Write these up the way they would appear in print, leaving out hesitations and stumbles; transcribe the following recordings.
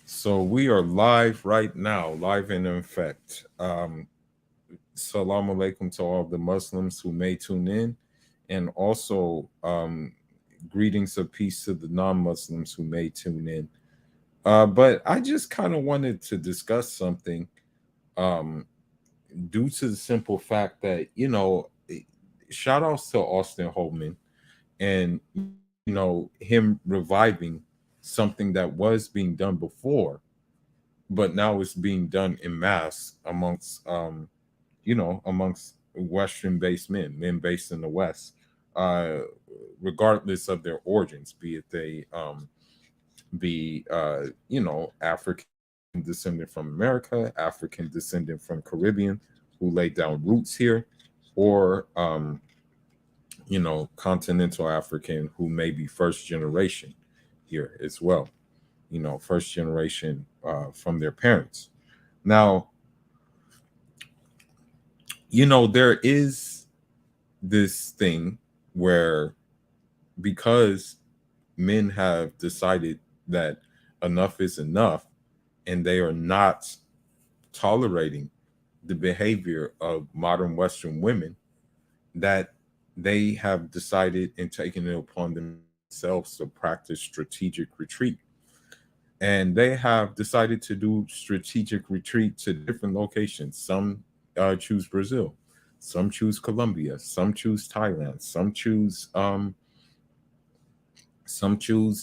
So we are live right now, live and in effect. Salam alaikum to all the Muslims who may tune in, and also greetings of peace to the non-Muslims who may tune in. But I just kind of wanted to discuss something um, due to the simple fact that, shout outs to Austin Holman and, him reviving something that was being done before, but now it's being done in mass amongst Western based men based in the West, uh, regardless of their origins, be it they be African descended from America, African descended from Caribbean, who laid down roots here, or continental African who may be first generation here as well. First generation from their parents. Now, there is this thing where, because men have decided that enough is enough and they are not tolerating the behavior of modern Western women, that they have decided and taken it upon themselves to practice strategic retreat. And they have decided to do strategic retreat to different locations. Some choose Brazil, some choose Colombia, some choose Thailand, some choose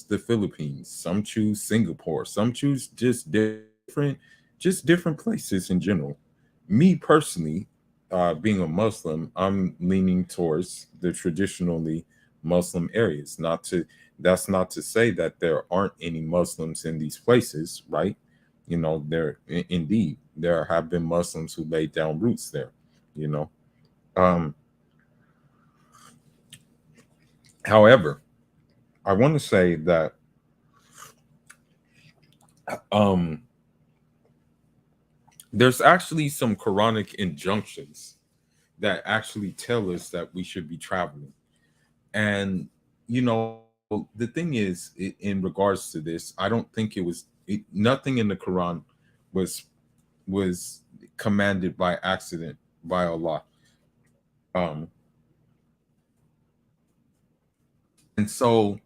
the Philippines, some choose Singapore, some choose just different places in general. Me personally, being a Muslim, I'm leaning towards the traditionally Muslim areas. Not to That's not to say that there aren't any Muslims in these places, right? Indeed there have been Muslims who laid down roots there. You know, um, However, I want to say that um, there's actually some Quranic injunctions that actually tell us that we should be traveling. And the thing is, in regards to this, I don't think nothing in the Quran was was commanded by accident by Allah. Um, and so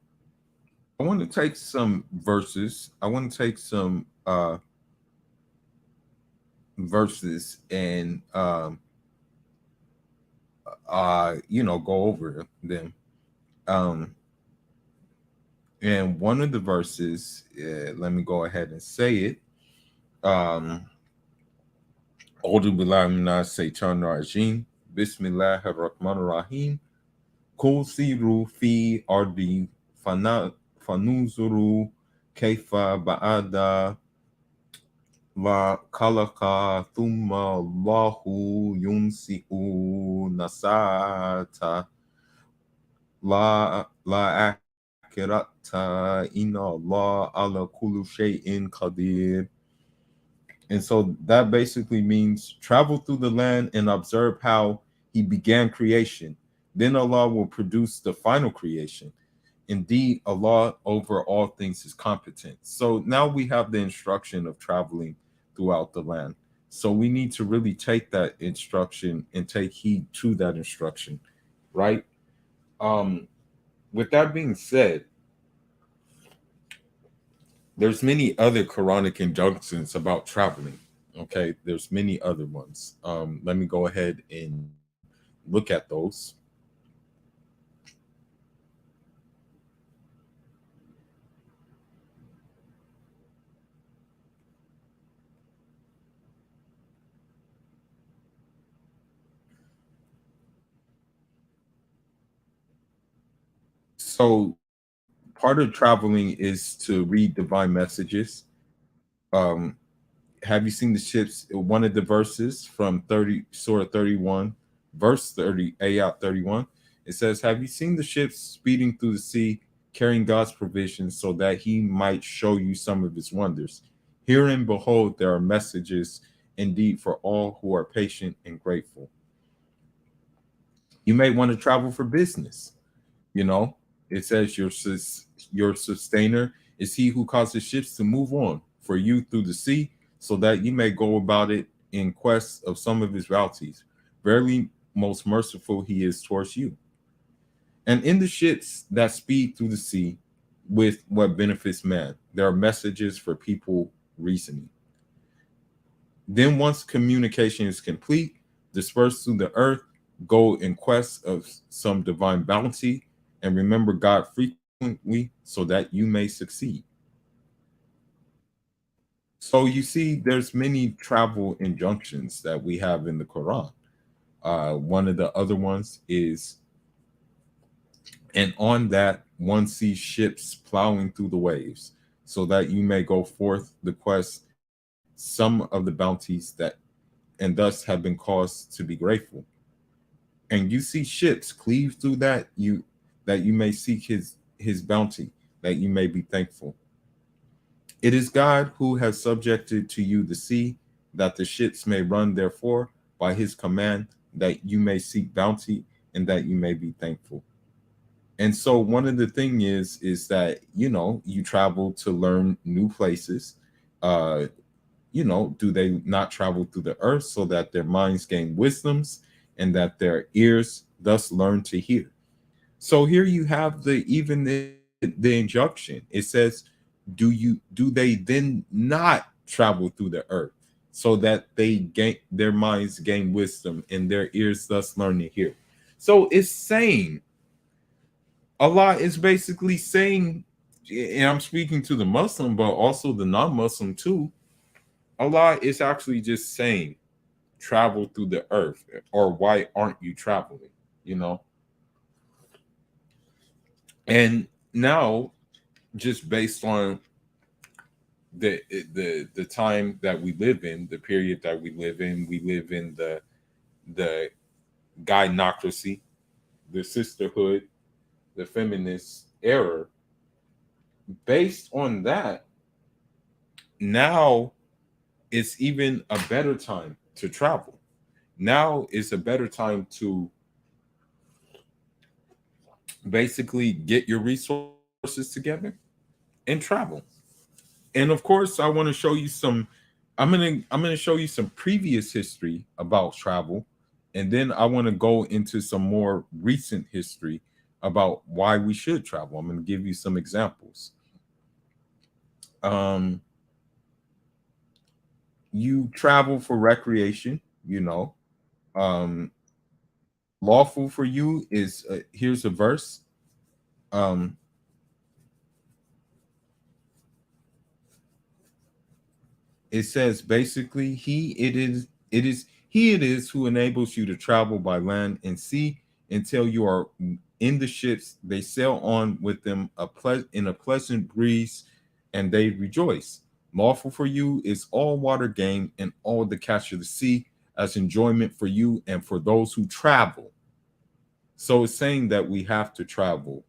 I want to take some verses. I want to take some verses and go over them. Um, and one of the verses, let me go ahead and say it. Um, أعوذ بالله من الشيطان الرجيم بسم الله الرحمن الرحيم قل سيروا في أرض فننظروا كيف بعد ما خلق ثم الله ينشئ النشأة الآخرة إن الله على كل شيء قدير. And so that basically means travel through the land and observe how he began creation. Then Allah will produce the final creation. Indeed, Allah over all things is competent. So now we have the instruction of traveling throughout the land. So we need to really take that instruction and take heed to that instruction, right? Um, with that being said, there's many other Quranic injunctions about traveling. Okay, there's many other ones. Let me go ahead and look at those. So part of traveling is to read divine messages. Um, have you seen the ships? One of the verses from 30 Surah 31, verse 30, Ayat 31. It says, "Have you seen the ships speeding through the sea, carrying God's provisions, so that He might show you some of His wonders? Herein, behold, there are messages indeed for all who are patient and grateful." You may want to travel for business. You know, it says your sustainer is He who causes ships to move on for you through the sea, so that you may go about it in quest of some of his bounties. Verily, most merciful he is towards you. And in the ships that speed through the sea with what benefits man, there are messages for people reasoning. Then, once communication is complete, disperse through the earth, go in quest of some divine bounty, and remember God frequently so that you may succeed. So you see, there's many travel injunctions that we have in the Quran. One of the other ones is, and on that one sees ships plowing through the waves, so that you may go forth the quest some of the bounties that and thus have been caused to be grateful. And you see ships cleave through that you may seek his bounty, that you may be thankful. It is God who has subjected to you the sea, that the ships may run therefore by his command, that you may seek bounty and that you may be thankful. And so one of the thing is that you travel to learn new places. Uh, do they not travel through the earth so that their minds gain wisdoms and that their ears thus learn to hear? So here you have the injunction. It says, do they then not travel through the earth so that they gain their minds gain wisdom and their ears thus learn to hear? So it's saying, Allah is basically saying, and I'm speaking to the Muslim, but also the non-Muslim too. Allah is actually just saying, travel through the earth, or why aren't you traveling? You know, and now, just based on the time that we live in, the period that we live in the gynocracy, the sisterhood, the feminist era. Based on that, now it's even a better time to travel. Now is a better time to basically get your resources together and travel. And of course, I want to show you some. I'm gonna show you some previous history about travel, and then I want to go into some more recent history about why we should travel. I'm going to give you some examples. Um, you travel for recreation. Um, lawful for you is here's a verse. Um, it says basically, it is who enables you to travel by land and sea until you are in the ships they sail on with them in a pleasant breeze, and they rejoice. Lawful for you is all water game and all the catch of the sea as enjoyment for you and for those who travel. So it's saying that we have to travel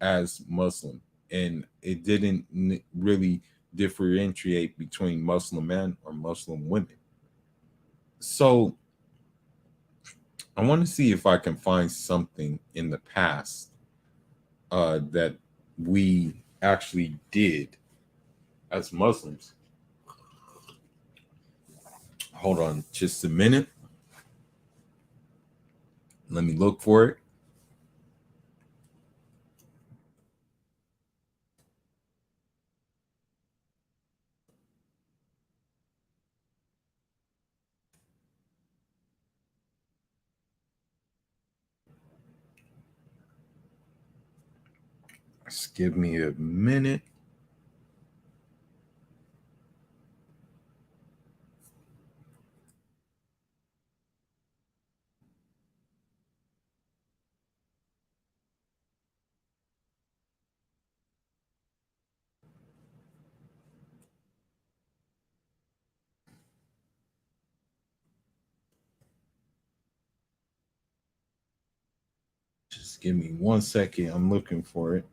as Muslim, and it didn't really differentiate between Muslim men or Muslim women. So I want to see if I can find something in the past that we actually did as Muslims. Hold on just a minute. Let me look for it. Just give me a minute. Just give me 1 second. I'm looking for it.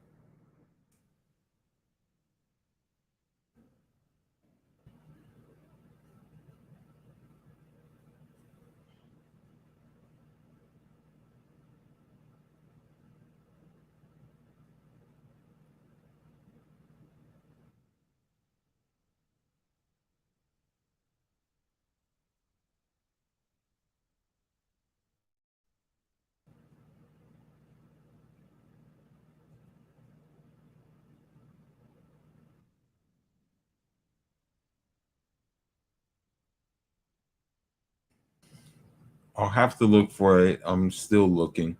I'll have to look for it. I'm still looking.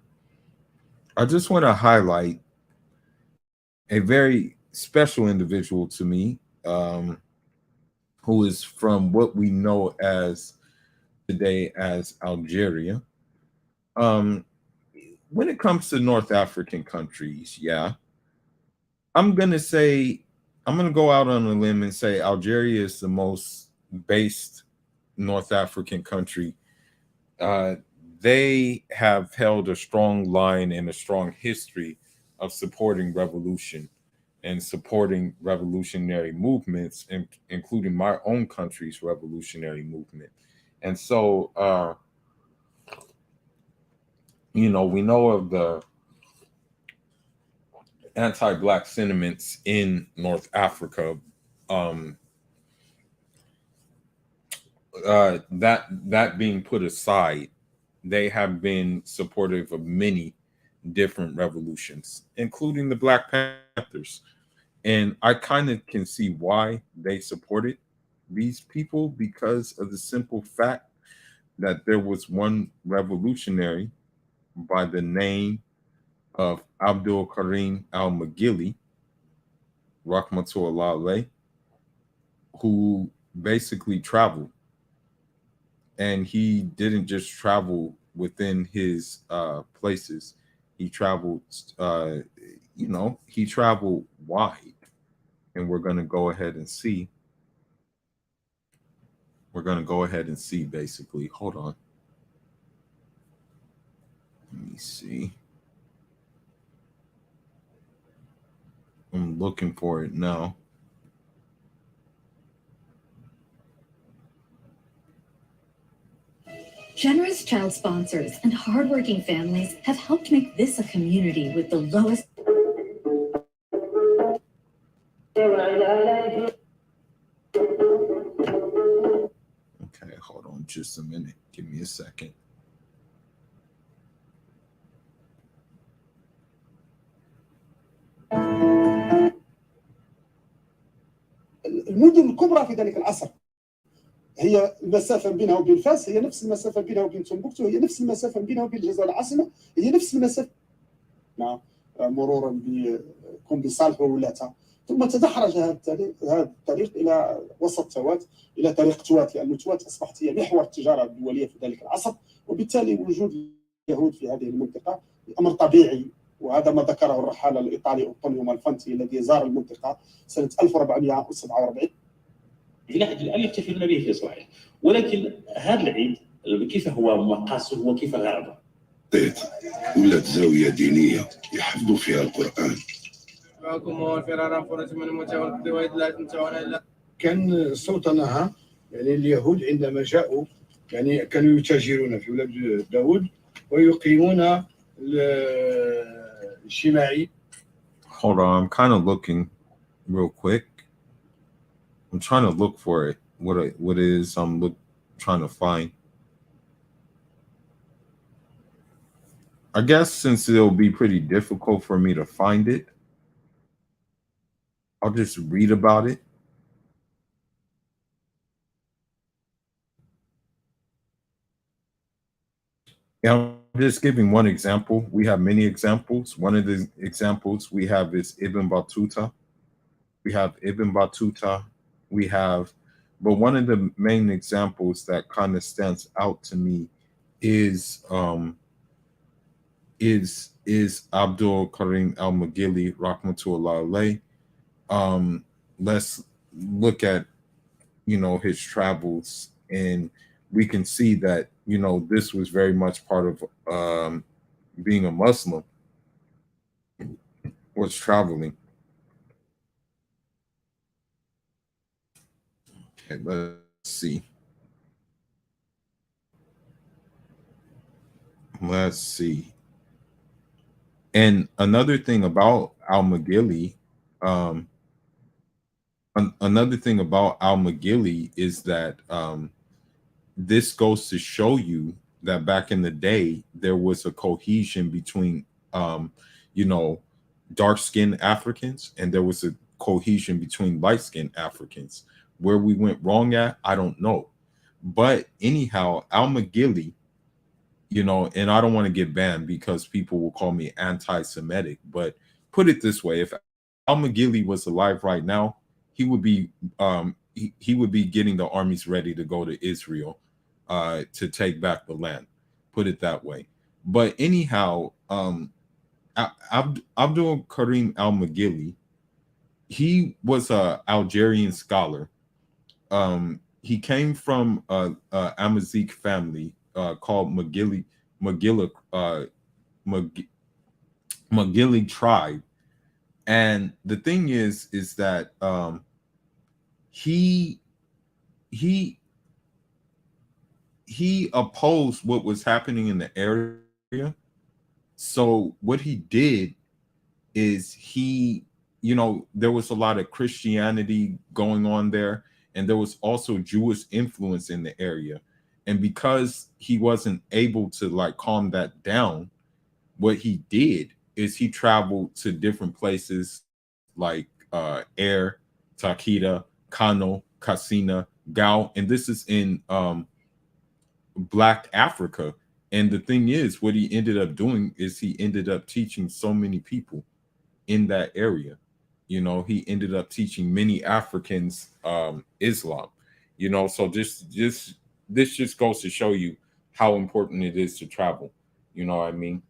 I just want to highlight a very special individual to me, um, who is from what we know as today as Algeria. Um, when it comes to North African countries, yeah, I'm gonna say I'm gonna go out on a limb and say Algeria is the most based North African country. Uh, they have held a strong line and a strong history of supporting revolution and supporting revolutionary movements, including my own country's revolutionary movement. And so, we know of the anti-black sentiments in North Africa. Um, that being put aside, they have been supportive of many different revolutions, including the Black Panthers. And I kind of can see why they supported these people because of the simple fact that there was one revolutionary by the name of Abdul Karim al Magili, Rahmatullah alayh, who basically traveled. And he didn't just travel within his places, he traveled, uh, he traveled wide. And we're going to go ahead and see. We're going to go ahead and see basically. Hold on. Let me see. I'm looking for it now. Generous child sponsors and hardworking families have helped make this a community with the lowest. Okay, hold on just a minute. Give me a second. المدن الكبرى في ذلك العصر هي المسافه بينها وبين فاس هي نفس المسافه بينها وبين تمبكتو، هي نفس المسافه بينها وبين الجزائر العاصمه، هي نفس المسافه مرورا بكم بصالح وولاتها. ثم تدحرج هذا الطريق الى وسط توات، الى طريق توات، لأن توات اصبحت هي محور التجاره الدوليه في ذلك العصر، وبالتالي وجود اليهود في هذه المنطقه امر طبيعي. وهذا ما ذكره الرحاله الايطالي أنطونيو مالفانتي الذي زار المنطقه سنه 1447. في العيد الآن يحتفلون به في صحيح، ولكن هذا العيد كيف هو مقاسه وكيف غرضه؟ ولات زاوية دينية يحفظوا فيها القرآن. كان السلطنة يعني اليهود عندما جاءوا يعني كانوا يتاجرون في ولاد داود ويقيمون الاجتماعي. Hold on, I'm kind of looking real quick. I'm trying to look for it. What it is trying to find. I guess since it'll be pretty difficult for me to find it, I'll just read about it. Yeah, I'm just giving one example. We have many examples. One of the examples we have is Ibn Battuta. We have Ibn Battuta. We have, but one of the main examples that kind of stands out to me is Abdul Karim al Magili, Rahmatullah alayh. Let's look at his travels, and we can see that this was very much part of being a Muslim, was traveling. Okay, let's see. Let's see. And another thing about Al Magili, um, another thing about Al Magili is that this goes to show you that back in the day there was a cohesion between you know dark skinned Africans, and there was a cohesion between light skinned Africans. Where we went wrong at, I don't know. But anyhow, Al Magili and I don't want to get banned because people will call me anti-Semitic, but put it this way: if Al McGilly was alive right now, he would be he would be getting the armies ready to go to Israel to take back the land. Put it that way. But anyhow, Abdul Karim Al McGilly, he was a Algerian scholar. He came from a Amazigh family called McGilly Mag- McGilly tribe, and the thing is that he he he opposed what was happening in the area. So what he did is there was a lot of Christianity going on there, and there was also Jewish influence in the area. And because he wasn't able to like calm that down, what he did is he traveled to different places like Air, Takeda, Kano, Kasina, Gao, and this is in Black Africa. And the thing is, what he ended up doing is he ended up teaching so many people in that area. He ended up teaching many Africans Islam. So this just goes to show you how important it is to travel. You know what I mean?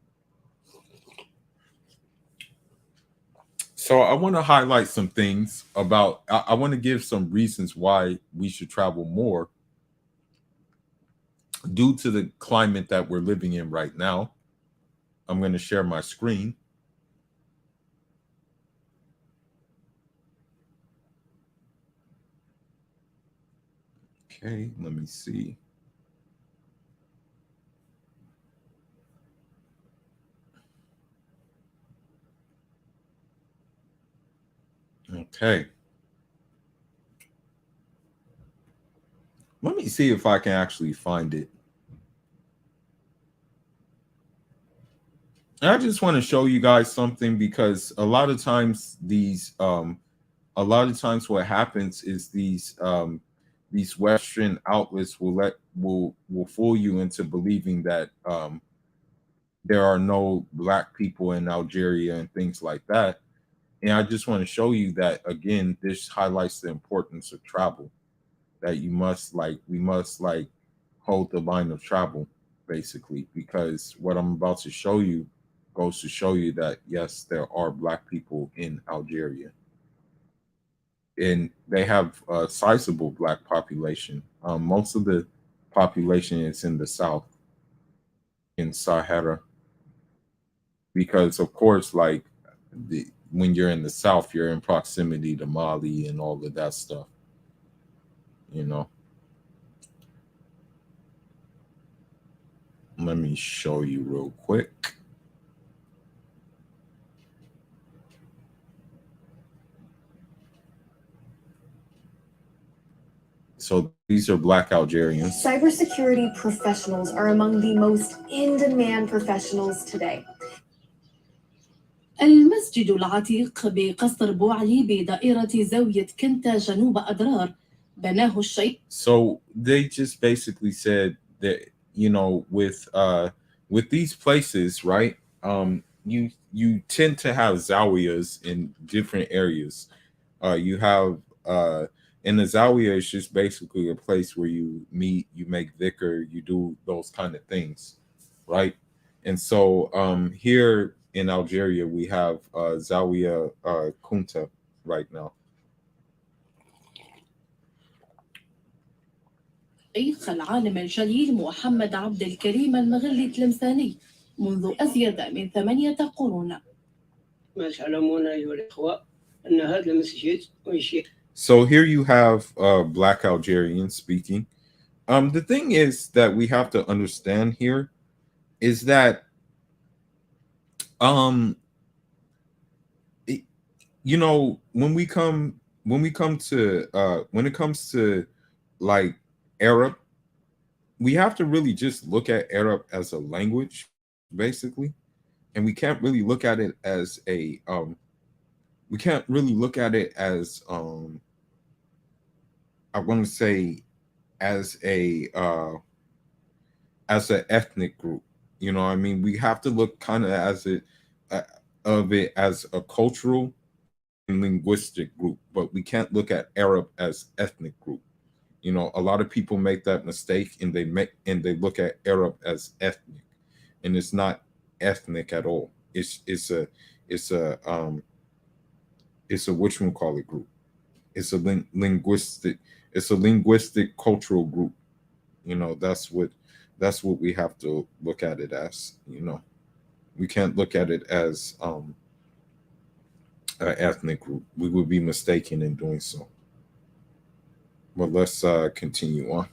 So I want to highlight some things about. I want to give some reasons why we should travel more due to the climate that we're living in right now. I'm going to share my screen. Okay, let me see. Okay. Let me see if I can actually find it. I just want to show you guys something because a lot of times what happens is these Western outlets will fool you into believing that there are no black people in Algeria and things like that. And I just want to show you that again, this highlights the importance of travel. That we must like hold the line of travel, basically, because what I'm about to show you goes to show you that yes, there are black people in Algeria, and they have a sizable black population. Most of the population is in the south, in Sahara, because of course, like when you're in the south, you're in proximity to Mali and all of that stuff. You know. Let me show you real quick. So these are black Algerians. Cybersecurity professionals are among the most in-demand professionals today. المسجد العتيق بقصر بوعلي بدائرة زاوية كنتا جنوب أدرار بناه الشيخ. So they just basically said that with these places, right? You tend to have zawiyas in different areas. You have and the zawiya is just basically a place where you meet, you make dhikr, you do those kind of things, right? And so here in Algeria we have zawiya Kunta right now. الشيخ العالم الجليل محمد عبد الكريم المغلي التلمساني منذ أزيد من 8 قرون. ما تعلمون أيها الإخوة أن هذا المسجد أنشئ. So here you have black Algerians speaking. The thing is that we have to understand here is that when it comes to like Arab, we have to really just look at Arab as a language, basically, and we can't really look at it as I want to say as an ethnic group. You know what I mean? We have to look kind of as it of it as a cultural and linguistic group, but we can't look at Arab as ethnic group. You know, a lot of people make that mistake, and they look at Arab as ethnic, and it's not ethnic at all. It's a it's a whatchamacallit group. It's a linguistic. It's a linguistic cultural group. You know, that's what we have to look at it as. You know, we can't look at it as an ethnic group. We would be mistaken in doing so. But let's continue on.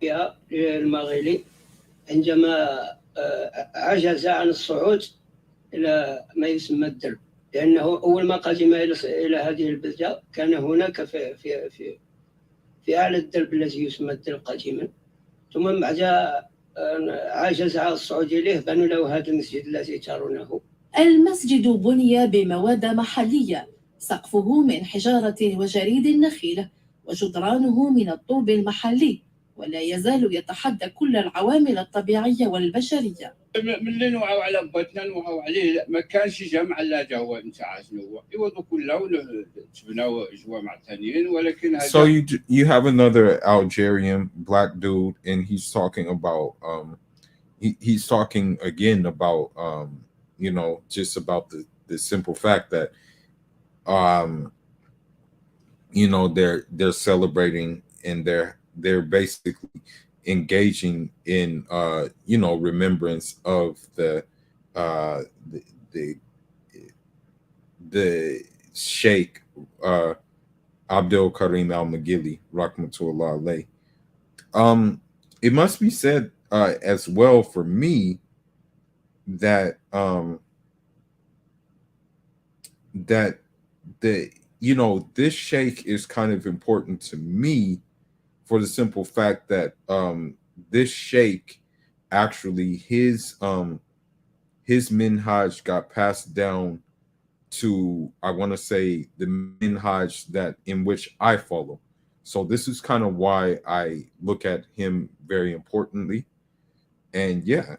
فيها المغيلي عندما عجز عن الصعود إلى ما يسمى الدرب، لأنه أول ما قدم إلى هذه البلدة كان هناك في أعلى الدرب الذي يسمى الدرب قديما، ثم بعد عجز عن الصعود إليه بنوا له هذا المسجد الذي ترونه. المسجد بني بمواد محلية، سقفه من حجارة وجريد النخيل، وجدرانه من الطوب المحلي، ولا يزال يتحدى كل العوامل الطبيعية والبشرية. ملي نوعوا على بغيتنا نوعوا عليه ما كانش جمع لا جا هو نتاع شنو هو يوضوا كله تبناو جوامع ثانيين ولكن هذا. So you have another Algerian black dude, and he's talking about he's talking again about you know, just about the simple fact that you know, they're celebrating, and they're basically engaging in you know, remembrance of the the Sheikh Abdul Karim Al Magili, rahmatullah alayh. It must be said as well for me that that the, you know, this sheikh is kind of important to me for the simple fact that this sheikh actually his minhaj got passed down to, I want to say, the minhaj that in which I follow. So this is kind of why I look at him very importantly. And yeah,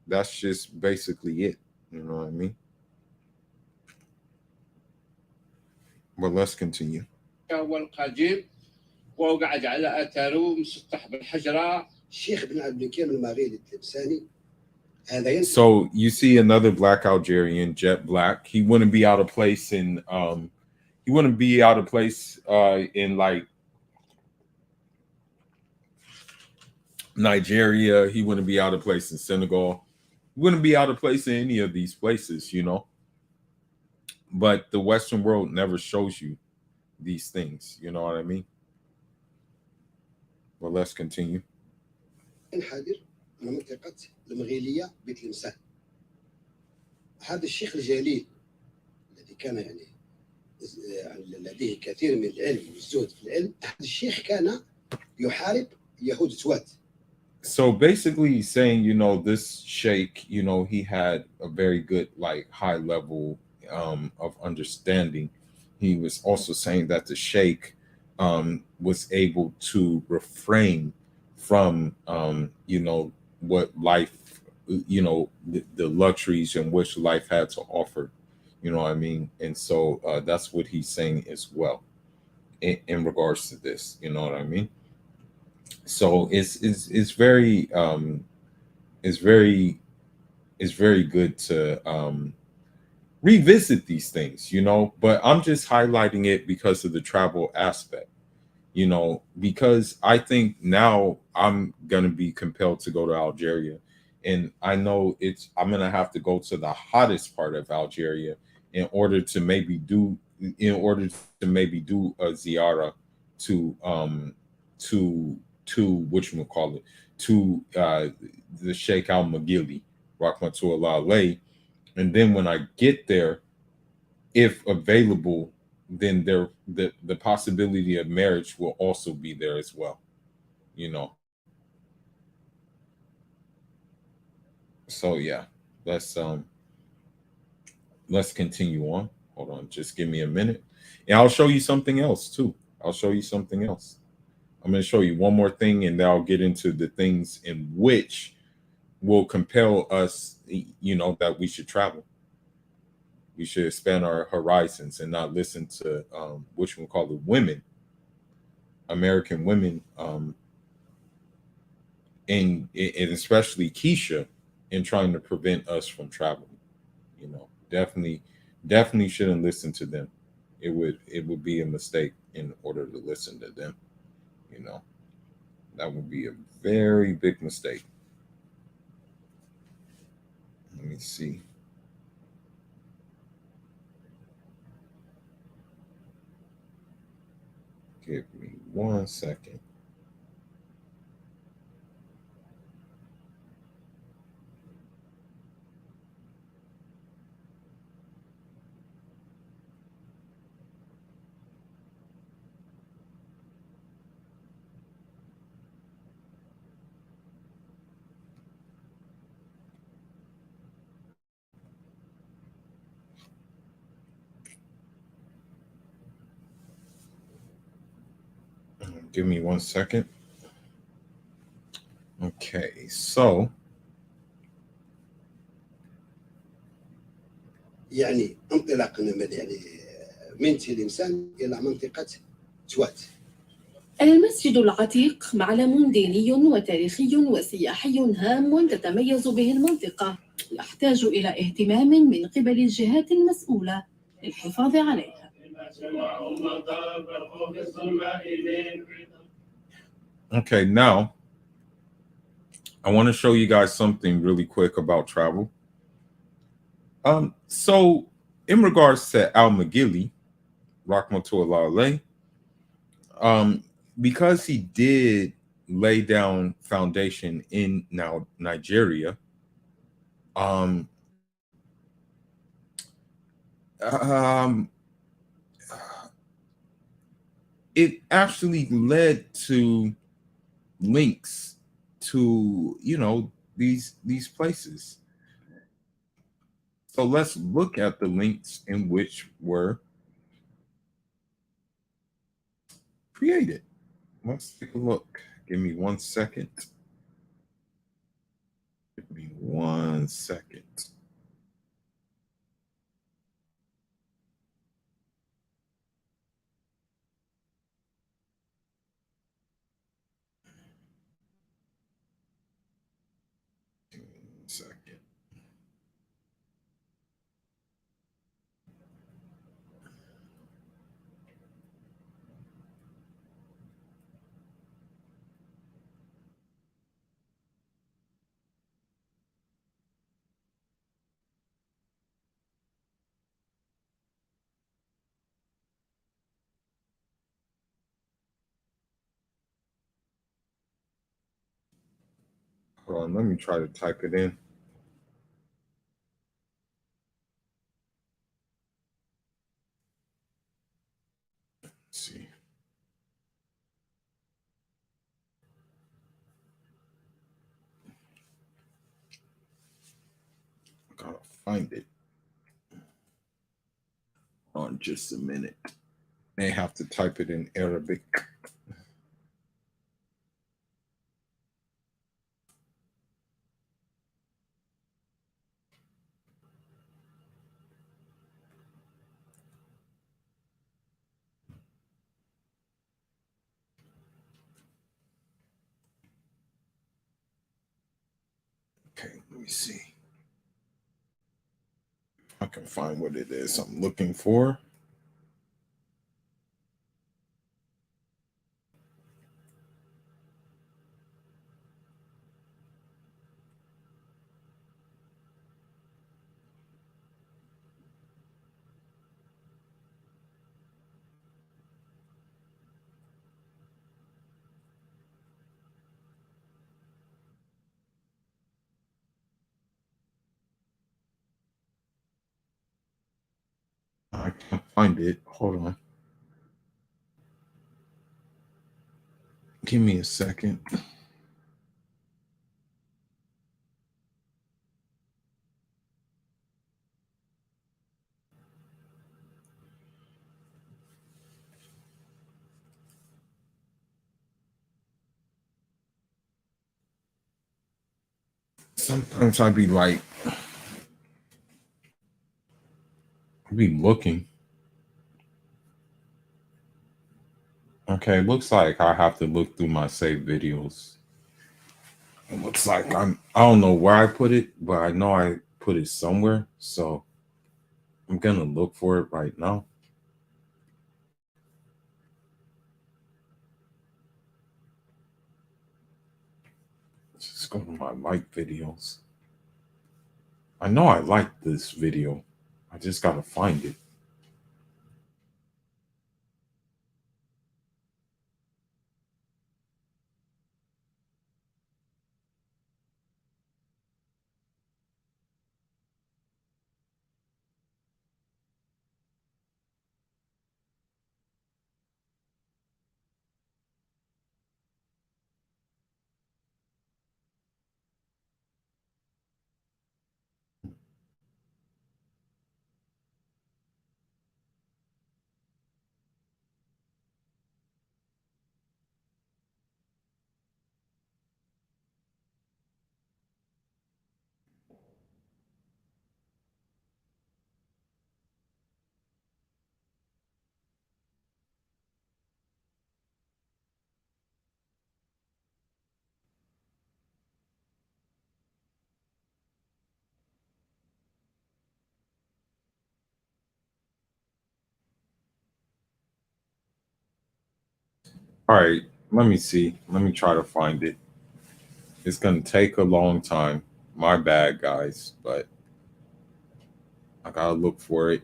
that's just basically it. You know what I mean? But let's continue. هو القديم وقعد على اثاره مسطح بالحجره. الشيخ بن عبد الكريم المغيلي التلمساني هذا. So you see another black Algerian, jet black. He wouldn't be out of place in in like Nigeria. He wouldn't be out of place in Senegal. He wouldn't be out of place in any of these places, you know. But the Western world never shows you these things, you know what I mean? Well, let's continue. حاضر منطقة المغيلية بتلمسان. هذا الشيخ الجليل الذي كان يعني لديه كثير من العلم والزهد في العلم، هذا الشيخ كان يحارب يهود توات. So basically he's saying, you know, this sheikh, you know, he had a very good, like, high level of understanding. He was also saying that the sheikh was able to refrain from you know, what life, you know, the luxuries in which life had to offer, you know what I mean? And so that's what he's saying as well in regards to this, you know what I mean? So it's very good to revisit these things, you know, but I'm just highlighting it because of the travel aspect, you know, because I think now I'm gonna be compelled to go to Algeria, and I know I'm gonna have to go to the hottest part of Algeria in order to maybe do a ziyara to whatchamacallit, to the Sheikh Al Magili, rahmatullah alayh. And then when I get there, if available, then the possibility of marriage will also be there as well, you know. So yeah, let's continue on. Hold on, just give me a minute. And I'll show you something else too. I'm I'm going to show you one more thing, and then I'll get into the things in which will compel us, that we should travel. We should expand our horizons and not listen to which we call the women, American women, and especially Keisha, in trying to prevent us from traveling. Definitely shouldn't listen to them. It would be a mistake in order to listen to them. You know, that would be a very big mistake. Let me see. Give me 1 second. Give me 1 second. Okay, so يعني انطلاقا يعني من تلمسان الى منطقه توات. المسجد العتيق معلم ديني وتاريخي وسياحي هام تتميز به المنطقة، يحتاج إلى اهتمام من قبل الجهات المسؤولة للحفاظ عليها. okay, now I want to show you guys something really quick about travel. So in regards to Al McGilly, Rahmatullah alayh, because he did lay down foundation in now Nigeria, um, um, it actually led to links to these places. So let's look at the links in which were created. Let's take a look. Give me 1 second. Give me 1 second. Give me 1 second. Hold on, let me try to type it in. Let's see. I gotta find it. On just a minute. May have to type it in Arabic. Okay, let me see. I can find what it is I'm looking for. I can't find it. Hold on. Give me a second. sometimes I be like, I be looking. Okay, looks like I have to look through my saved videos. It looks like I don't know where I put it, but I know I put it somewhere. So I'm gonna look for it right now. Just go to my like videos. I know I like this video. I just gotta find it. All right, let me see. Let me try to find it. It's gonna take a long time. My bad, guys, but I gotta look for it.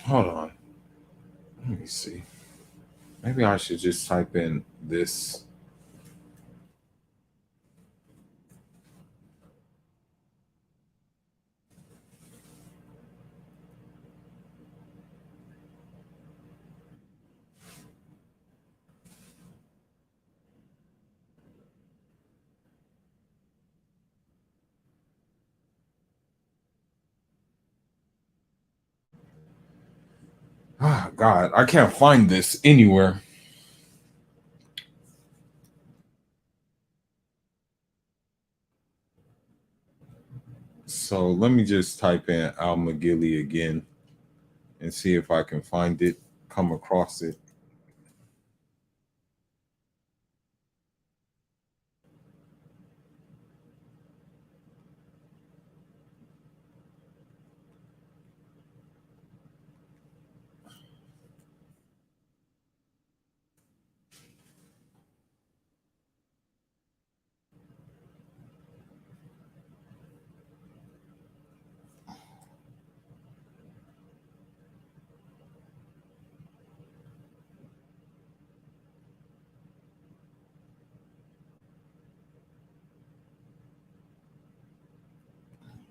Hold on. Let me see. Maybe I should just type in this. Ah, God, I can't find this anywhere. So let me just type in Al McGilly again and see if I can find it, come across it.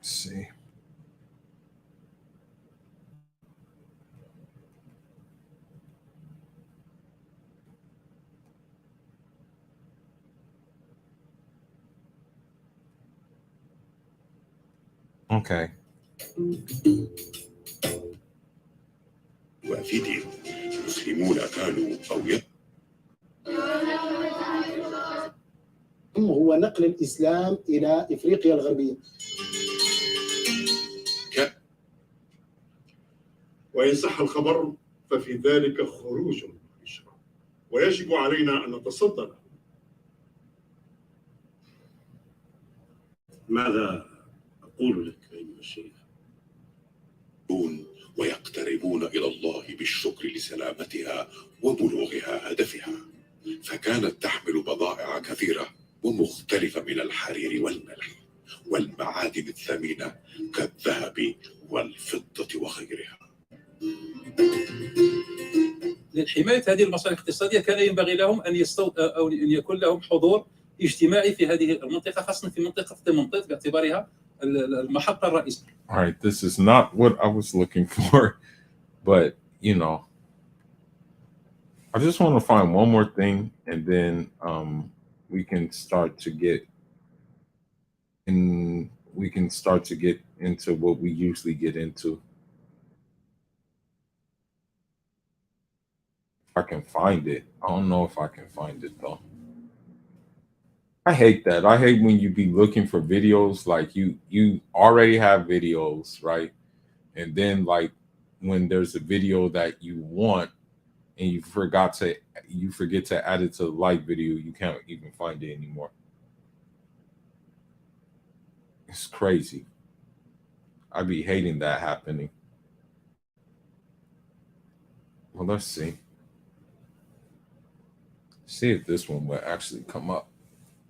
Let's see. Okay. وافدين المسلمون كانوا أو هو نقل الإسلام إلى إفريقيا الغربية. وإن صح الخبر ففي ذلك خروج من الشرع ويجب علينا أن نتصدى له. ماذا أقول لك أيها الشيخ؟ ويقتربون إلى الله بالشكر لسلامتها وبلوغها هدفها، فكانت تحمل بضائع كثيرة ومختلفة من الحرير والملح، والمعادن الثمينة كالذهب والفضة وغيرها. لحماية هذه المصالح الاقتصادية كان ينبغي لهم أو أن يكون لهم حضور اجتماعي في هذه المنطقة، خاصة في منطقة تيمونتيت باعتبارها المحطة الرئيسية. All right, this is not what I was looking for, but you know, I just want to find one more thing, and then we can start to get into what we usually get into. If I can find it. I don't know if I can find it though. I hate that. I hate when you be looking for videos, like you already have videos, right? And then like when there's a video that you want and you forget to add it to the like video, you can't even find it anymore. It's crazy. I be hating that happening. Well, let's see. See if this one will actually come up.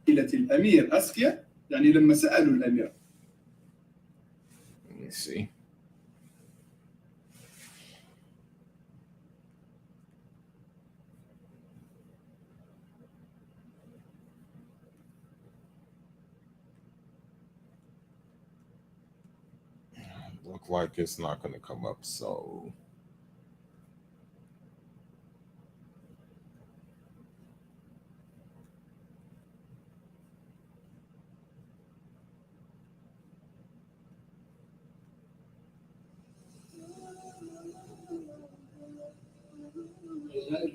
الأمير أسكيا يعني لما سألوا الأمير. Let me see. Look like it's not going to come up, so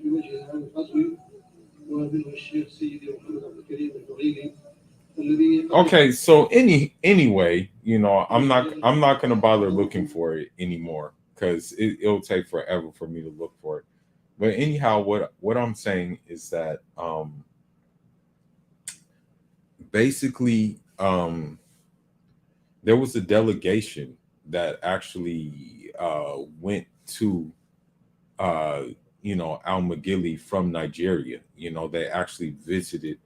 بوجه هذا الفصل ومنه الشيخ سيدي محمد عبد الكريم الفغيلي. Okay, so anyway, you know, I'm not gonna bother looking for it anymore because it'll take forever for me to look for it. But anyhow, what I'm saying is that basically there was a delegation that actually went to Al Magili from Nigeria. You know, they actually visited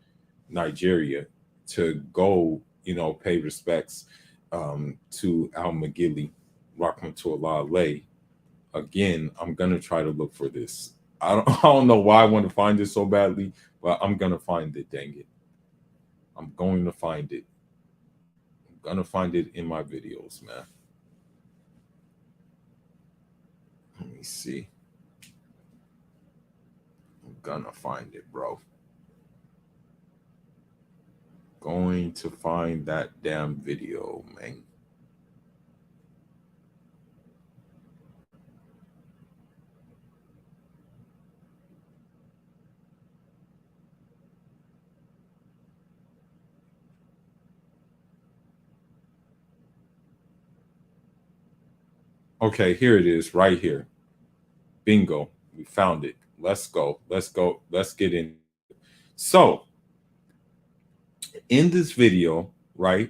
Nigeria to go, pay respects to Al Magili, Rahmatullah alayh. Again, I'm gonna try to look for this. I don't know why I want to find this so badly, but I'm gonna find it. Dang it, I'm going to find it. I'm gonna find it in my videos, man. Let me see. I'm gonna find it, bro. Going to find that damn video, man. Okay, here it is, right here. Bingo. We found it. Let's go. Let's go. Let's get in. So, in this video, right,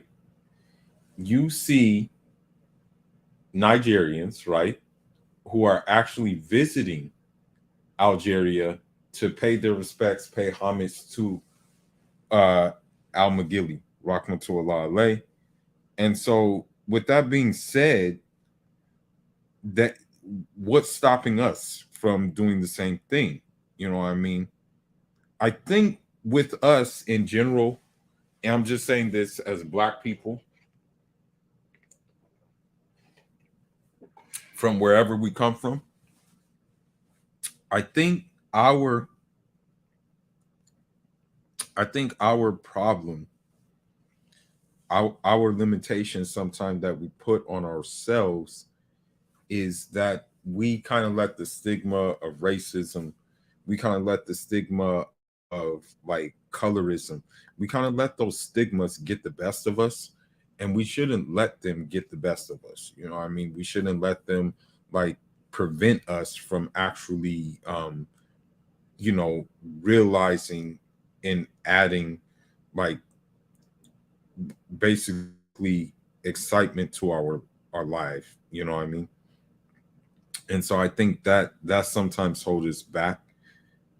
you see Nigerians, right, who are actually visiting Algeria to pay their respects, pay homage to Al Magili, Rahmatullah alayh. And so, with that being said, that what's stopping us from doing the same thing? You know what I mean? I think with us in general, and I'm just saying this as Black people, from wherever we come from, I think our problem, our limitation sometimes that we put on ourselves is that we kind of let the stigma of racism, we kind of let the stigma of like colorism, we kind of let those stigmas get the best of us, and we shouldn't let them get the best of us. You know what I mean? We shouldn't let them like prevent us from actually realizing and adding like basically excitement to our life. You know what I mean? And so I think that sometimes hold us back.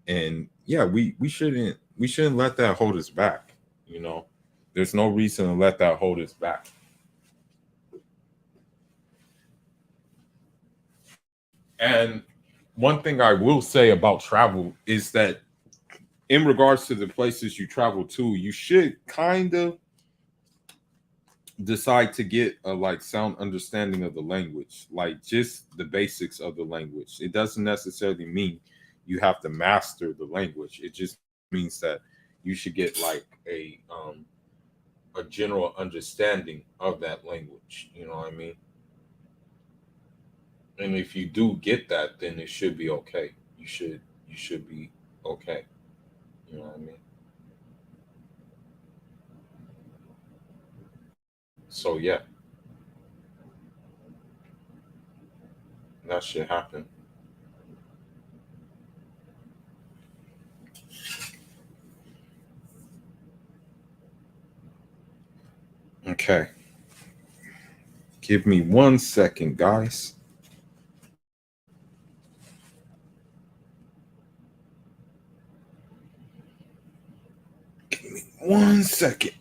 And yeah, we shouldn't let that hold us back, you know. There's no reason to let that hold us back. And one thing I will say about travel is that in regards to the places you travel to, you should kind of decide to get a like sound understanding of the language, like just the basics of the language. It doesn't necessarily mean you have to master the language. It just means that you should get like a general understanding of that language. You know what I mean? And if you do get that, then it should be okay. You should be okay. You know what I mean? So yeah, that should happen. Okay. Give me 1 second, guys. Give me 1 second.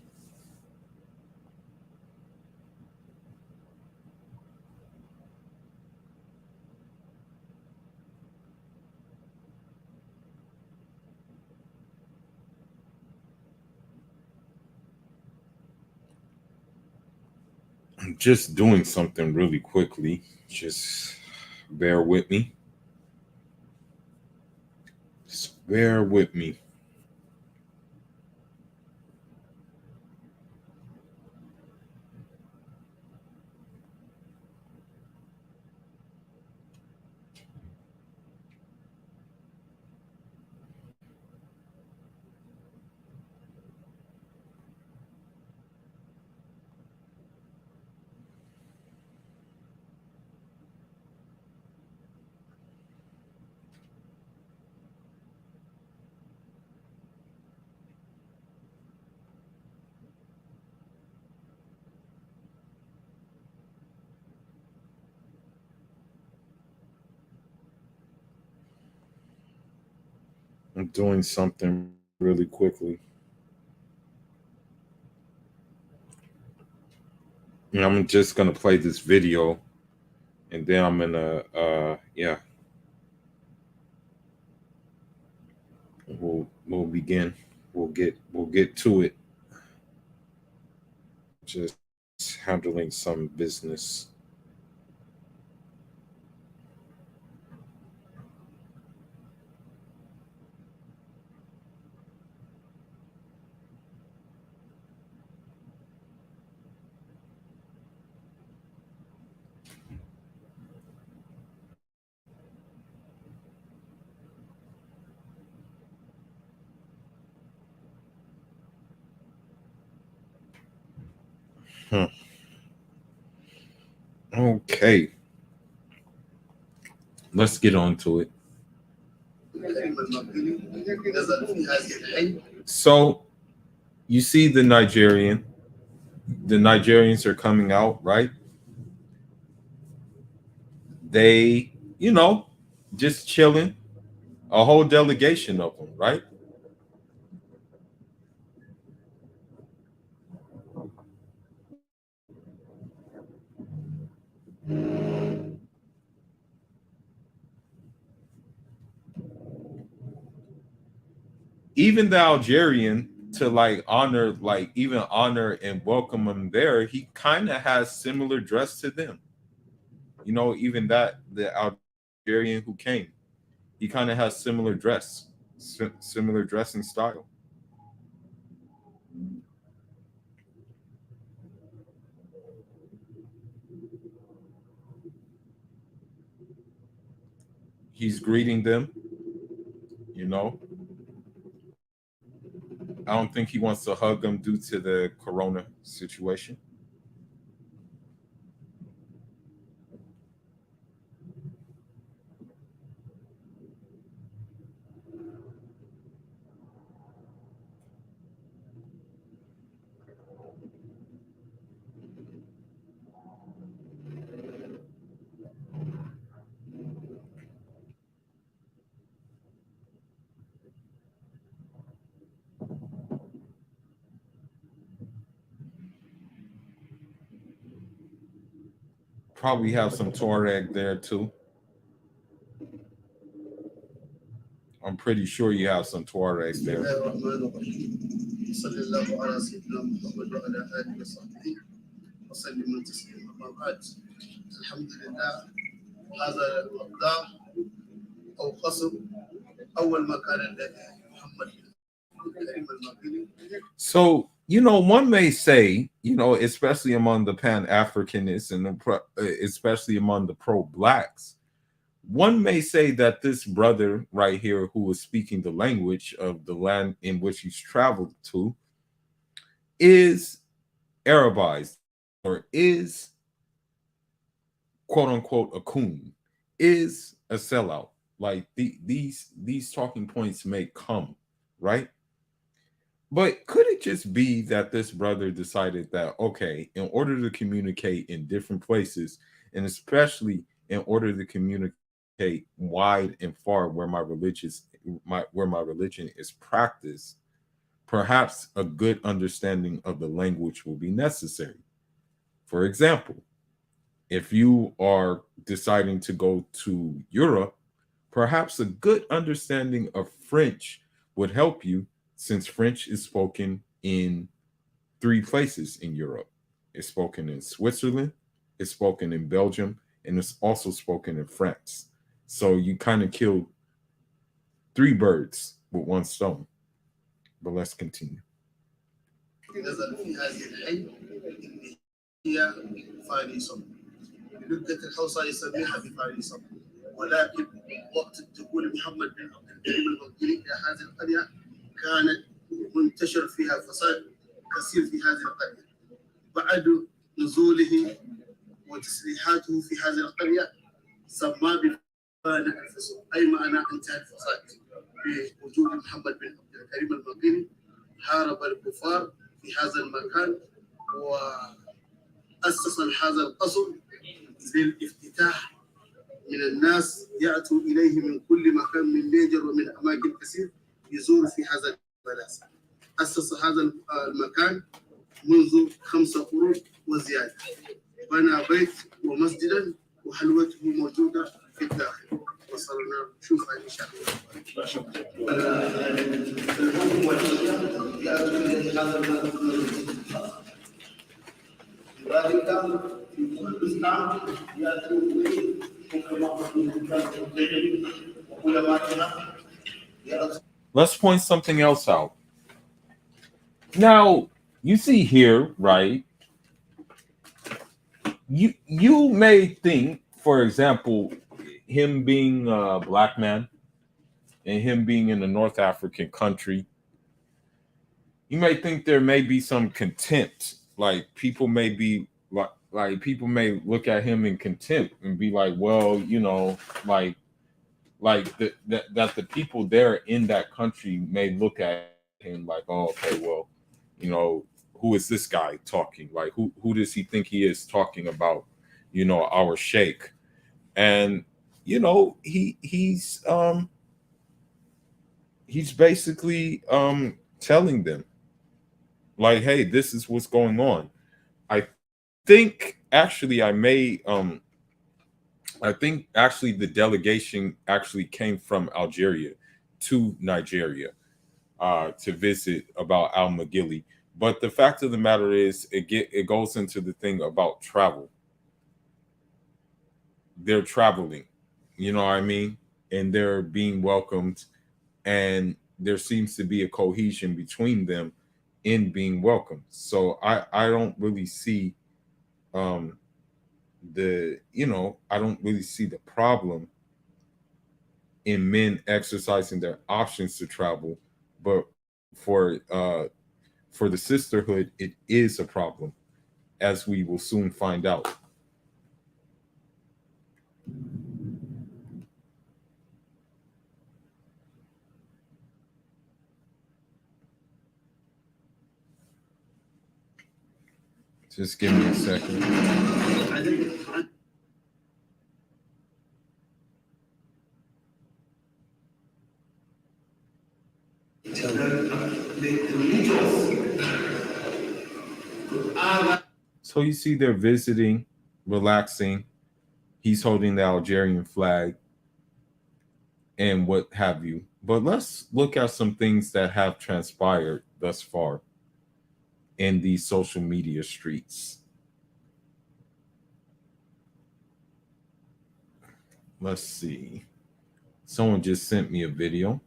I'm just doing something really quickly. Just bear with me. Just bear with me. I'm doing something really quickly. And I'm just gonna play this video and then I'm gonna yeah, we'll begin. We'll get to it. Just handling some business. Hmm. Okay, let's get on to it. So you see the Nigerians are coming out, right? They, just chilling, a whole delegation of them, right? Even the Algerian to even honor and welcome him there, he kind of has similar dress to them. Even that the Algerian who came, he kind of has similar dress, similar dressing style. He's greeting them, you know. I don't think he wants to hug them due to the corona situation. Probably have some Tuareg there too. I'm pretty sure you have some Tuaregs there. صلى الله على سيدنا محمد وعلى آله وصحبه وسلم تسليما. أما بعد، الحمد لله، هذا المقدار أو قصر أول ما كان لديه محمد الكريم المقدري. So, one may say, especially among the Pan-Africanists and especially among the pro-blacks, one may say that this brother right here who was speaking the language of the land in which he's traveled to is Arabized, or is quote unquote a coon, is a sellout. Like these talking points may come, right? But could it just be that this brother decided that, okay, in order to communicate in different places, and especially in order to communicate wide and far where my religion is practiced, perhaps a good understanding of the language will be necessary. For example, if you are deciding to go to Europe, perhaps a good understanding of French would help you, since French is spoken in 3 places in Europe. It's spoken in Switzerland, it's spoken in Belgium, and it's also spoken in France. So you kind of killed 3 birds with 1 stone. But let's continue. هي فاريصة، لقة الحوصة يسميها بفاريصة، ولكن وقت دخول محمد بن عبد الكريم المقدري إلى هذه القرية كانت منتشر فيها فساد كثير في هذه القرية. بعد نزوله وتسليحاته في هذه القرية سماه بفان الفساد، أي معنى انتهى الفساد بوجود محمد بن عبد الكريم المقدري. حارب الكفار في هذا المكان وأسس هذا القصر للافتتاح. من الناس يأتوا إليه من كل مكان، من نيجر ومن أماكن كثير، يزور في هذا البلد. أسس هذا المكان منذ 5 قرون وزيادة. بنى بيت ومسجدا وحلوته موجودة في الداخل. وصلنا نشوفها إن شاء الله. لذلك في كل إسلام يأتوا إليه Let's point something else out. Now, you see here, right? You may think, for example, him being a black man and him being in a North African country, you may think there may be some contempt. Like people may be like people may look at him in contempt and be like, well, like that the people there in that country may look at him like, oh, okay, well, who is this guy talking? Like, who does he think he is talking about? Our sheikh. And he's basically telling them, like, hey, this is what's going on. I think actually the delegation actually came from Algeria to Nigeria to visit about al-Magili. But the fact of the matter is, it goes into the thing about travel. They're traveling, you know what I mean? And they're being welcomed, and there seems to be a cohesion between them in being welcomed. So I don't really see I don't really see the problem in men exercising their options to travel, but for the sisterhood, it is a problem, as we will soon find out. Just give me a second. So you see they're visiting, relaxing. He's holding the Algerian flag and what have you. But let's look at some things that have transpired thus far in these social media streets. Let's see. Someone just sent me a video.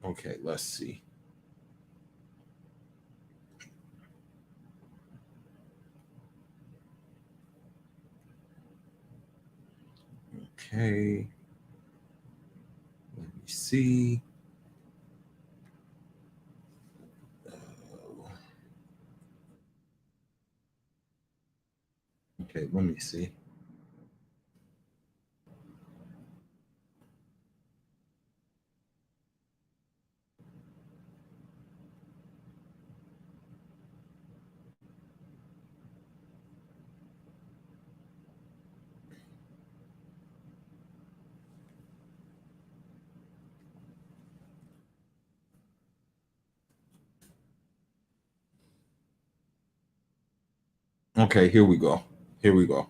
Okay, let's see. Okay. Let me see. Okay, let me see. Okay, here we go. Here we go.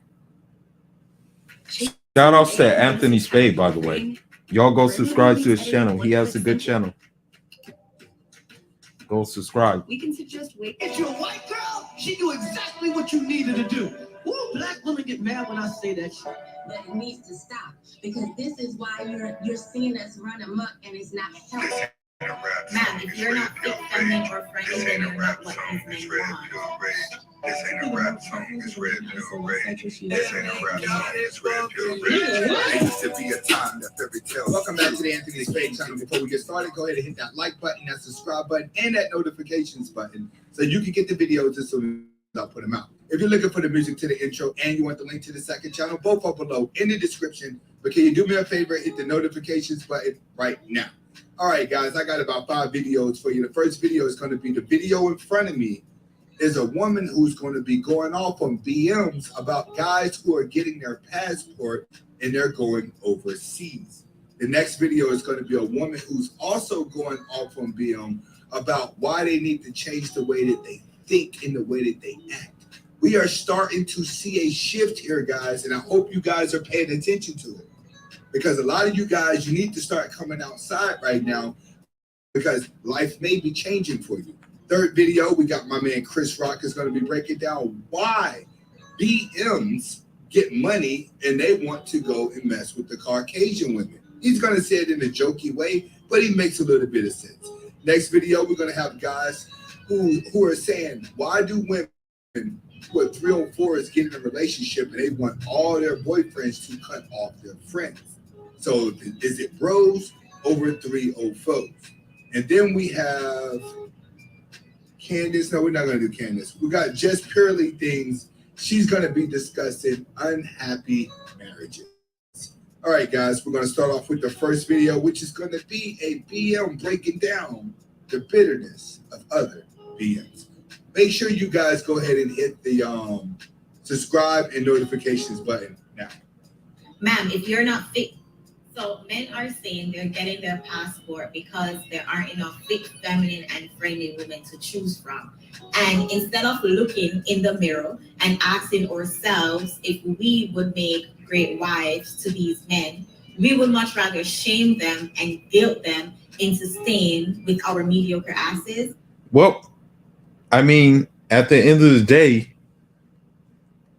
Shout outs to Anthony Spade, by the way. Y'all go subscribe to his channel. He has a good channel. Go subscribe. We can suggest wait. It's your white girl. She knew exactly what you needed to do. Woo, black women get mad when I say that shit. But it needs to stop because this is why you're seeing us run amok and it's not healthy. Ma'am, if you're not fit, feminine, or friendly, then you're not what these men want. This ain't a rap song, it's red pill rage. This ain't a rap song, it's red pill rage. Used to be a time that fairy tale. Welcome back to the Anthony Spade channel. Before we get started, go ahead and hit that like button, that subscribe button, and that notifications button so you can get the videos as soon as I put them out. If you're looking for the music to the intro and you want the link to the second channel, both are below in the description. But can you do me a favor, hit the notifications button right now. All right, guys, I got about 5 videos for you. The first video is going to be the video in front of me is a woman who's going to be going off on BMs about guys who are getting their passport and they're going overseas. The next video is going to be a woman who's also going off on BM about why they need to change the way that they think and the way that they act. We are starting to see a shift here, guys, and I hope you guys are paying attention to it. Because a lot of you guys, you need to start coming outside right now because life may be changing for you. Third video, we got my man Chris Rock is going to be breaking down why BMs get money and they want to go and mess with the Caucasian women. He's going to say it in a jokey way, but he makes a little bit of sense. Next video, we're going to have guys who are saying, why do women who are 304s get in a relationship and they want all their boyfriends to cut off their friends? So is it bros over 304s? And then we have Candace. No, we're not going to do Candace. We got Just Purely Things. She's going to be discussing unhappy marriages. All right, guys, we're going to start off with the first video, which is going to be a BM breaking down the bitterness of other BMs. Make sure you guys go ahead and hit the subscribe and notifications button now. Ma'am, if you're not fit, so men are saying they're getting their passport because there aren't enough fit, feminine, and friendly women to choose from. And instead of looking in the mirror and asking ourselves if we would make great wives to these men, we would much rather shame them and guilt them into staying with our mediocre asses. Well, I mean, at the end of the day,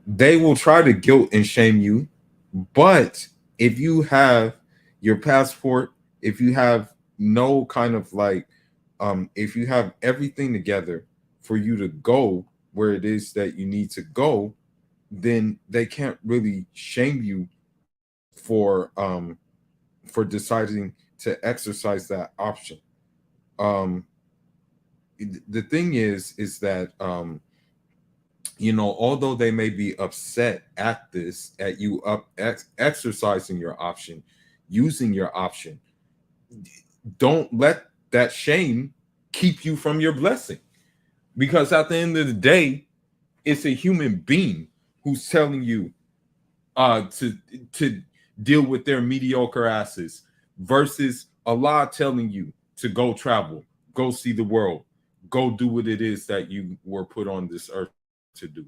they will try to guilt and shame you. But if you have your passport, if you have no kind of like, if you have everything together for you to go where it is that you need to go, then they can't really shame you for deciding to exercise that option. The thing is that you know, although they may be upset at this, at you exercising your option, using your option, don't let that shame keep you from your blessing. Because at the end of the day, it's a human being who's telling you to deal with their mediocre asses versus Allah telling you to go travel, go see the world, go do what it is that you were put on this earth to do.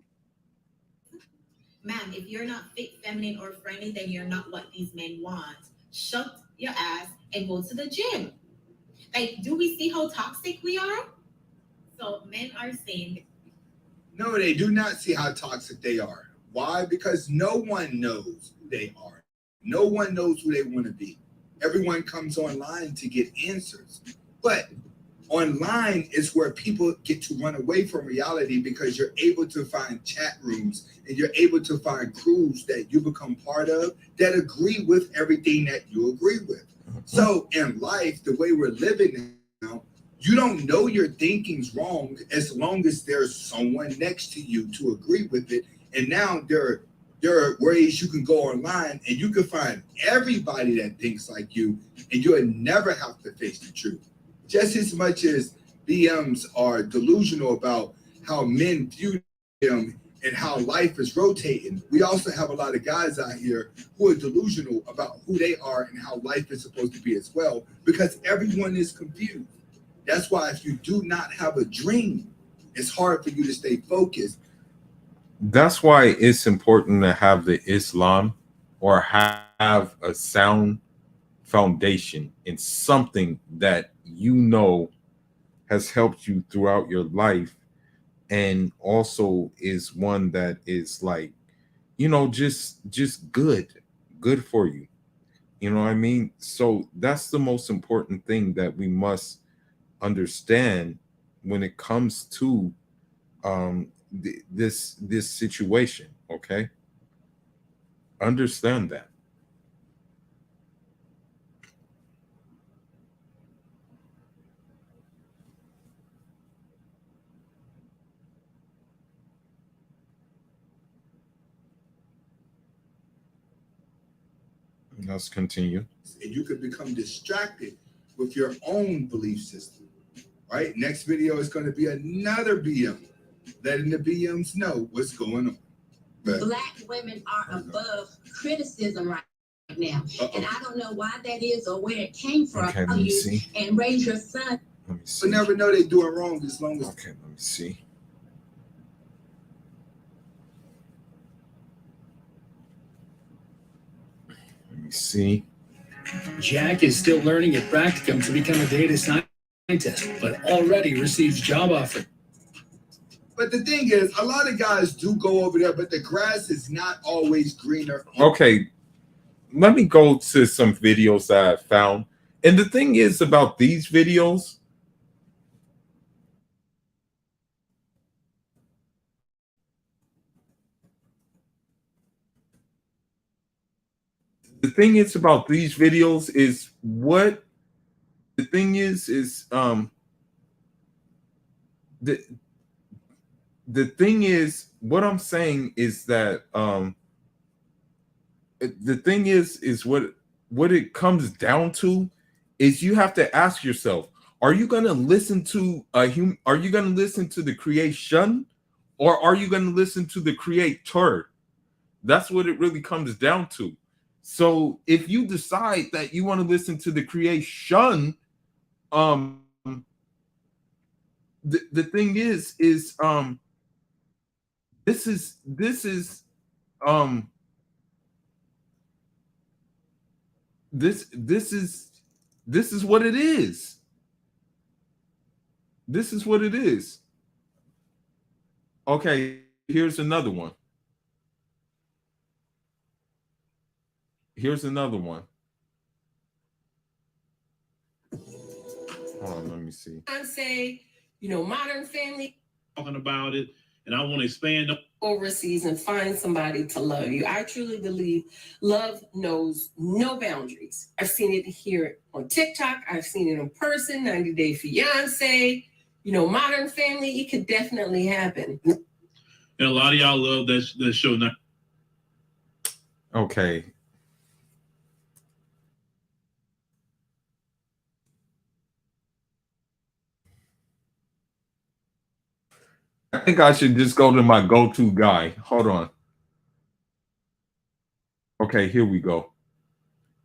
Ma'am, if you're not fit, feminine, or friendly, then you're not what these men want. Shut your ass and go to the gym. Like, do we see how toxic we are? So men are saying, no, they do not see how toxic they are. Why? Because no one knows who they are. No one knows who they want to be. Everyone comes online to get answers. But online is where people get to run away from reality because you're able to find chat rooms and you're able to find crews that you become part of that agree with everything that you agree with. So in life, the way we're living now, you don't know your thinking's wrong as long as there's someone next to you to agree with it. And now there are ways you can go online and you can find everybody that thinks like you, and you'll never have to face the truth. Just as much as BMs are delusional about how men view them and how life is rotating, we also have a lot of guys out here who are delusional about who they are and how life is supposed to be as well, because everyone is confused. That's why if you do not have a dream, it's hard for you to stay focused. That's why it's important to have the Islam or have a sound foundation in something that you know has helped you throughout your life, and also is one that is like, you know, just good for you. You know what I mean? So that's the most important thing that we must understand when it comes to this situation. Okay, understand that. Let's continue. And you could become distracted with your own belief system. Right? Next video is going to be another BM, letting the BMs know what's going on. But Black women are above criticism right now. And I don't know why that is or where it came from. Okay, let me see. And raise your son. Let me see. but never know they're doing wrong as long as Okay, let me see. Let me see. Jack is still learning at Practicum to become a data scientist, but already receives job offers. But the thing is, a lot of guys do go over there, but the grass is not always greener. Okay, let me go to some videos that I found. And the thing is about these videos, the thing is about these videos is what the thing is the thing is what I'm saying is that the thing is what it comes down to is you have to ask yourself, are you going to listen to are you going to listen to the creation, or are you going to listen to the creator? That's what it really comes down to. So if you decide that you want to listen to the creation, the thing is this is this is what it is. This is what it is. Okay, here's another one. Here's another one. Hold on, let me see. I say, Modern Family. Talking about it, and I want to expand overseas and find somebody to love you. I truly believe love knows no boundaries. I've seen it here on TikTok. I've seen it in person, 90 Day Fiance, Modern Family. It could definitely happen. And a lot of y'all love that show now. Okay. I think I should just go to my go-to guy. Hold on. Okay, here we go.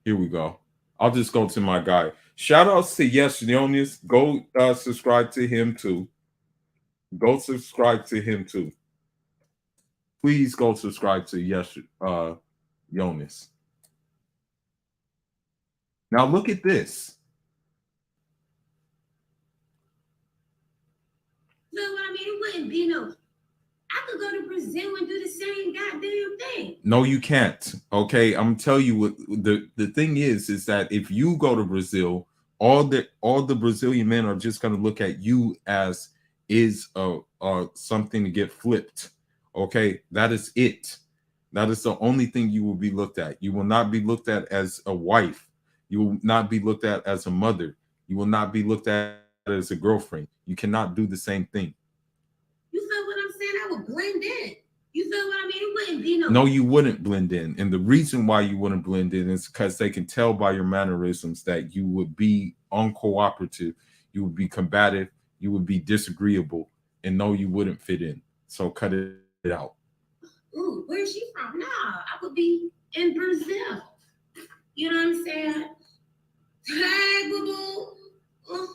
Here we go. I'll just go to my guy. Shout outs to Yes Jonas. Go subscribe to him too. Go subscribe to him too. Please go subscribe to Yes Jonas. Now look at this. Look what I mean? It wouldn't be no. I could go to Brazil and do the same goddamn thing. No, you can't. Okay, I'm gonna tell you what the thing is that if you go to Brazil, all the Brazilian men are just gonna look at you as is something to get flipped. Okay, that is it. That is the only thing you will be looked at. You will not be looked at as a wife. You will not be looked at as a mother. You will not be looked at as a girlfriend. You cannot do the same thing. You feel what I'm saying? I would blend in. You feel what I mean? It wouldn't be no. No, you wouldn't blend in. And the reason why you wouldn't blend in is because they can tell by your mannerisms that you would be uncooperative, you would be combative, you would be disagreeable, and no, you wouldn't fit in. So cut it out. Ooh, where's she from? Nah, I would be in Brazil. You know what I'm saying? Hey, boo boo.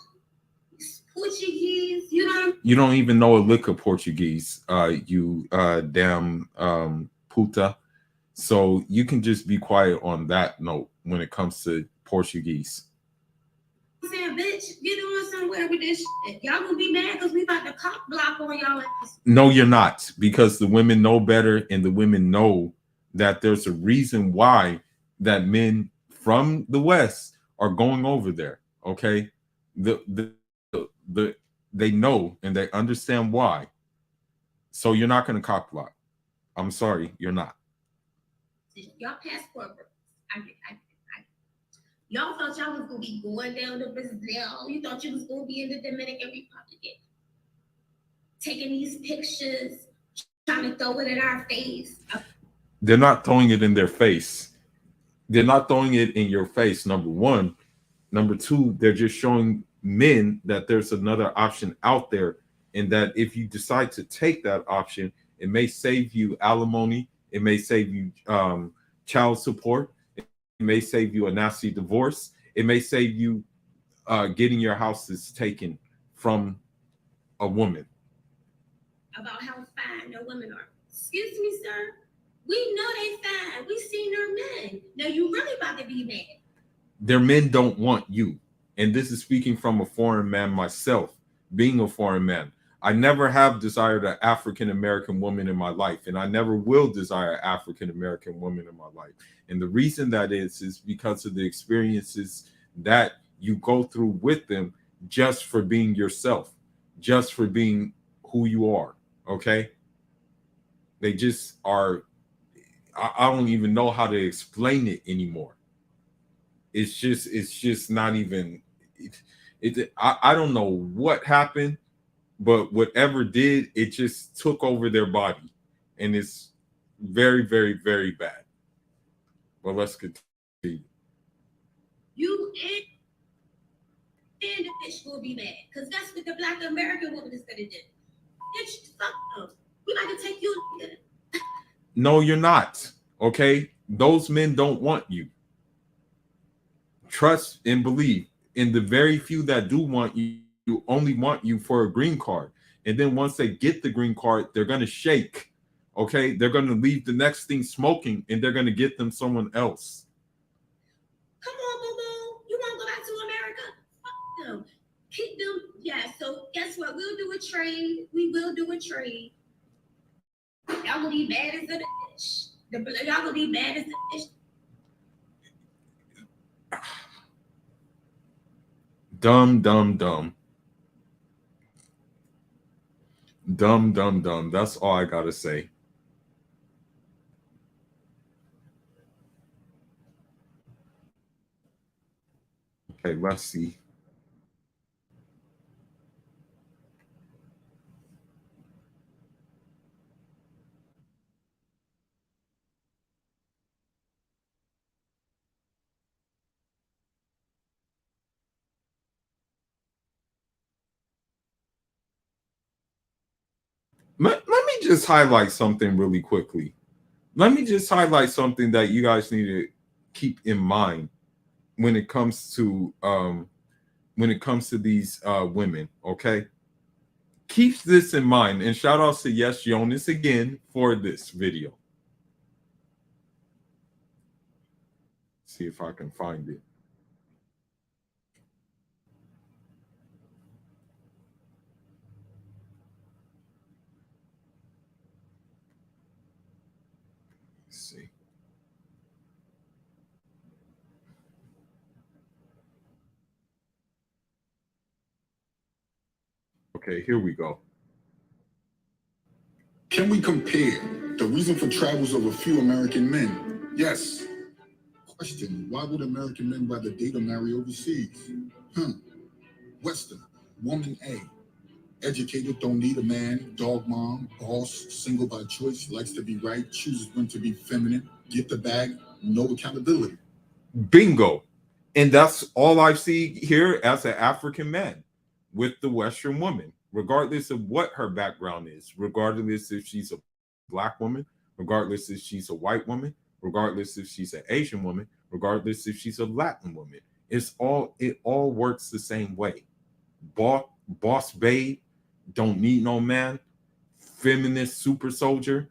Portuguese, you know. You don't even know a lick of Portuguese, you damn puta. So you can just be quiet on that note when it comes to Portuguese. I'm saying, bitch, get on somewhere with this shit. Y'all gonna be mad because we about to cop block on y'all ass. No, you're not, because the women know better, and the women know that there's a reason why that men from the West are going over there. Okay, they know and they understand why. So you're not going to cop block. I'm sorry, you're not. Y'all passport work. Y'all thought y'all was gonna be going down to Brazil. You thought you was gonna be in the Dominican Republic, taking these pictures, trying to throw it in our face. They're not throwing it in their face. They're not throwing it in your face, number one. Number two, they're just showing men that there's another option out there, and that if you decide to take that option, it may save you alimony, it may save you child support, it may save you a nasty divorce, it may save you getting your houses taken from a woman. About how fine their women are. Excuse me, sir. We know they fine. We seen their men. Now you really about to be mad. Their men don't want you. And this is speaking from a foreign man myself, being a foreign man. I never have desired an African American woman in my life, and I never will desire an African American woman in my life. And the reason that is because of the experiences that you go through with them, just for being yourself, just for being who you are. Okay? They just are. I don't even know how to explain it anymore. It's just not even. I don't know what happened, but whatever did, it just took over their body, and it's very, very, very bad. Well, let's continue. You and the bitch will be mad, because that's what the Black American woman is gonna do. Bitch, fuck them. We about to take you. No, you're not. Okay, those men don't want you. Trust and believe. In the very few that do want you, only want you for a green card. And then once they get the green card, they're going to shake. Okay, they're going to leave the next thing smoking, and they're going to get them someone else. Come on, boo boo. You want to go back to America? Fuck them. Keep them. Yeah, so guess what? We'll do a trade. We will do a trade. Y'all gonna be mad as a bitch. Y'all gonna be mad as a bitch. Dumb, dumb, dumb. Dumb, dumb, dumb. That's all I gotta say. Okay, let's see. Let me just highlight something really quickly. Let me just highlight something that you guys need to keep in mind when it comes to these women, okay? Keep this in mind, and shout outs to Yes Jonas again for this video. See if I can find it. Let's see. Okay, here we go. Can we compare the reason for travels of a few American men? Yes. Question, why would American men rather date or marry overseas? Western, woman A. Educated, don't need a man, dog mom, boss, single by choice, likes to be right, chooses when to be feminine, get the bag, no accountability. Bingo. And that's all I see here as an African man with the Western woman, regardless of what her background is, regardless if she's a Black woman, regardless if she's a white woman, regardless if she's an Asian woman, regardless if she's a Latin woman. It all works the same way. Boss babe, don't need no man, feminist super soldier,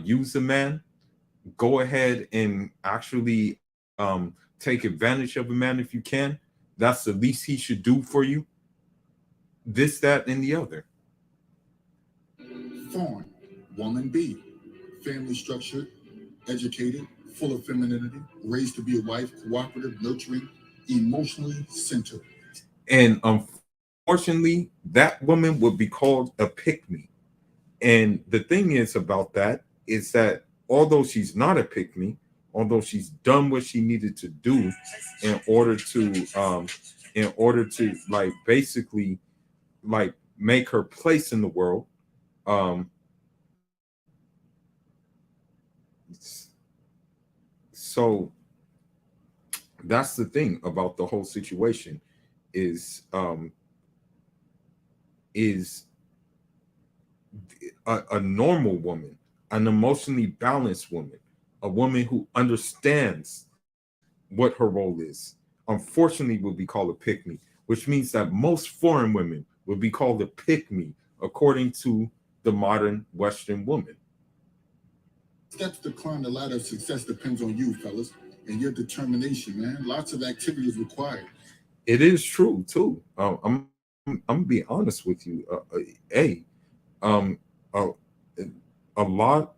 use a man, go ahead and actually take advantage of a man if you can. That's the least he should do for you. This, that, and the other. Fawn, woman B, family structured, educated, full of femininity, raised to be a wife, cooperative, nurturing, emotionally centered. And unfortunately, that woman would be called a pick-me. And the thing is about that is that although she's not a pick-me, although she's done what she needed to do in order to like basically like make her place in the world, so that's the thing about the whole situation is a normal woman, an emotionally balanced woman, a woman who understands what her role is, unfortunately will be called a pick-me, which means that most foreign women will be called a pick-me according to the modern Western woman. Steps to climb the ladder of success depends on you, fellas, and your determination, man. Lots of activity is required. It is true too. I'm gonna be honest with you. A lot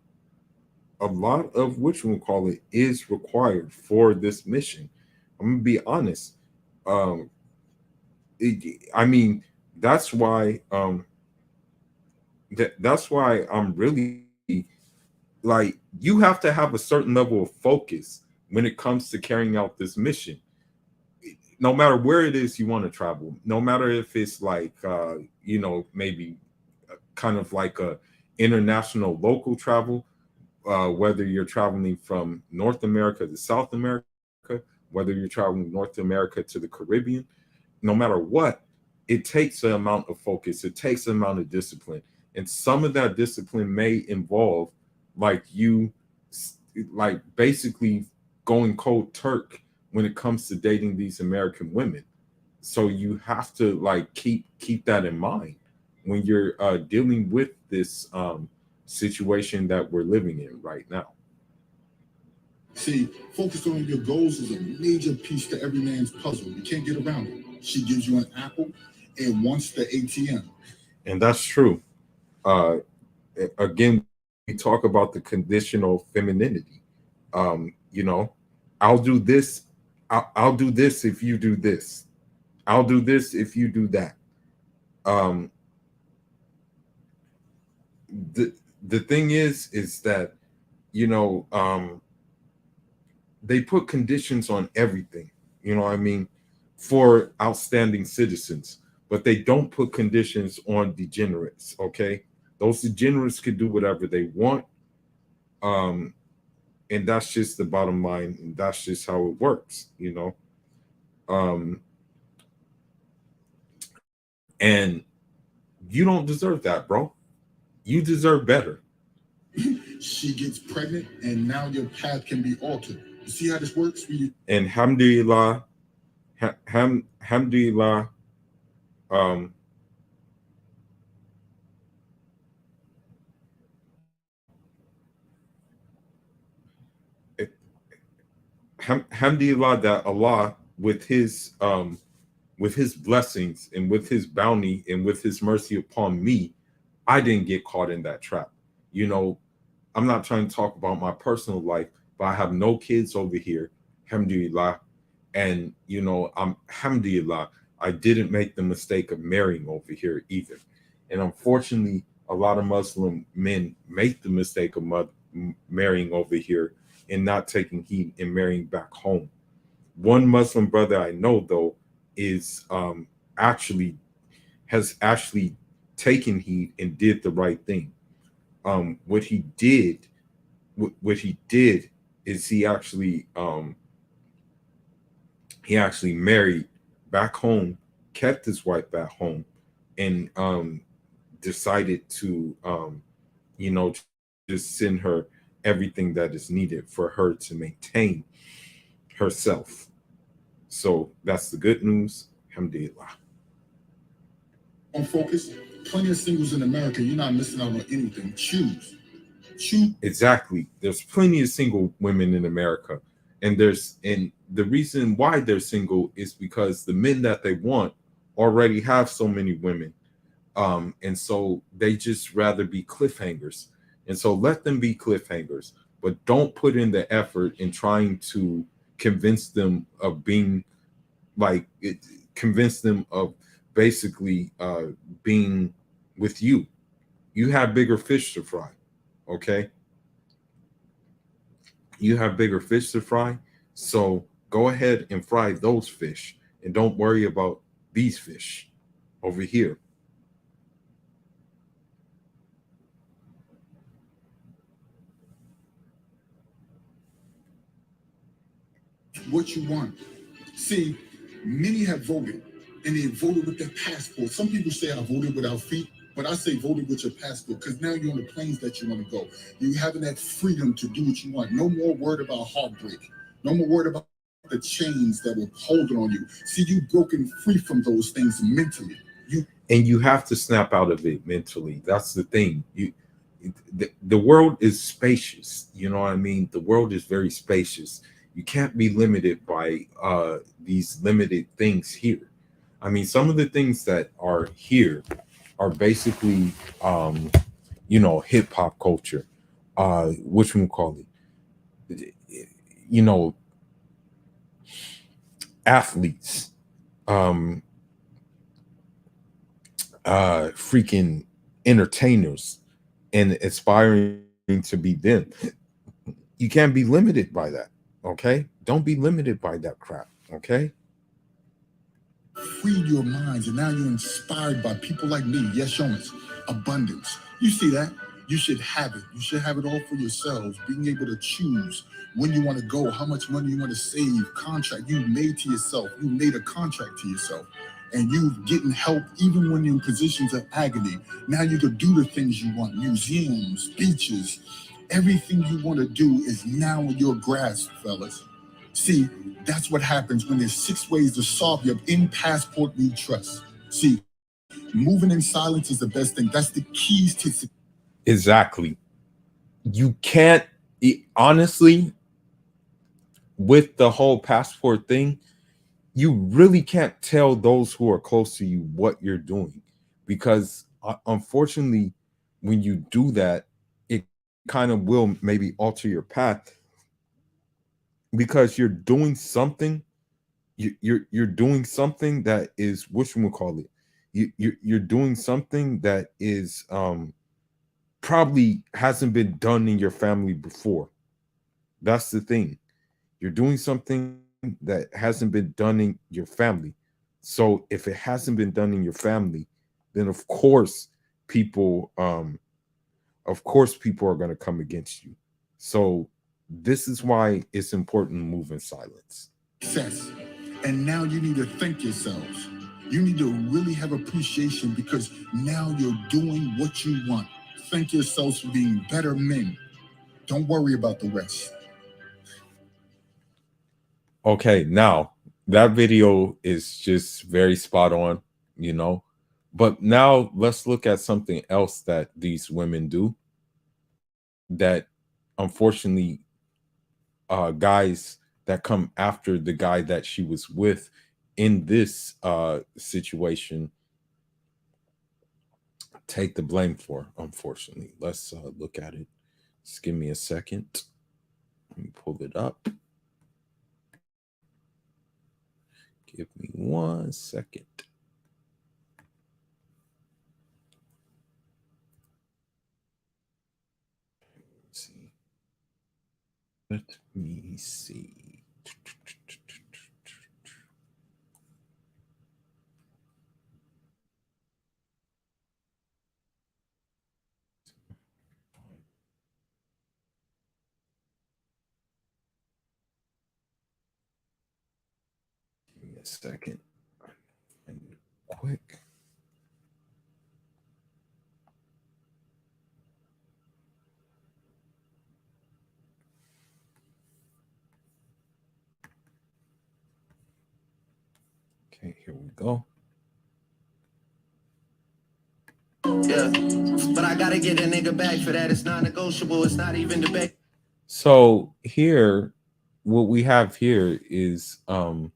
of which we'll call it is required for this mission. I'm gonna be honest. I mean, that's why that's why I'm really like, you have to have a certain level of focus when it comes to carrying out this mission. No matter where it is you want to travel, no matter if it's like maybe kind of like a international local travel, whether you're traveling from North America to South America, whether you're traveling North America to the Caribbean, no matter what, it takes an amount of focus, it takes an amount of discipline. And some of that discipline may involve like basically going cold turk when it comes to dating these American women. So you have to like keep that in mind when you're dealing with this situation that we're living in right now. See, focus on your goals is a major piece to every man's puzzle. You can't get around it. She gives you an apple and wants the ATM. And that's true. Again, we talk about the conditional femininity. I'll do this. I'll do this if you do this. I'll do this if you do that. The thing is that they put conditions on everything. You know what I mean? For outstanding citizens, but they don't put conditions on degenerates. Okay, those degenerates could do whatever they want. And that's just the bottom line. And that's just how it works, and you don't deserve that, bro. You deserve better. She gets pregnant, and now your path can be altered. You see how this works? And alhamdulillah, alhamdulillah, um, alhamdulillah that Allah with his blessings and with his bounty and with his mercy upon me, I didn't get caught in that trap. You know, I'm not trying to talk about my personal life, but I have no kids over here, alhamdulillah. And you know, alhamdulillah, I didn't make the mistake of marrying over here either. And unfortunately, a lot of Muslim men make the mistake of marrying over here and not taking heed and marrying back home. One Muslim brother I know though is actually has actually taken heed and did the right thing. What he did is he actually married back home, kept his wife back home, and decided to you know, just send her everything that is needed for her to maintain herself. So that's the good news. Alhamdulillah. On focus, plenty of singles in America. You're not missing out on anything. Choose. Exactly. There's plenty of single women in America. And the reason why they're single is because the men that they want already have so many women. And so they just rather be cliffhangers. And so let them be cliffhangers, but don't put in the effort in trying to convince them of being convince them of basically being with you. You have bigger fish to fry. Okay. You have bigger fish to fry. So go ahead and fry those fish and don't worry about these fish over here. What you want. See, many have voted, and they voted with their passport. Some people say I voted without feet, but I say voted with your passport because now you're on the planes that you want to go. You're having that freedom to do what you want. No more worried about heartbreak. No more worried about the chains that were holding on you. See, you broken free from those things mentally. You have to snap out of it mentally. That's the thing. The world is spacious. You know what I mean? The world is very spacious. You can't be limited by these limited things here. I mean, some of the things that are here are basically, you know, hip hop culture, which we call it, you know, athletes, freaking entertainers, and aspiring to be them. You can't be limited by that. Okay, don't be limited by that crap. Okay, Freed your minds, and now you're inspired by people like me. Yes, Jonas, abundance. You see that? You should have it. You should have it all for yourselves. Being able to choose when you want to go, how much money you want to save, contract you made to yourself. You made a contract to yourself, and you've getting help even when you're in positions of agony. Now you can do the things you want. Museums, beaches, everything you want to do is now in your grasp, fellas. See, that's what happens when there's 6 ways to solve your in-passport we trust. See, moving in silence is the best thing. That's the keys to exactly. You can't honestly, with the whole passport thing, you really can't tell those who are close to you what you're doing, because unfortunately, when you do that, it kind of will maybe alter your path, because you're doing something. You're doing something that is, what you would call it. You're doing something that is probably hasn't been done in your family before. That's the thing. You're doing something that hasn't been done in your family. So if it hasn't been done in your family, then of course people are going to come against you. So this is why it's important to move in silence. success. And now you need to thank yourselves. You need to really have appreciation because now you're doing what you want. Thank yourselves for being better men. Don't worry about the rest. Okay, now that video is just very spot on, you know. But now let's look at something else that these women do that unfortunately guys that come after the guy that she was with in this situation take the blame for, unfortunately. Let's look at it. Just give me a second. Let me pull it up. Give me 1 second. Let's see. Let me see. Give me a second. And quick. Okay, here we go. Yeah, but I gotta get a nigga back for that. It's not negotiable. It's not even debate. So here, what we have here is a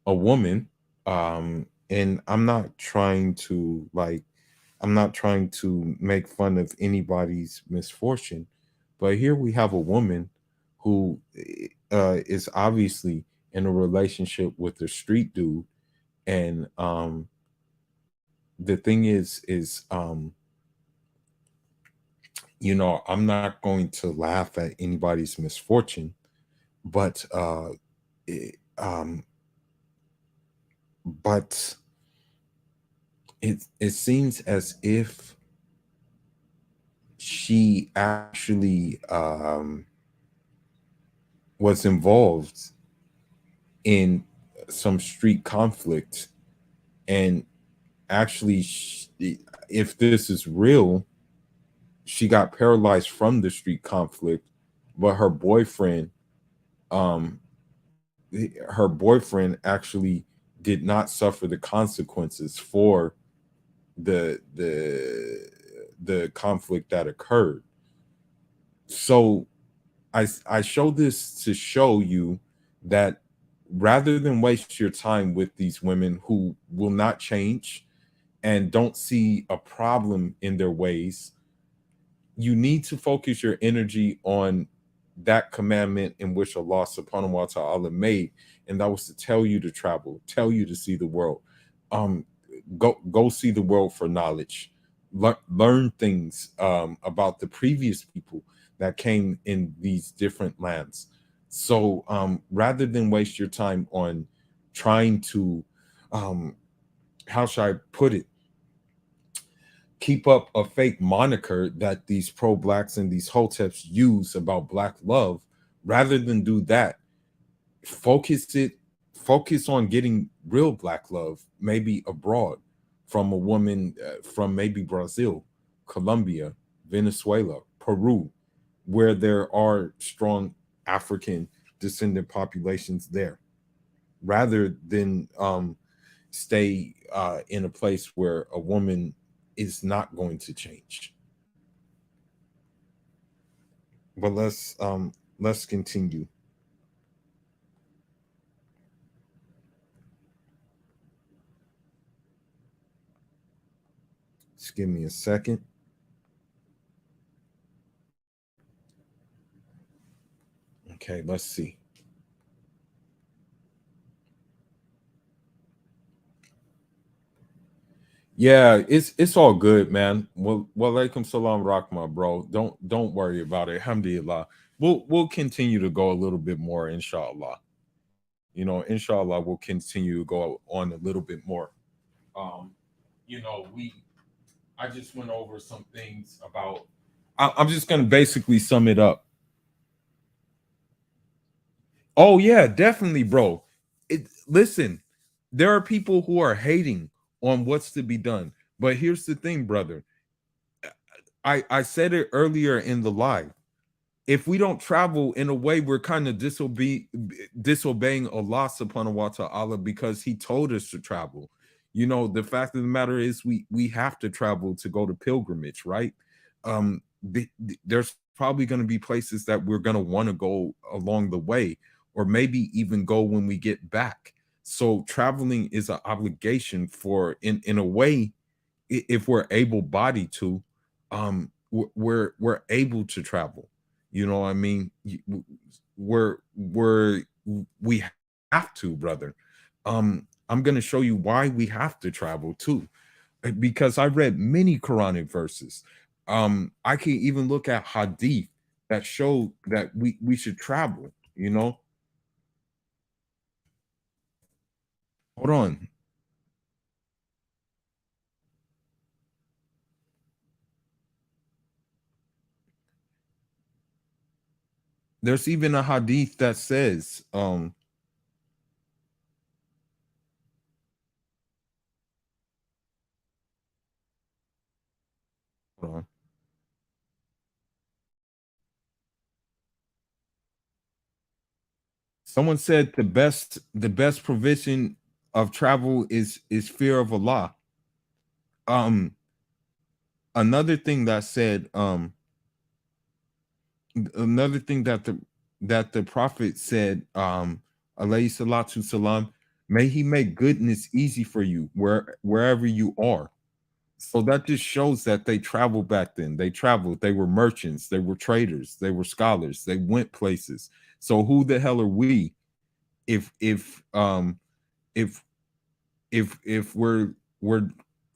woman, and I'm not trying to make fun of anybody's misfortune, but here we have a woman who is obviously in a relationship with a street dude, and the thing is you know, I'm not going to laugh at anybody's misfortune, but it, but it seems as if she actually was involved in some street conflict, and actually if this is real, she got paralyzed from the street conflict, but um her boyfriend actually did not suffer the consequences for the the the conflict that occurred. So I show this to show you that rather than waste your time with these women who will not change and don't see a problem in their ways, you need to focus your energy on that commandment in which Allah subhanahu wa ta'ala made, and that was to tell you to travel, tell you to see the world. Um, go see the world for knowledge. Learn things about the previous people that came in these different lands. So rather than waste your time on trying to, um, how should I put it, keep up a fake moniker that these pro blacks and these hoteps use about black love, rather than do that, focus it focus on getting real black love, maybe abroad, from a woman from maybe Brazil, Colombia, Venezuela, Peru, where there are strong African descendant populations there, rather than stay in a place where a woman is not going to change. But let's continue. Just give me a second. Okay, let's see. Yeah, it's all good, man. Well, walaikum salam rahma, bro. Don't worry about it. Alhamdulillah. We'll continue to go a little bit more, inshallah. You know, inshallah, we'll continue to go on a little bit more. Um, you know, I just went over some things about. I'm just gonna basically sum it up. Oh yeah, definitely, bro. Listen, there are people who are hating on what's to be done, but here's the thing, brother. I said it earlier in the live. if we don't travel in a way, we're kind of disobeying Allah subhanahu wa ta'ala because he told us to travel. You know, the fact of the matter is we have to travel to go to pilgrimage, right? There's probably going to be places that we're going to want to go along the way, or maybe even go when we get back. So traveling is an obligation for, in a way, if we're able bodied to, we're able to travel. You know what I mean? We have to, brother. I'm going to show you why we have to travel too, because I read many Quranic verses. I can even look at hadith that show that we should travel. You know, hold on. There's even a hadith that says, hold on. Someone said the best provision of travel is fear of Allah. Um, another thing that said, another thing that the prophet said, alayhi salatu salam, may he make goodness easy for you wherever you are. So that just shows that they traveled back then. They traveled, they were merchants, they were traders, they were scholars, they went places. So who the hell are we if if if we're,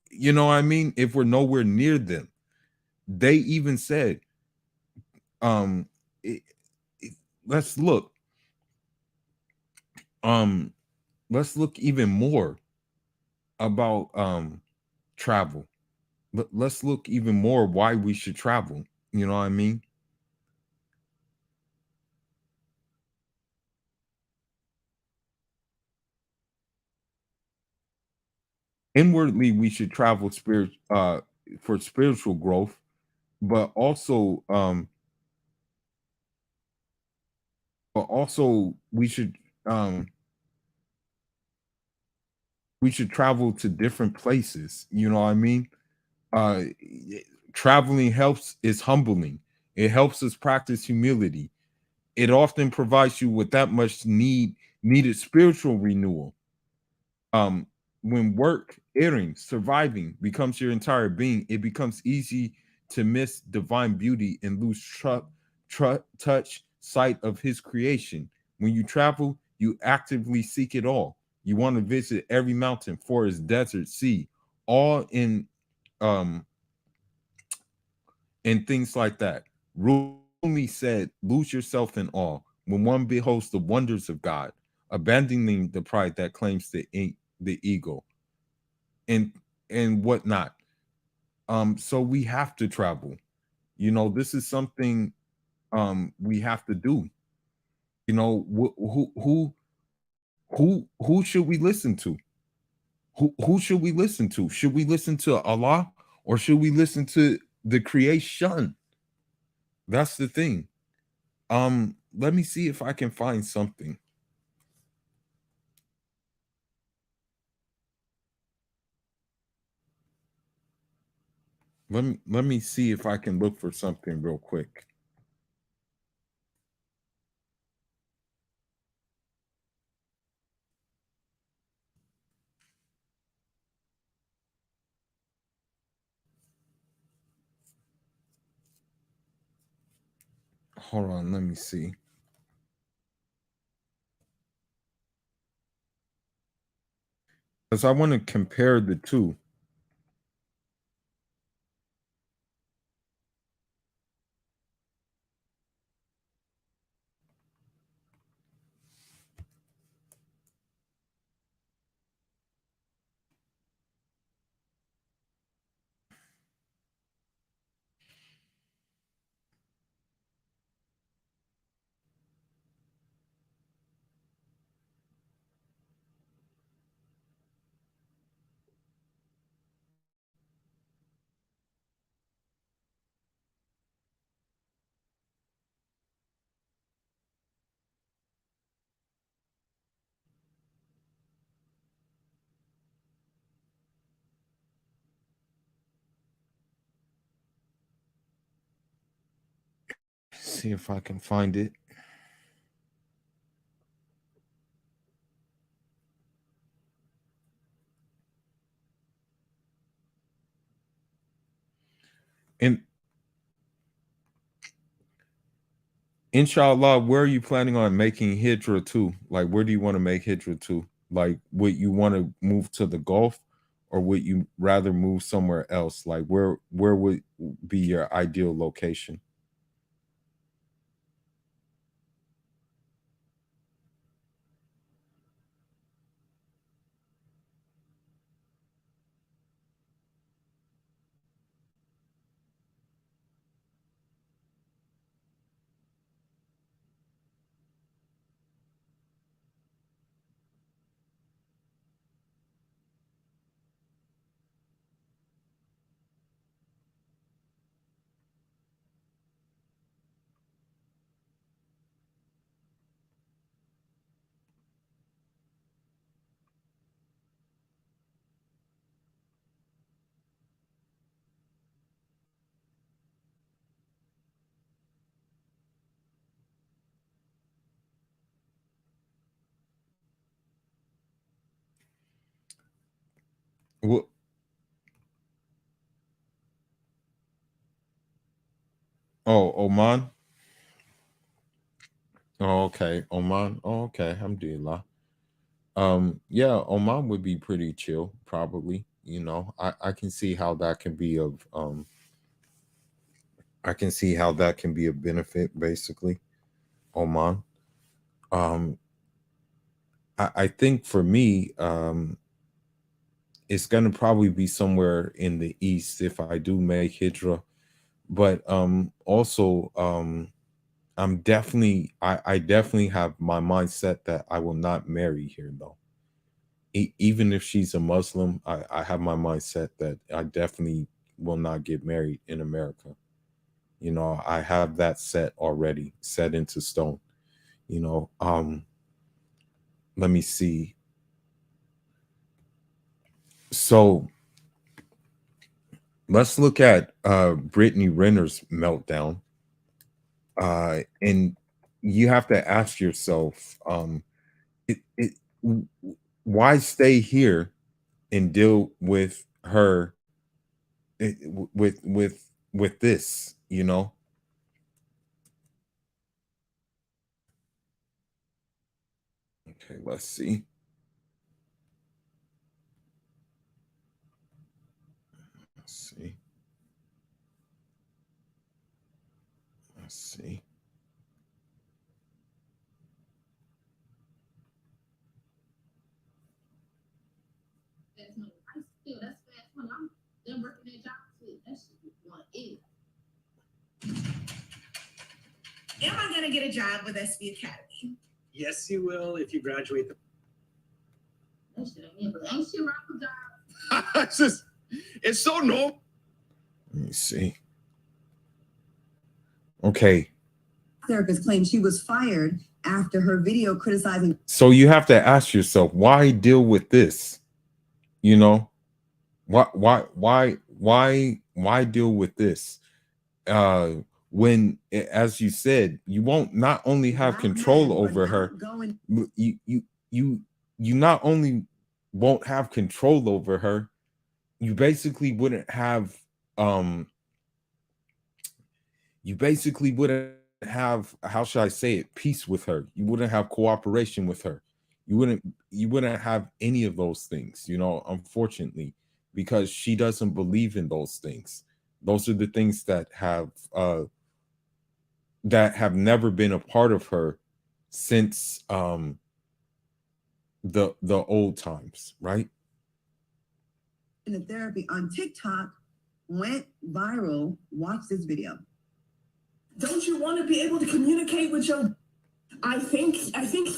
you know what I mean, if we're nowhere near them? They even said, um it, let's look, um let's look even more about travel. Let's look even more why we should travel. You know what I mean? Inwardly, we should travel for spiritual growth, but also um we should travel to different places. You know what I mean? uh Traveling helps, is humbling. It helps us practice humility. It often provides you with that much needed spiritual renewal. um when work, earning, surviving becomes your entire being, it becomes easy to miss divine beauty and lose touch sight of his creation. When you travel, you actively seek it all. You want to visit every mountain, forest, desert, sea, all in um and things like that. Rumi said, lose yourself in awe when one beholds the wonders of God, abandoning the pride that claims the ego, and whatnot. So we have to travel. You know, this is something we have to do. You know, who should we listen to? Who should we listen to? Should we listen to Allah, or should we listen to the creation? That's the thing. Let me see if I can find something. Let me see if I can look for something real quick. Hold on, let me see. Because I want to compare the two. see if I can find it. And inshallah, where are you planning on making hijrah to? Like, where do you want to make hijrah to? Like, would you want to move to the Gulf, or would you rather move somewhere else? Like, where would be your ideal location? What? Oh, Oman. Oh, okay, Oman. Oh, okay, alhamdulillah. Yeah, Oman would be pretty chill, probably. I can see how that can be of I can see how that can be a benefit, basically. Oman. Um, I think for me, it's gonna probably be somewhere in the east if I do make hijrah. But also I definitely have my mindset that I will not marry here though. Even if she's a Muslim, I have my mindset that I definitely will not get married in America. I have that set already, set into stone. You know, let me see. So let's look at Brittany Renner's meltdown. And you have to ask yourself, w- why stay here and deal with her with this? Okay, let's see. Let's see. Let's see. Am I going to get a job with SB Academy? Yes, you will if you graduate the. It's just, it's so normal. Let me see. Okay. Therapist claims she was fired after her video criticizing. So you have to ask yourself, why deal with this? Why deal with this? When, as you said, you won't not only have control over her, you not only won't have control over her, you basically wouldn't have how should I say it, peace with her. You wouldn't have cooperation with her. You wouldn't have any of those things, unfortunately, because she doesn't believe in those things. Those are the things that have never been a part of her since the old times, right? In the therapy on TikTok went viral. Watch this video. Don't you want to be able to communicate with your? I think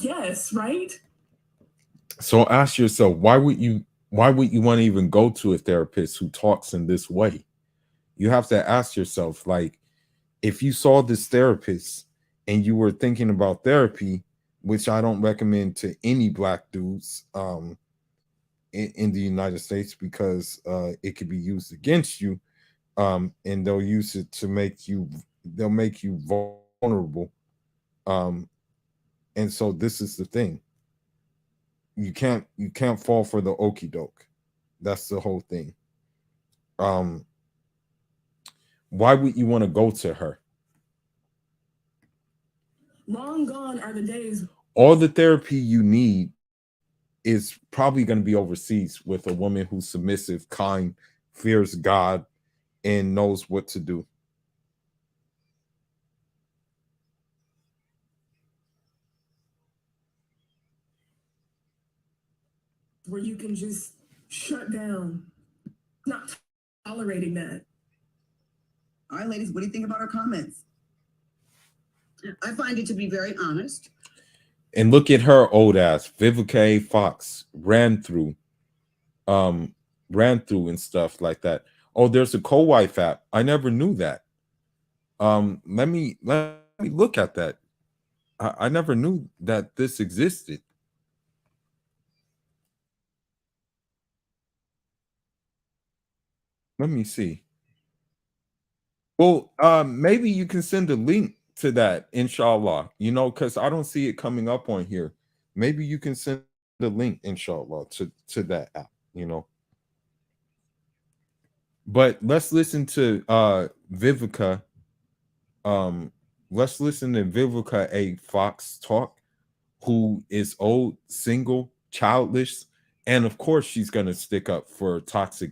yes, right? So ask yourself, why would you want to even go to a therapist who talks in this way? You have to ask yourself, like, if you saw this therapist and you were thinking about therapy, which I don't recommend to any black dudes in the United States, because it could be used against you, and they'll use it to make you vulnerable vulnerable. And so this is the thing. You can't fall for the okey doke. That's the whole thing. Why would you want to go to her? Long gone are the days. All the therapy you need is probably going to be overseas with a woman who's submissive, kind, fears God, and knows what to do. Where you can just shut down. Not tolerating that. All right, ladies, what do you think about our comments? I find it to be very honest. And look at her old ass. Vivica Fox ran through and stuff like that. Oh, there's a co-wife app. I never knew that. Let me look at that. I never knew that this existed. Let me see. Well, maybe you can send a link to that, inshallah, because I don't see it coming up on here. Maybe you can send the link, inshallah, to that app, But let's listen to Vivica. Let's listen to Vivica A. Fox talk, who is old, single, childless, and of course she's gonna stick up for toxic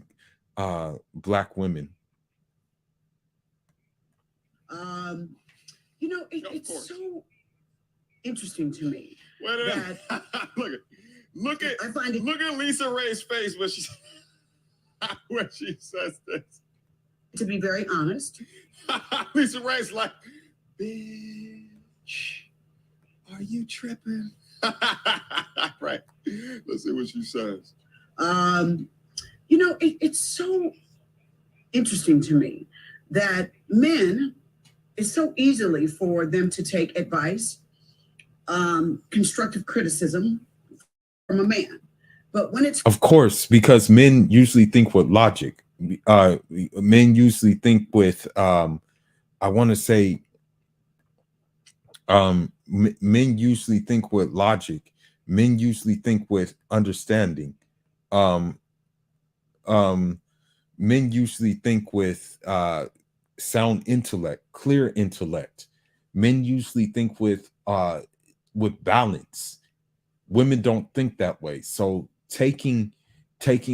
black women. It's so interesting to me. Wait a minute. Look at Lisa Ray's face when she says this. To be very honest. Lisa Ray's like, bitch, are you tripping? Right. Let's see what she says. It's so interesting to me that men, it's so easily for them to take advice, constructive criticism from a man. But when it's of course, because men usually think with logic. Men usually think with I want to say men usually think with logic. Men usually think with understanding. Men usually think with sound intellect, clear intellect. Men usually think with balance. Women don't think that way. So taking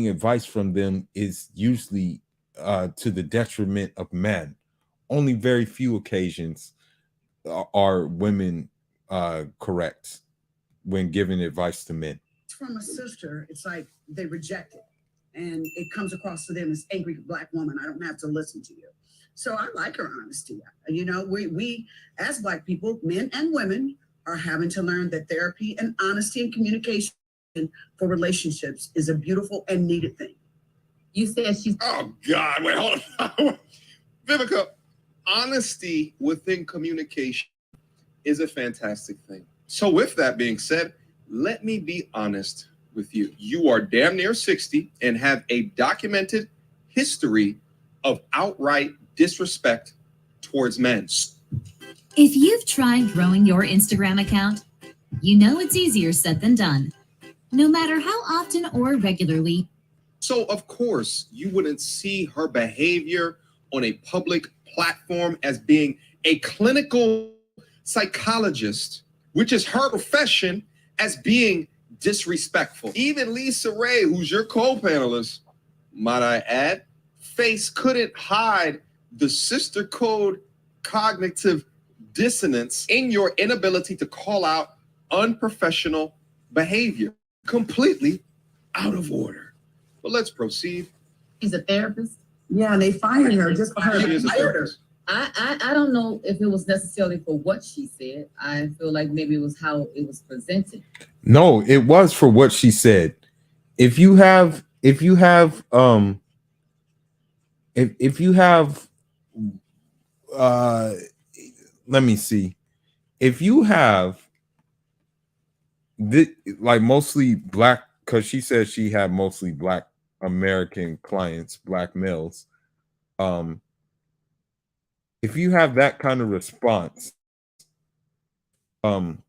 advice from them is usually to the detriment of men. Only very few occasions are women correct when giving advice to men. From a sister, it's like they reject it. And it comes across to them as angry black woman. I don't have to listen to you. So I like her honesty. We as black people, men and women, are having to learn that therapy and honesty and communication for relationships is a beautiful and needed thing. You said she's... Oh, God. Wait, hold on. Vivica, honesty within communication is a fantastic thing. So with that being said, let me be honest with you. You are damn near 60 and have a documented history of outright disrespect towards men. If you've tried growing your Instagram account, you know it's easier said than done, no matter how often or regularly. So, of course, you wouldn't see her behavior on a public platform as being a clinical psychologist, which is her profession, as being disrespectful. Even Lisa Ray, who's your co-panelist, might I add, face couldn't hide the sister code cognitive dissonance in your inability to call out unprofessional behavior. Completely out of order. But let's proceed. She's a therapist. Yeah, and they fired her just for her. She is a therapist. I don't know if it was necessarily for what she said. I feel like maybe it was how it was presented. No, it was for what she said. If you have let me see. If you have like mostly black, because she said she had mostly black American clients, black males. If you have that kind of response then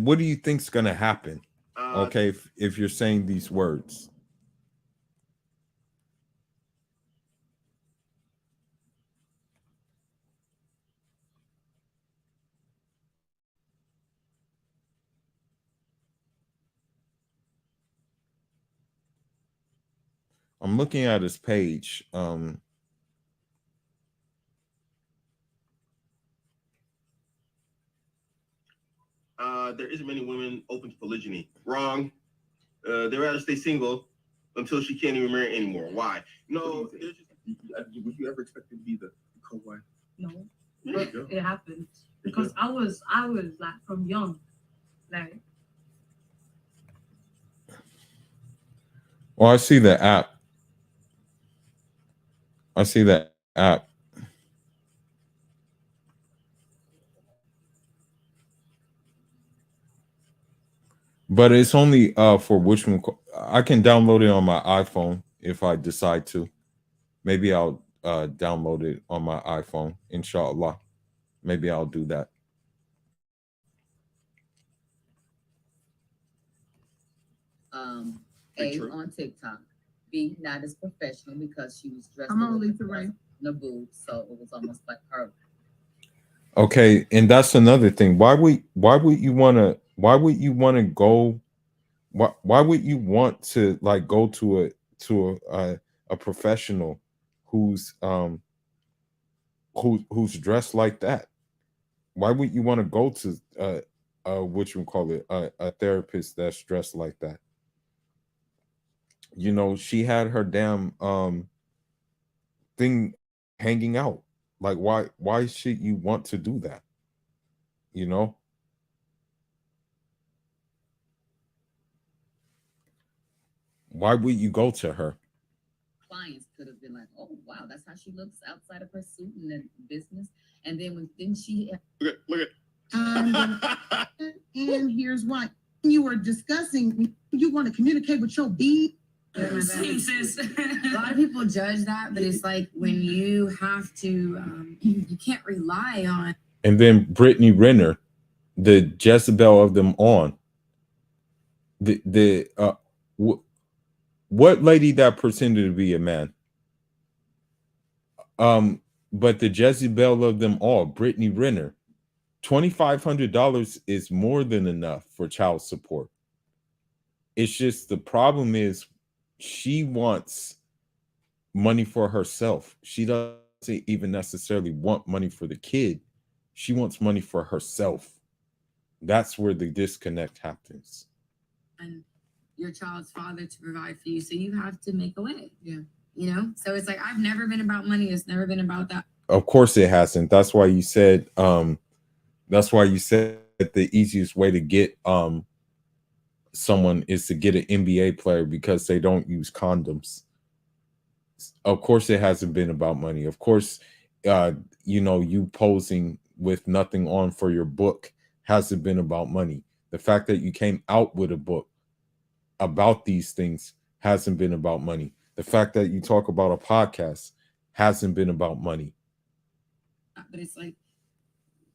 what do you think's gonna happen? Uh, Okay, if you're saying these words. I'm looking at his page. There isn't many women open to polygyny. Wrong. They'd rather stay single until she can't even marry anymore. Why? No, there's just, would you ever expect to be the co-wife? No, it happened because I was like from young, like Well, I see the app. I see that app. But it's only for which one. I can download it on my iPhone if I decide to. Maybe I'll download it on my iPhone, inshallah. Maybe I'll do that. A, on TikTok. B, not as professional because she was dressed I'm gonna with leave the ring. the boobs, so it was almost like her. Okay, and that's another thing. Why would you wanna go? Why would you want to like go to a professional who's who's dressed like that? Why would you want to go to what you call it, a therapist that's dressed like that? You know, she had her damn thing hanging out. Like why should you want to do that? You know? Why would you go to her? Clients could have been like, "Oh wow, that's how she looks outside of her suit and the business." And then when didn't she? Look at. And here's why. You were discussing, you want to communicate with your B. a lot of people judge that, but it's like when you have to, you can't rely on. And then Brittany Renner, the Jezebel of them on. What lady that pretended to be a man? But the Jezebel of them all, Brittany Renner, $2,500 is more than enough for child support. It's just the problem is she wants money for herself. She doesn't even necessarily want money for the kid. She wants money for herself. That's where the disconnect happens. And your child's father to provide for you, so you have to make a way. Yeah, you know. So it's like I've never been about money. It's never been about that. Of course it hasn't. That's why you said the easiest way to get someone is to get an NBA player because they don't use condoms. Of course it hasn't been about money. Of course, you posing with nothing on for your book hasn't been about money. The fact that you came out with a book about these things hasn't been about money. The fact that you talk about a podcast hasn't been about money. But it's like,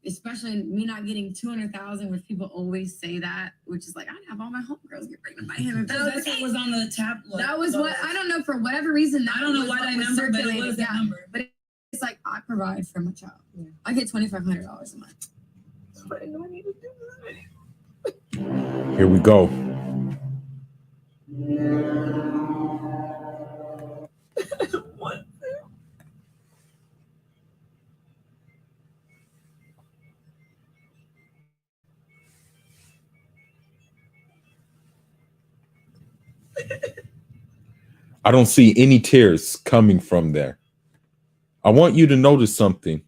especially me not getting 200,000, which people always say that, which is like I'd have all my homegirls get pregnant by him. That's what was on the tablet. That was what I don't know for whatever reason. I don't know why that number, but it was that number. But it's like I provide for my child. Yeah. I get $2,500 a month. But I know I need to do that. Here we go. What? I don't see any tears coming from there. I want you to notice something.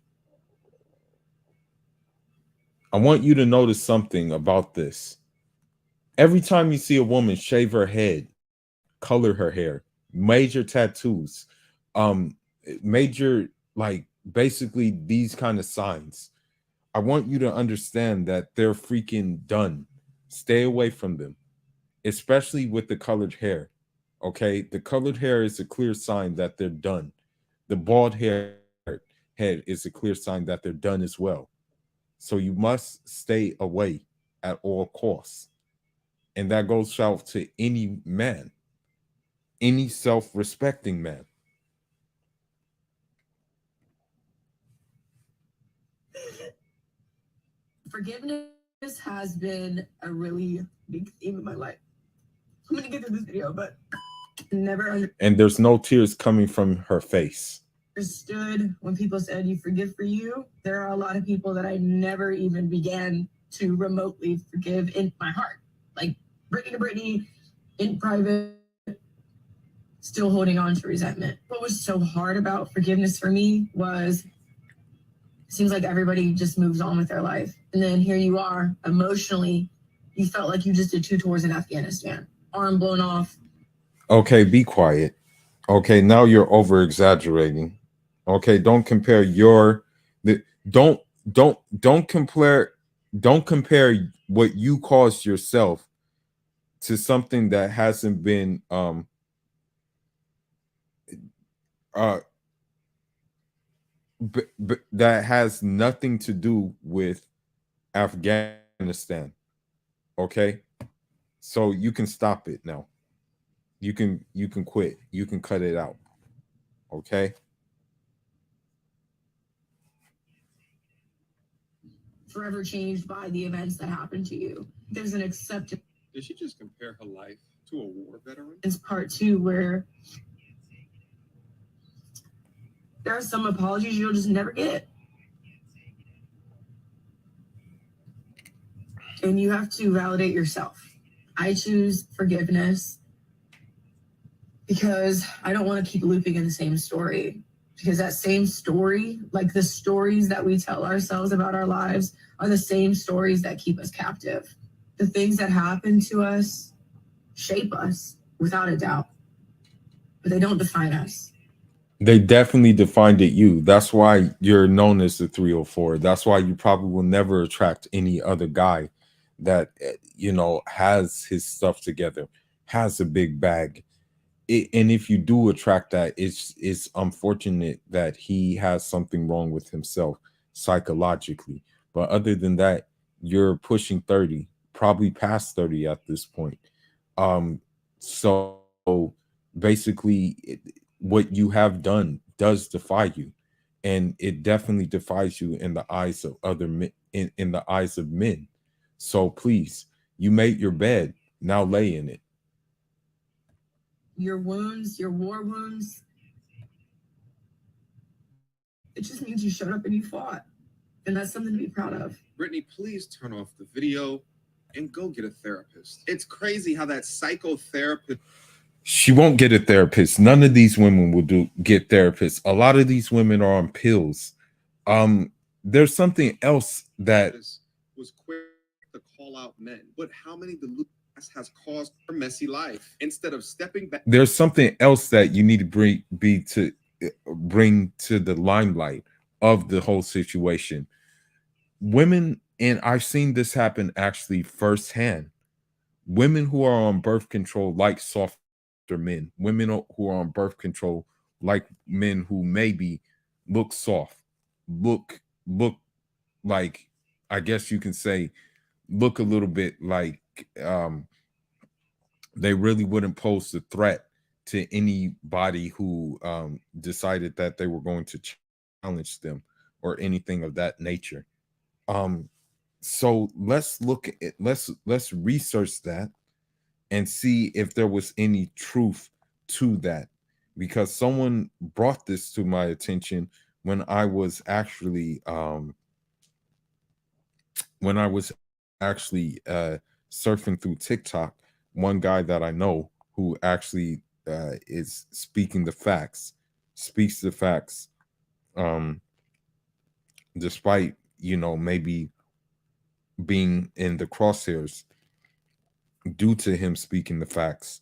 I want you to notice something about this. Every time you see a woman shave her head, color her hair, major tattoos, major, like basically these kind of signs, I want you to understand that they're freaking done. Stay away from them, especially with the colored hair. Okay, the colored hair is a clear sign that they're done. The bald hair head is a clear sign that they're done as well. So you must stay away at all costs. And that goes out to any man, any self-respecting man. Forgiveness has been a really big theme in my life. I'm gonna get through this video, but never And there's no tears coming from her face. understood when people said you forgive for you. There are a lot of people that I never even began to remotely forgive in my heart. Like Brittany in private, still holding on to resentment. What was so hard about forgiveness for me was it seems like everybody just moves on with their life. And then here you are, emotionally, you felt like you just did 2 tours in Afghanistan, arm blown off. Okay, be quiet. Okay, now you're over exaggerating. Okay, don't compare don't compare what you caused yourself to something that hasn't been that has nothing to do with Afghanistan. Okay? So you can stop it now. You can quit. You can cut it out. Okay? Forever changed by the events that happened to you. There's an acceptance. Did she just compare her life to a war veteran? It's part 2 where there are some apologies you'll just never get. And you have to validate yourself. I choose forgiveness because I don't want to keep looping in the same story. Because that same story, like the stories that we tell ourselves about our lives, are the same stories that keep us captive. The things that happen to us shape us, without a doubt, but they don't define us. They definitely defined it you. That's why you're known as the 304. That's why you probably will never attract any other guy that has his stuff together, has a big bag. And if you do attract that, it's unfortunate that he has something wrong with himself psychologically. But other than that, you're pushing 30, probably past 30 at this point. So basically, what you have done does defy you, and it definitely defies you in the eyes of other men, in the eyes of men. So please, you made your bed, now lay in it. Your wounds, your war wounds, it just means you showed up and you fought. And that's something to be proud of. Brittany, please turn off the video and go get a therapist. It's crazy how that psychotherapist. She won't get a therapist. None of these women will get therapists. A lot of these women are on pills. There's something else that was quick to call out men, but how many delusions has caused her messy life? Instead of stepping back, there's something else that you need to bring to the limelight of the whole situation. Women, and I've seen this happen actually firsthand. Women who are on birth control like softer men. Women who are on birth control like men who maybe look soft, look like, I guess you can say, look a little bit like they really wouldn't pose a threat to anybody who decided that they were going to challenge them or anything of that nature. So let's look at let's research that and see if there was any truth to that, because someone brought this to my attention when I was actually surfing through TikTok. One guy that I know who actually is speaks the facts, despite maybe being in the crosshairs due to him speaking the facts.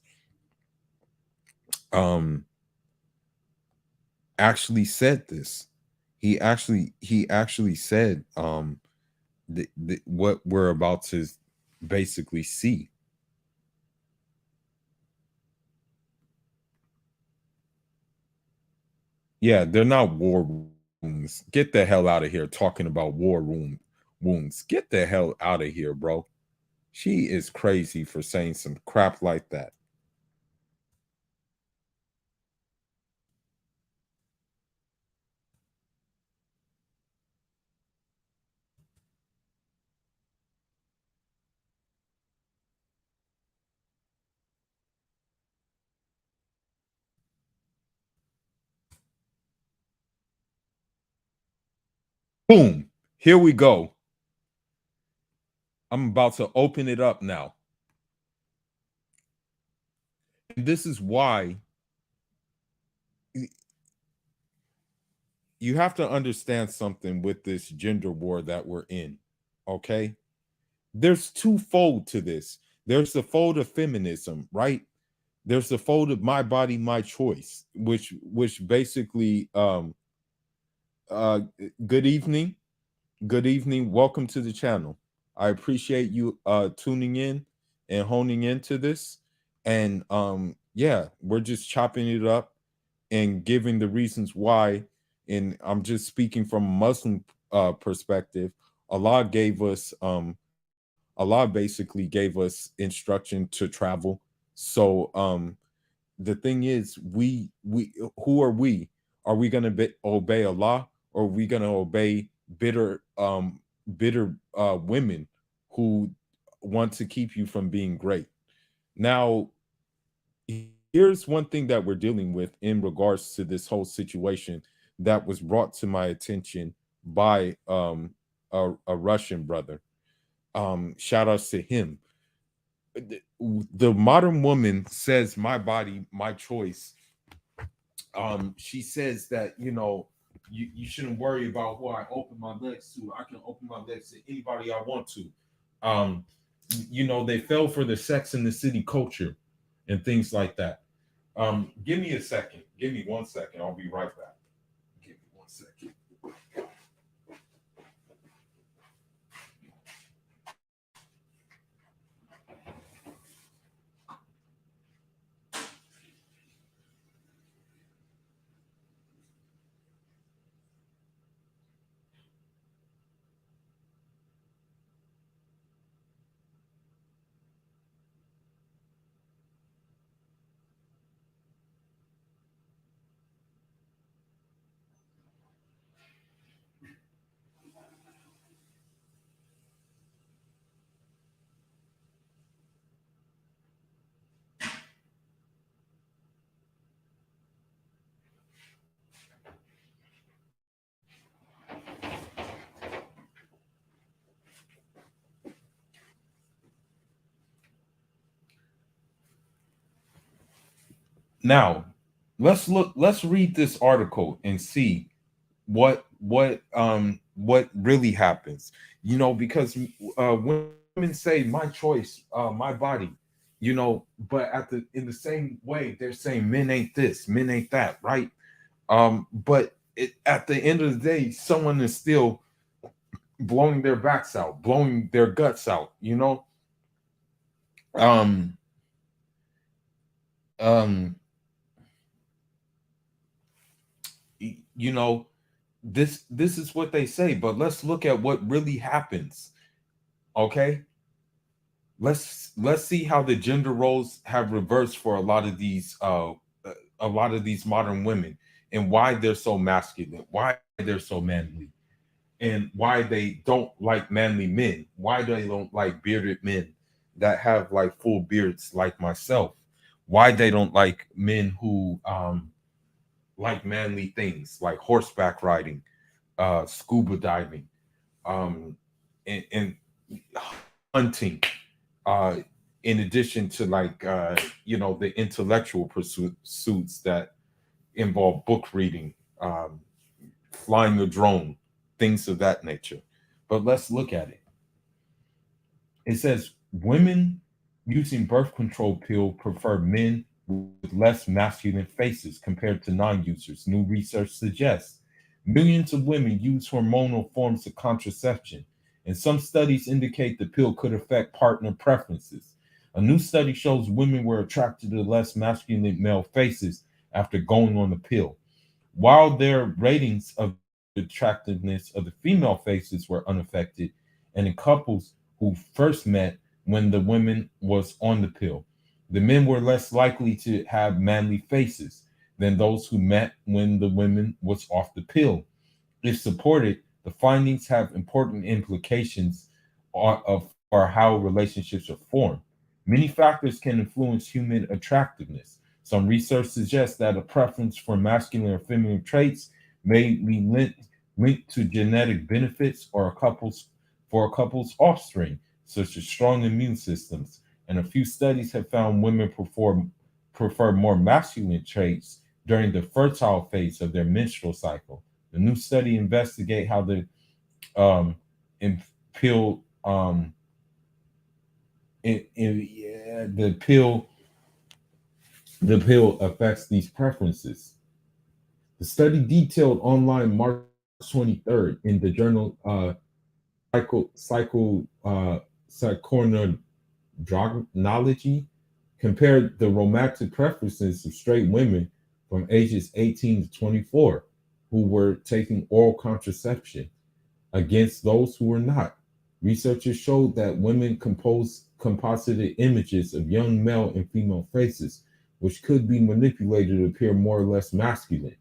Actually said this. He actually said what we're about to basically see. Yeah, they're not war wounds. Get the hell out of here talking about wounds. Get the hell out of here, bro. She is crazy for saying some crap like that. Boom. Here we go. I'm about to open it up now. And this is why you have to understand something with this gender war that we're in. Okay? There's twofold to this. There's the fold of feminism, right? There's the fold of my body, my choice, which basically good evening. Good evening. Welcome to the channel. I appreciate you tuning in and honing into this. And yeah, we're just chopping it up and giving the reasons why. And I'm just speaking from a Muslim perspective. Allah basically gave us instruction to travel. So the thing is, we who are we? Are we going to obey Allah, or are we going to obey bitter women who want to keep you from being great? Now, here's one thing that we're dealing with in regards to this whole situation that was brought to my attention by a Russian brother. Shout outs to him. The modern woman says, my body, my choice. She says that, you shouldn't worry about who I open my legs to. I can open my legs to anybody I want to. They fell for the Sex in the City culture and things like that. Give me a second. Give me 1 second. I'll be right back. Give me 1 second. Now, let's read this article and see what really happens. Because women say my choice, my body, but in the same way they're saying men ain't this, men ain't that, right? But at the end of the day, someone is still blowing their backs out, blowing their guts out, um um this is what they say, but let's look at what really happens. Okay, let's see how the gender roles have reversed for a lot of these modern women, and why they're so masculine, why they're so manly, and why they don't like manly men, why they don't like bearded men that have like full beards like myself, why they don't like men who like manly things like horseback riding, scuba diving, and hunting, uh, in addition to the intellectual pursuits that involve book reading, flying a drone, things of that nature. But let's look at it. It says women using birth control pill prefer men with less masculine faces compared to non-users. New research suggests millions of women use hormonal forms of contraception, and some studies indicate the pill could affect partner preferences. A new study shows women were attracted to less masculine male faces after going on the pill. While their ratings of attractiveness of the female faces were unaffected, and in couples who first met when the women was on the pill. The men were less likely to have manly faces than those who met when the women was off the pill. If supported, the findings have important implications for how relationships are formed. Many factors can influence human attractiveness. Some research suggests that a preference for masculine or feminine traits may be linked to genetic benefits or a couple's offspring, such as strong immune systems. And a few studies have found women prefer more masculine traits during the fertile phase of their menstrual cycle. The new study investigate how the in pill yeah, the pill affects these preferences. The study detailed online March 23rd in the journal Psychoneurology compared the romantic preferences of straight women from ages 18 to 24 who were taking oral contraception against those who were not. Researchers showed that women composited images of young male and female faces, which could be manipulated to appear more or less masculine,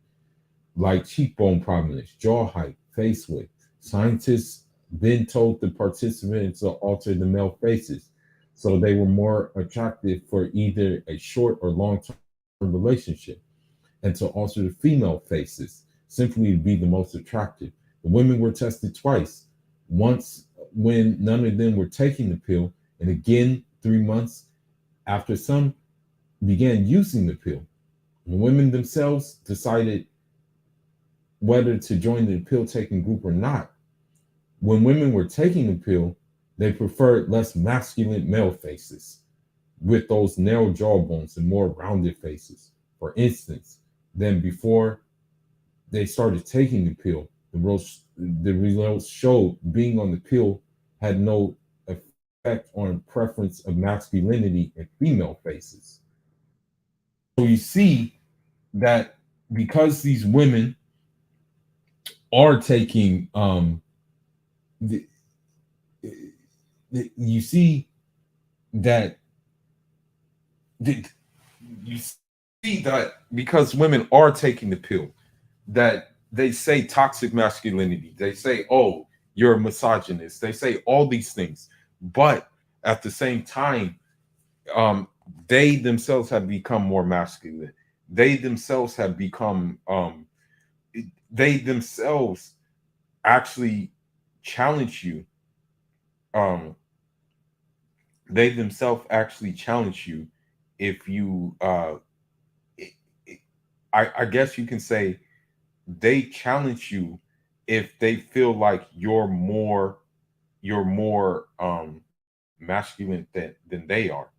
like cheekbone prominence, jaw height, face width. Scientists then told the participants to alter the male faces so they were more attractive for either a short or long-term relationship, and to alter the female faces simply to be the most attractive. The women were tested twice, once when none of them were taking the pill, and again 3 months after some began using the pill. The women themselves decided whether to join the pill taking group or not. When women were taking the pill, they preferred less masculine male faces with those narrow jawbones and more rounded faces. For instance, than before they started taking the pill. The results showed being on the pill had no effect on preference of masculinity in female faces. So you see that because these women are taking the, you see that you see that because women are taking the pill, that they say toxic masculinity, they say, oh, you're a misogynist, they say all these things, but at the same time, they themselves have become more masculine. They themselves have become they themselves actually challenge you. um they themselves actually challenge you if you it- I guess you can say they challenge you if they feel like you're more masculine than they are.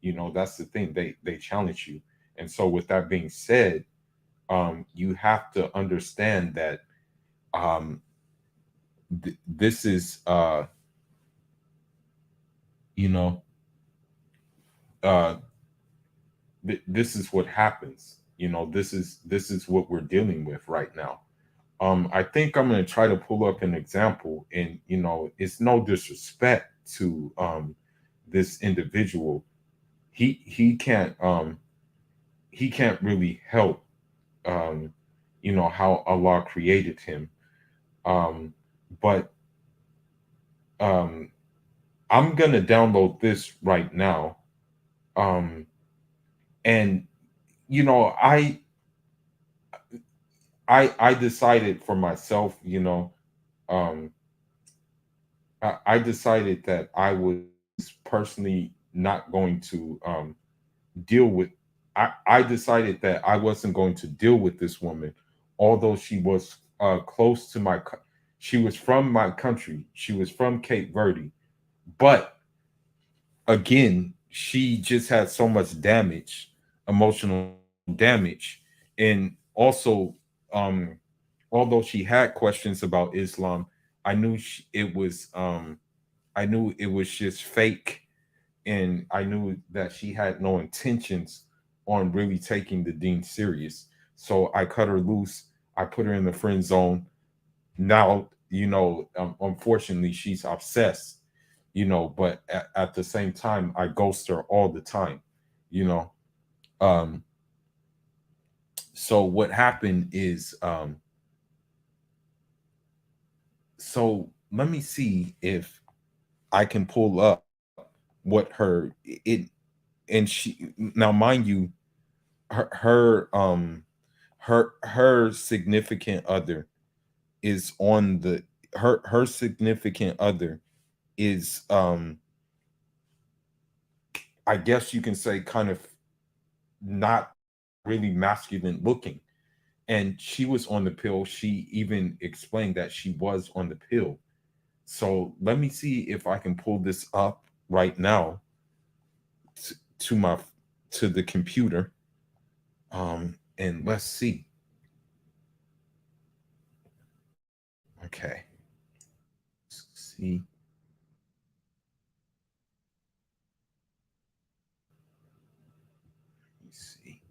That's the thing. They challenge you. And so with that being said, you have to understand that um this is you know uh this is what happens. This is what we're dealing with right now. I think I'm going to try to pull up an example, and it's no disrespect to this individual. He can't really help how Allah created him. um but um I'm going to download this right now. Um and I decided for myself. um I decided that I was personally not going to deal with. I decided that I wasn't going to deal with this woman, although she was close to she was from my country. She was from Cape Verde, but again, she just had so much damage, emotional damage, and also, um, although she had questions about Islam, I knew I knew it was just fake, and I knew that she had no intentions on really taking the Dean serious. So I cut her loose. I put her in the friend zone, now, unfortunately, she's obsessed, but at the same time, I ghost her all the time, you know. Um, so what happened is, so let me see if I can pull up what and she, now mind you, her significant other is on the her significant other is, I guess you can say, kind of not really masculine looking, and she was on the pill. She even explained that she was on the pill. So let me see if I can pull this up right now to my to the computer, and let's see. Okay, let's see. Let's see.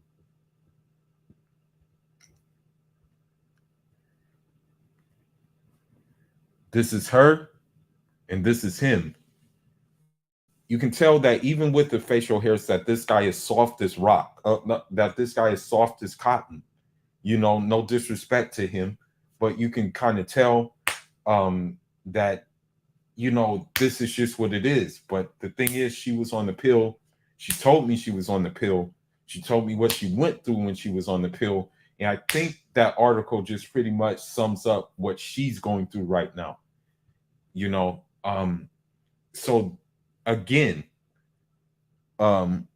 This is her, and this is him. You can tell that even with the facial hairs, that this guy is soft as rock. That this guy is soft as cotton. No disrespect to him, but you can kind of tell, that this is just what it is. But the thing is, she was on the pill. She told me she was on the pill. She told me what she went through when she was on the pill. And I think that article just pretty much sums up what she's going through right now. You know, so again, um,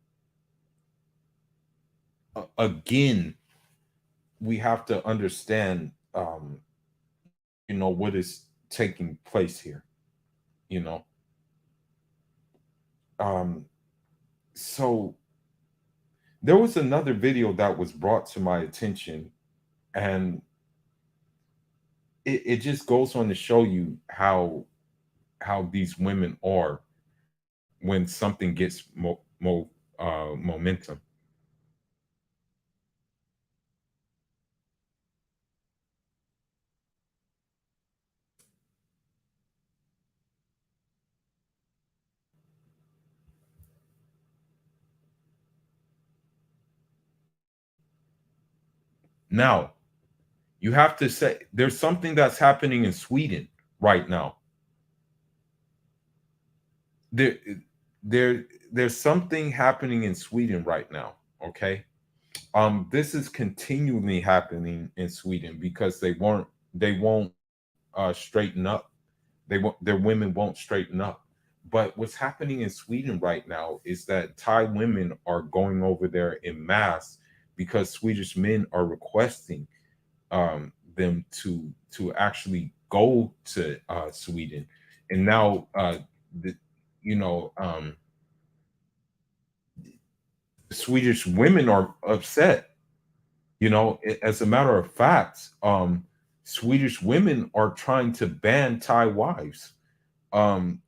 again, we have to understand, what is taking place here. You know, um, so there was another video that was brought to my attention, and it just goes on to show you how these women are when something gets momentum. Now, you have to say there's something that's happening in Sweden right now. There, there, there's something happening in Sweden right now. Okay, this is continually happening in Sweden because they won't straighten up. Their women won't straighten up. But what's happening in Sweden right now is that Thai women are going over there in mass because Swedish men are requesting, them to actually go to Sweden, and now, the, you know Swedish women are upset. As a matter of fact, Swedish women are trying to ban Thai wives. Um,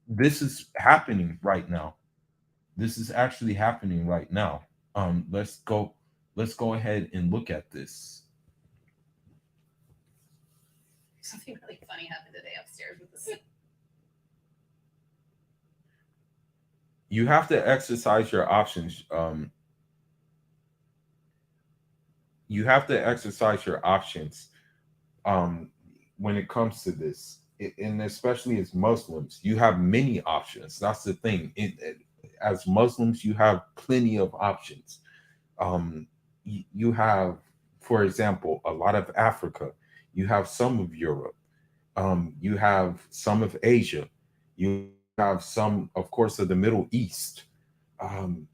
this is happening right now. This is actually happening right now. Let's go ahead and look at this. Something really funny happened today upstairs with this. You have to exercise your options. You have to exercise your options, um, when it comes to this. And especially as Muslims, you have many options. That's the thing. As Muslims, you have plenty of options. You have, for example, a lot of Africa. You have some of Europe. You have some of Asia. You have some, of course, of the Middle East. Um,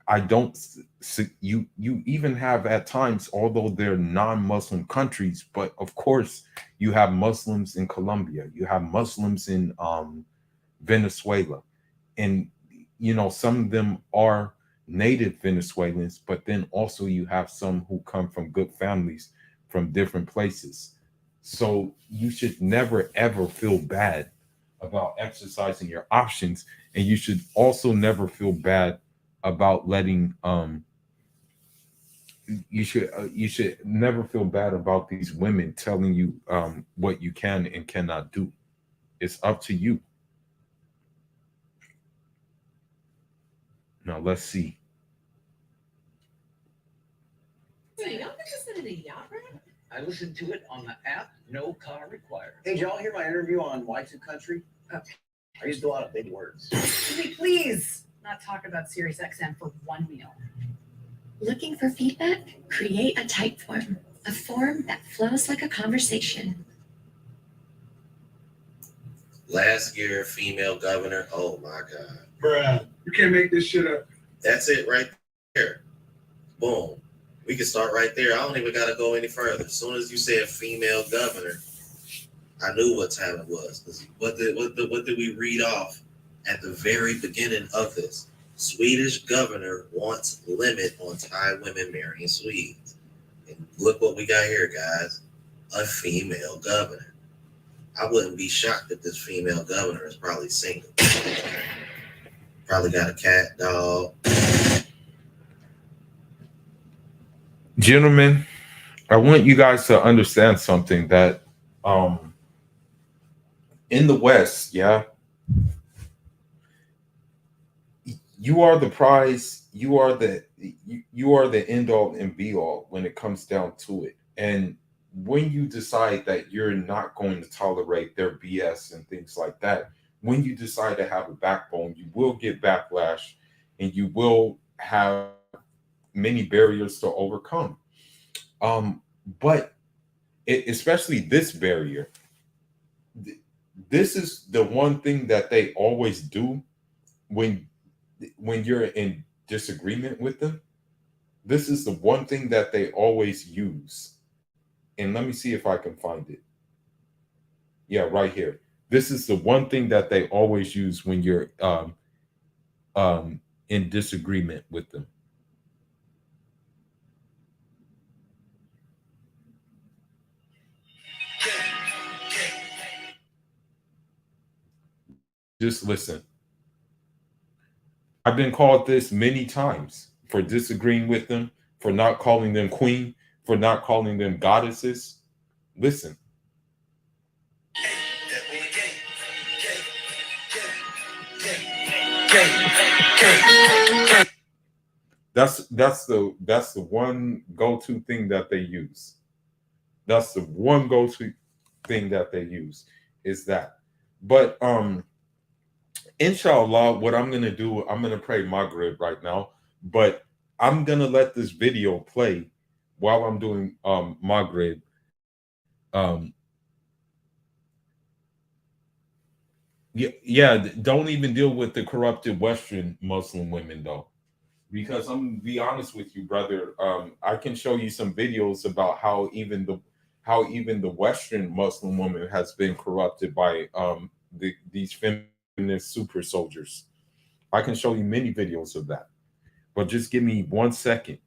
I don't see, you even have at times, although they're non-Muslim countries, but of course you have Muslims in Colombia, you have Muslims in, Venezuela, and some of them are native Venezuelans, but then also you have some who come from good families from different places. So you should never ever feel bad about exercising your options, and you should also never feel bad about letting you should never feel bad about these women telling you what you can and cannot do. It's up to you. Now let's see. Wait, y'all niggas sit in a yacht ride? I listened to it on the app, no car required. Hey, did y'all hear my interview on Y2 Country? I used a lot of big words. Can we please not talk about Sirius XM for one meal? Looking for feedback? Create a type form, a form that flows like a conversation. Last year, female governor. Oh my God. Bruh, you can't make this shit up. That's it right there. Boom. We can start right there. I don't even got to go any further. As soon as you said female governor, I knew what time it was. 'Cause what did we read off at the very beginning of this? Swedish governor wants limit on Thai women marrying Swedes. And look what we got here, guys. A female governor. I wouldn't be shocked if this female governor is probably single. Probably got a cat, dog. Gentlemen, I want you guys to understand something that in the West, yeah, you are the prize, you are the end all and be all when it comes down to it. And when you decide that you're not going to tolerate their BS and things like that, when you decide to have a backbone, you will get backlash and you will have many barriers to overcome. But especially this barrier, this is the one thing that they always do when you're in disagreement with them. This is the one thing that they always use. And let me see if I can find it. Yeah, right here. This is the one thing that they always use when you're in disagreement with them. Just listen. I've been called this many times for disagreeing with them, for not calling them queen, for not calling them goddesses. Listen. That's the one go-to thing that they use. That's the one go-to thing that they use is that. But inshallah, what I'm gonna do, I'm gonna pray Maghrib right now, but I'm gonna let this video play while I'm doing Maghrib. Yeah, don't even deal with the corrupted Western Muslim women though. Because I'm gonna be honest with you, brother. I can show you some videos about how even the Western Muslim woman has been corrupted by these feminist super soldiers. I can show you many videos of that. But just give me 1 second.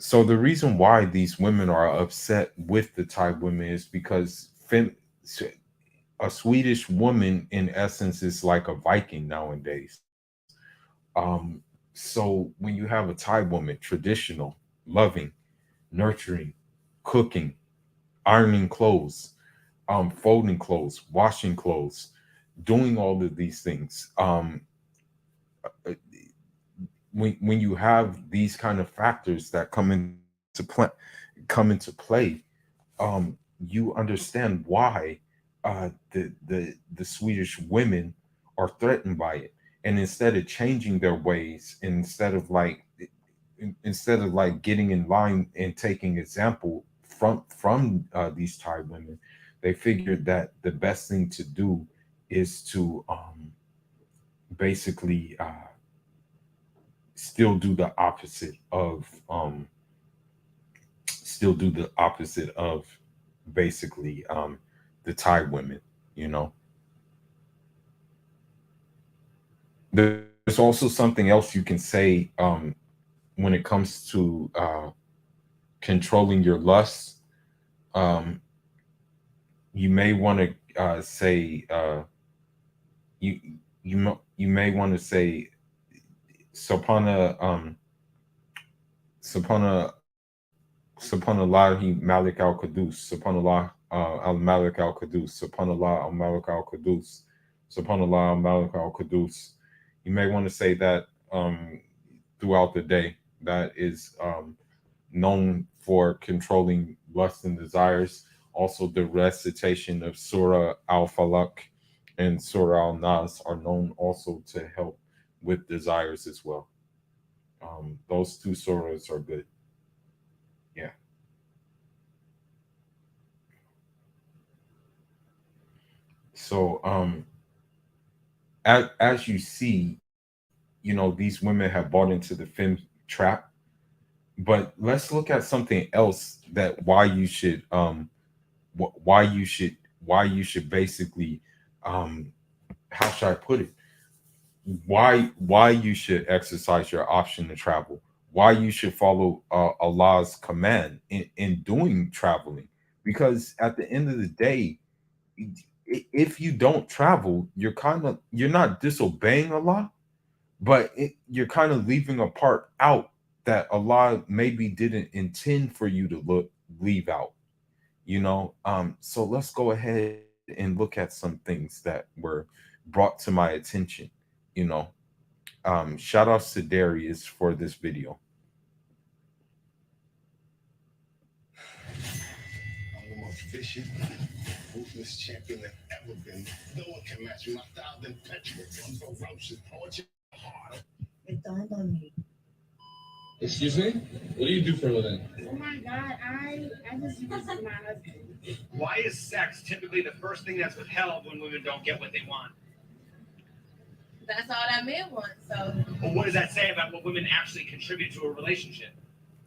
So the reason why these women are upset with the Thai women is because a Swedish woman, in essence, is like a Viking nowadays. So when you have a Thai woman, traditional, loving, nurturing, cooking, ironing clothes, folding clothes, washing clothes, doing all of these things. When you have these kind of factors that come into play, you understand why the Swedish women are threatened by it, and instead of changing their ways, instead of like getting in line and taking example from these Thai women, they figured that the best thing to do is to basically still do the opposite of still do the opposite of basically the Thai women, you know. There's also something else you can say when it comes to controlling your lust. Um, you may want to say you you may want to say Sapana Sapana Subhanallah Malik al Qudus, Subhanallah al Malik al Qudus, Subhanallah al Malik al Qudus, Subhanallah al Malik al Qudus. You may want to say that throughout the day. That is known for controlling lust and desires. Also, the recitation of Surah Al Falaq and Surah Al Nas are known also to help with desires as well. Those two surahs are good. Yeah. So, as you see, you know, these women have bought into the femme trap. But let's look at something else that why you should basically how should I put it? Why you should exercise your option to travel, why you should follow Allah's command in doing traveling, because at the end of the day, if you don't travel, you're not disobeying Allah, but you're kind of leaving a part out that Allah maybe didn't intend for you to leave out, you know. So let's go ahead and look at some things that were brought to my attention, you know. Shout outs to Darius for this video. I'm the most vicious, ruthless champion that ever been. No one can match my style than petrol. I'm ferocious, poetry hard. It dawned on me. Excuse me? What do you do for a living? Oh my God, I just use my husband. Why is sex typically the first thing that's withheld when women don't get what they want? That's all that man wants. So. Well, what does that say about what women actually contribute to a relationship?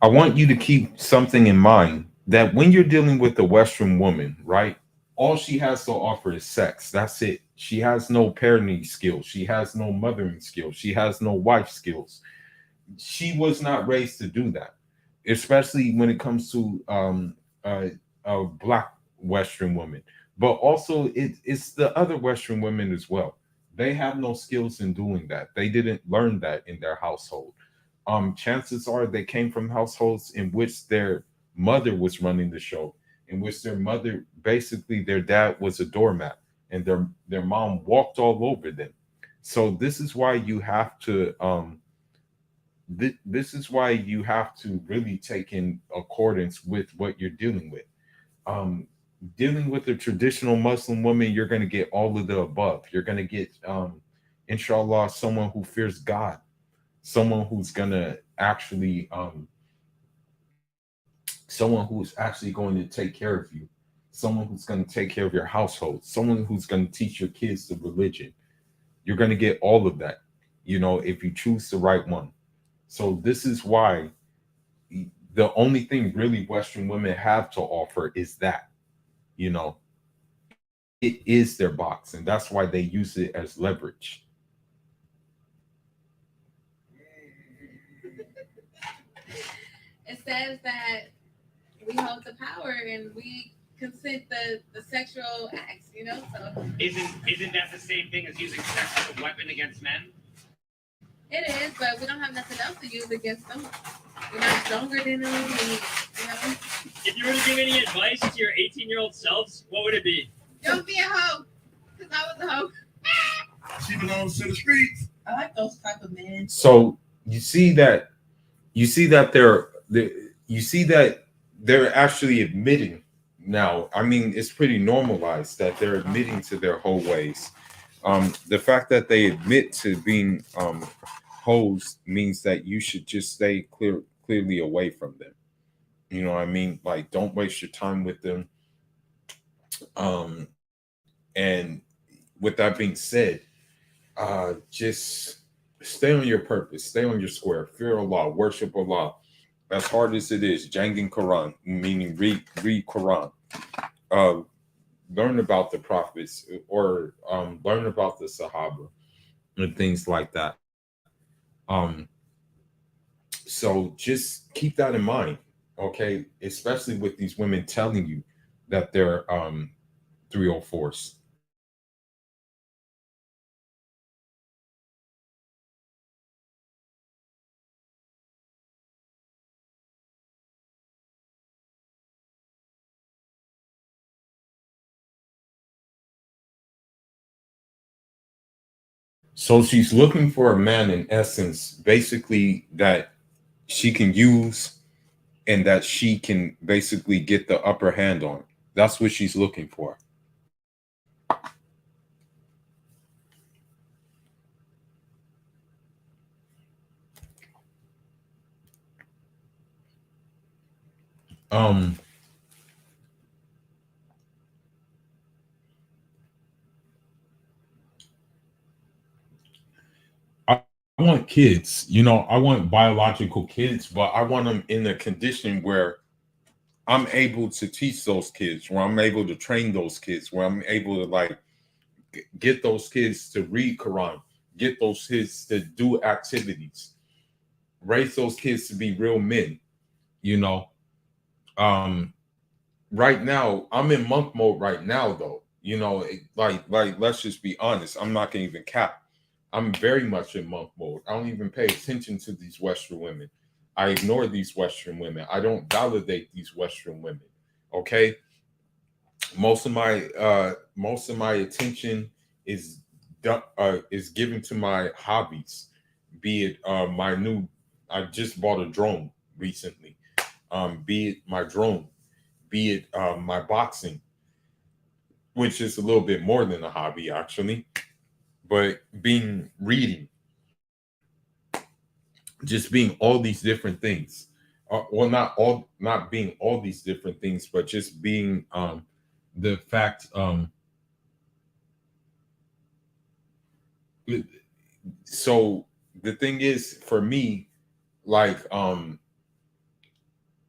I want you to keep something in mind, that when you're dealing with a Western woman, right? All she has to offer is sex. That's it. She has no parenting skills. She has no mothering skills. She has no wife skills. She was not raised to do that, especially when it comes to a black Western woman. But also, it's the other Western women as well. They have no skills in doing that. They didn't learn that in their household. Chances are they came from households in which their mother was running the show, in which their mother, basically their dad was a doormat, and their mom walked all over them. So this is why you have to this is why you have to really take in accordance with what you're dealing with. Dealing with a traditional Muslim woman, you're going to get all of the above. You're going to get, inshallah, someone who fears God, someone who's going to actually, someone who's actually going to take care of you, someone who's going to take care of your household, someone who's going to teach your kids the religion. You're going to get all of that, you know, if you choose the right one. So this is why the only thing really Western women have to offer is that, you know, it is their box, and that's why they use it as leverage. It says that we hold the power and we consent the sexual acts, you know? So Isn't that the same thing as using sex as a weapon against men? it is, but we don't have nothing else to use against them. We're not stronger than them, you know? If you were to give any advice to your 18-year-old selves, what would it be? Don't be a hoe, because I was a hoe. She belongs to the streets. I like those type of men. So you see that you see that they're actually admitting now. I mean, it's pretty normalized that they're admitting to their whole ways. The fact that they admit to being hoes means that you should just stay clearly away from them. You know what I mean? Like, don't waste your time with them. And with that being said, just stay on your purpose, stay on your square, fear Allah, worship Allah. As hard as it is, Jangin Quran, meaning read Quran. Uh, learn about the prophets or learn about the Sahaba and things like that. Um, so just keep that in mind, okay? Especially with these women telling you that they're 304s. So she's looking for a man in essence, basically that she can use and that she can basically get the upper hand on. That's what she's looking for. Um, I want kids, you know, I want biological kids, but I want them in a condition where I'm able to teach those kids, where I'm able to train those kids, where I'm able to like get those kids to read Quran, get those kids to do activities, raise those kids to be real men, you know. Um, right now, I'm in monk mode right now, though. You know, like let's just be honest. I'm not gonna even cap. I'm very much in monk mode. I don't even pay attention to these Western women. I ignore these Western women. I don't validate these Western women. Okay, most of my attention is is given to my hobbies. Be it my new, I just bought a drone recently. Be it my drone, be it my boxing, which is a little bit more than a hobby actually, but being reading, just being all these different things. Well, not being all these different things, but just being the fact. So the thing is, for me, like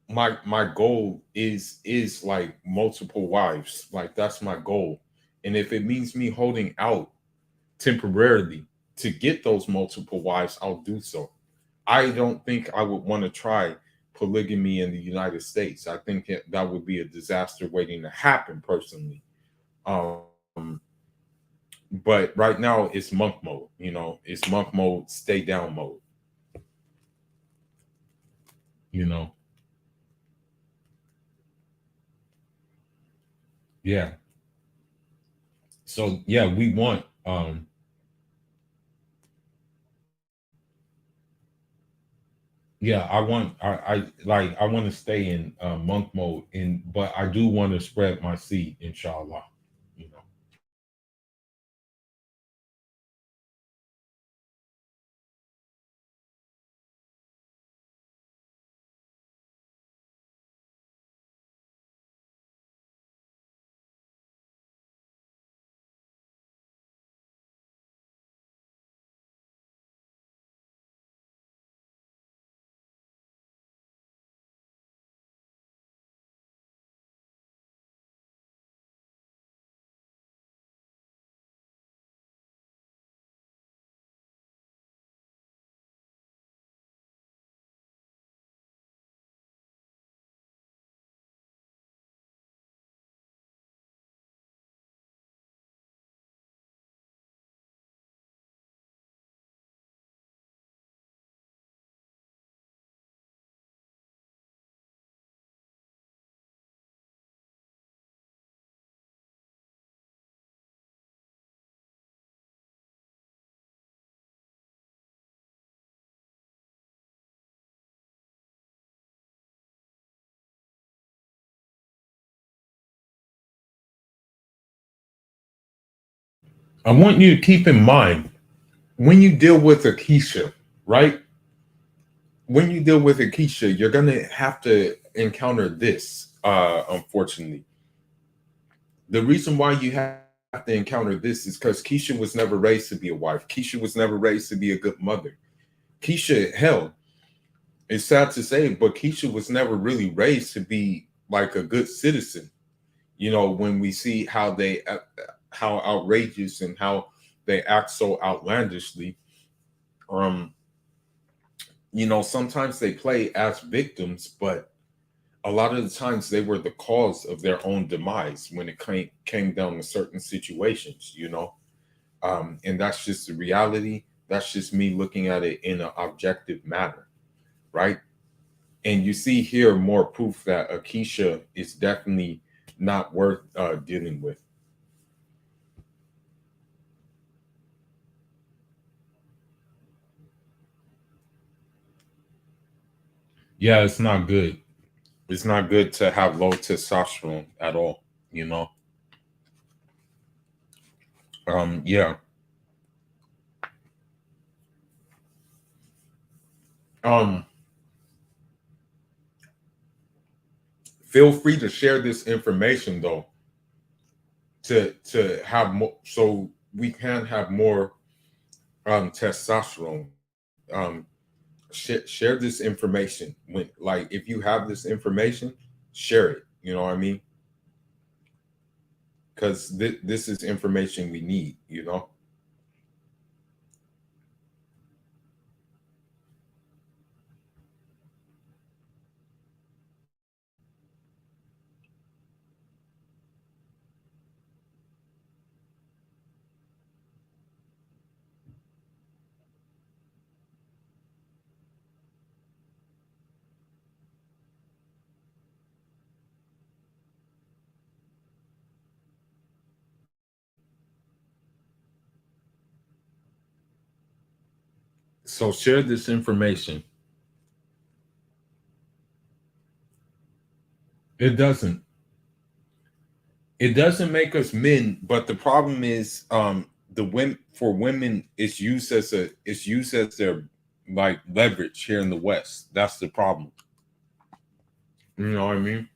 my goal is like multiple wives. Like that's my goal, and if it means me holding out temporarily to get those multiple wives, I'll do so. I don't think I would want to try polygamy in the United States. I think that would be a disaster waiting to happen personally. Um, but right now it's monk mode, you know, it's monk mode, stay down mode, you know. Yeah. So yeah, we want yeah, I want to stay in monk mode and but I do want to spread my seed, inshallah. You know. I want you to keep in mind when you deal with Akeisha, right? When you deal with Akeisha, you're gonna have to encounter this. Unfortunately, the reason why you have to encounter this is because Keisha was never raised to be a wife. Keisha was never raised to be a good mother. Keisha, hell, it's sad to say, but Keisha was never really raised to be like a good citizen. You know, when we see how how outrageous and how they act so outlandishly, um, you know, sometimes they play as victims, but a lot of the times they were the cause of their own demise when it came down to certain situations, you know. And that's just the reality. That's just me looking at it in an objective manner, right? And you see here more proof that Akeisha is definitely not worth dealing with. Yeah, it's not good. It's not good to have low testosterone at all, you know. Yeah. Um, feel free to share this information though, to have more, so we can have more testosterone. Share this information when, like, if you have this information, share it. You know what I mean? Because this is information we need. You know. So share this information. It doesn't. It doesn't make us men, but the problem is, the women, for women, it's used as their like leverage here in the West. That's the problem. You know what I mean?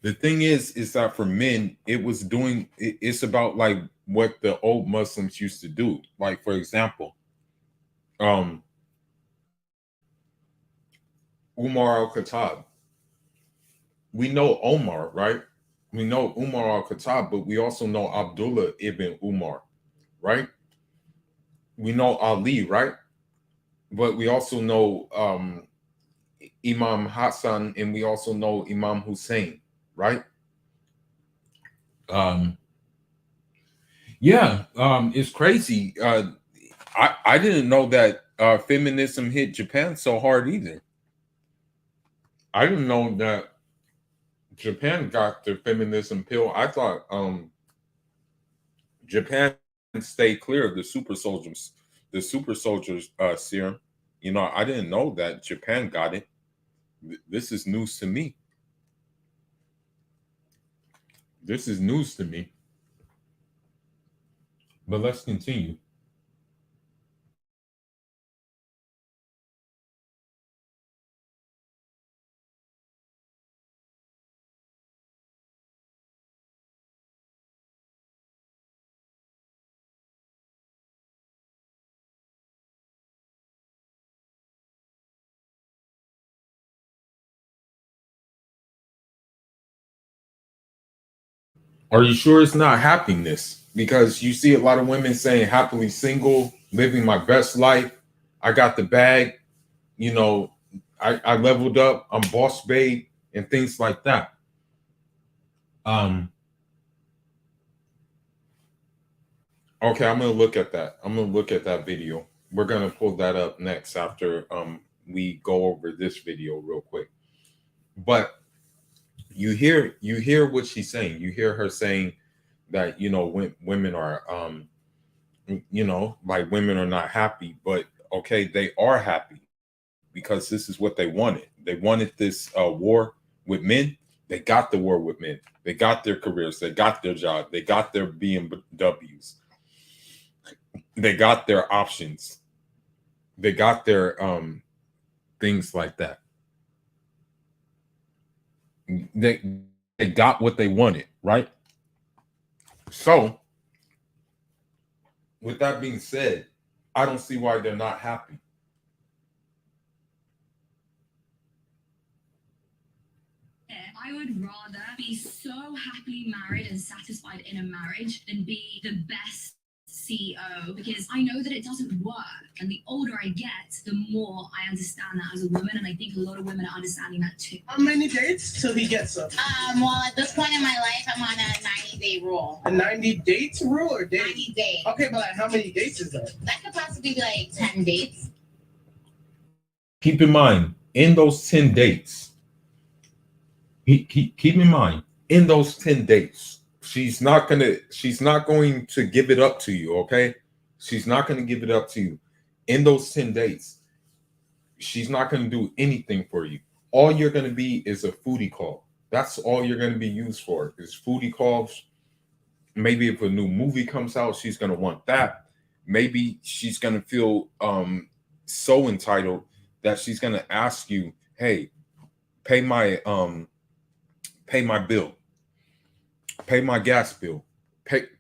The thing is that for men, it's about like what the old Muslims used to do. Like, for example, um, Umar al-Khattab. We know Omar, right? We know Umar al-Khattab, but we also know Abdullah ibn Umar, right? We know Ali, right? But we also know Imam Hassan, and we also know Imam Hussein, right? Um, yeah, it's crazy. I didn't know that feminism hit Japan so hard either. I didn't know that Japan got the feminism pill. I thought Japan stayed clear of the super soldiers serum. You know, I didn't know that Japan got it. This is news to me. This is news to me. But let's continue. Are you sure it's not happiness? Because you see a lot of women saying happily single, living my best life. I got the bag, you know, I leveled up, I'm boss babe, and things like that. Um, okay, I'm gonna look at that. I'm gonna look at that video. We're gonna pull that up next after we go over this video real quick. But you hear what she's saying. You hear her saying that, you know, when women are you know, like women are not happy, but okay, they are happy because this is what they wanted. They wanted this war with men, They got the war with men. They got their careers. They got their job. They got their BMWs. They got their options. They got their things like that. They got what they wanted, right? So, with that being said, I don't see why they're not happy. I would rather be so happily married and satisfied in a marriage than be the best CEO, because I know that it doesn't work. And the older I get, the more I understand that as a woman. And I think a lot of women are understanding that too. How many dates till he gets them? Well, at this point in my life, I'm on a 90-day rule. A 90 dates rule or dates? 90 days. Okay, but like, how many dates is that? That could possibly be like 10 dates. Keep in mind, in those 10 dates, keep in mind, in those 10 dates, she's not going to give it up to you, okay? She's not going to give it up to you. In those 10 dates, she's not going to do anything for you. All you're going to be is a foodie call. That's all you're going to be used for, is foodie calls. Maybe if a new movie comes out, she's going to want that. Maybe she's going to feel so entitled that she's going to ask you, hey, pay my bill, pay my gas bill,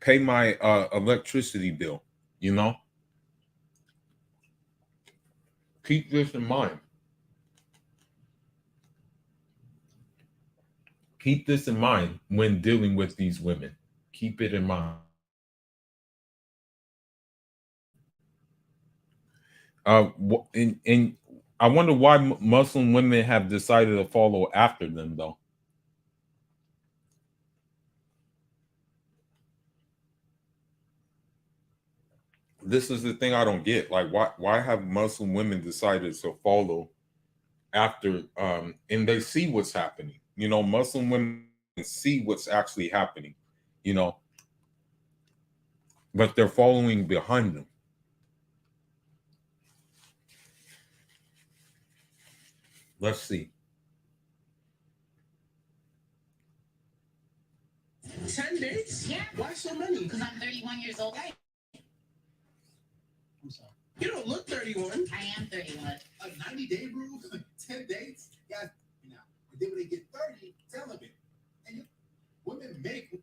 pay my electricity bill, you know? Keep this in mind. Keep this in mind when dealing with these women. Keep it in mind. And I wonder why Muslim women have decided to follow after them, though. This is the thing I don't get. Like, why have Muslim women decided to follow after and they see what's happening? You know, Muslim women see what's actually happening, you know, but they're following behind them. Let's see. 10 dates? Yeah. Why so many? Because I'm 31 years old. I'm sorry. You don't look 31. I am 31. A 90-day rule, 10 dates. Yeah, you know. And then when they get 30, celibate. And women make.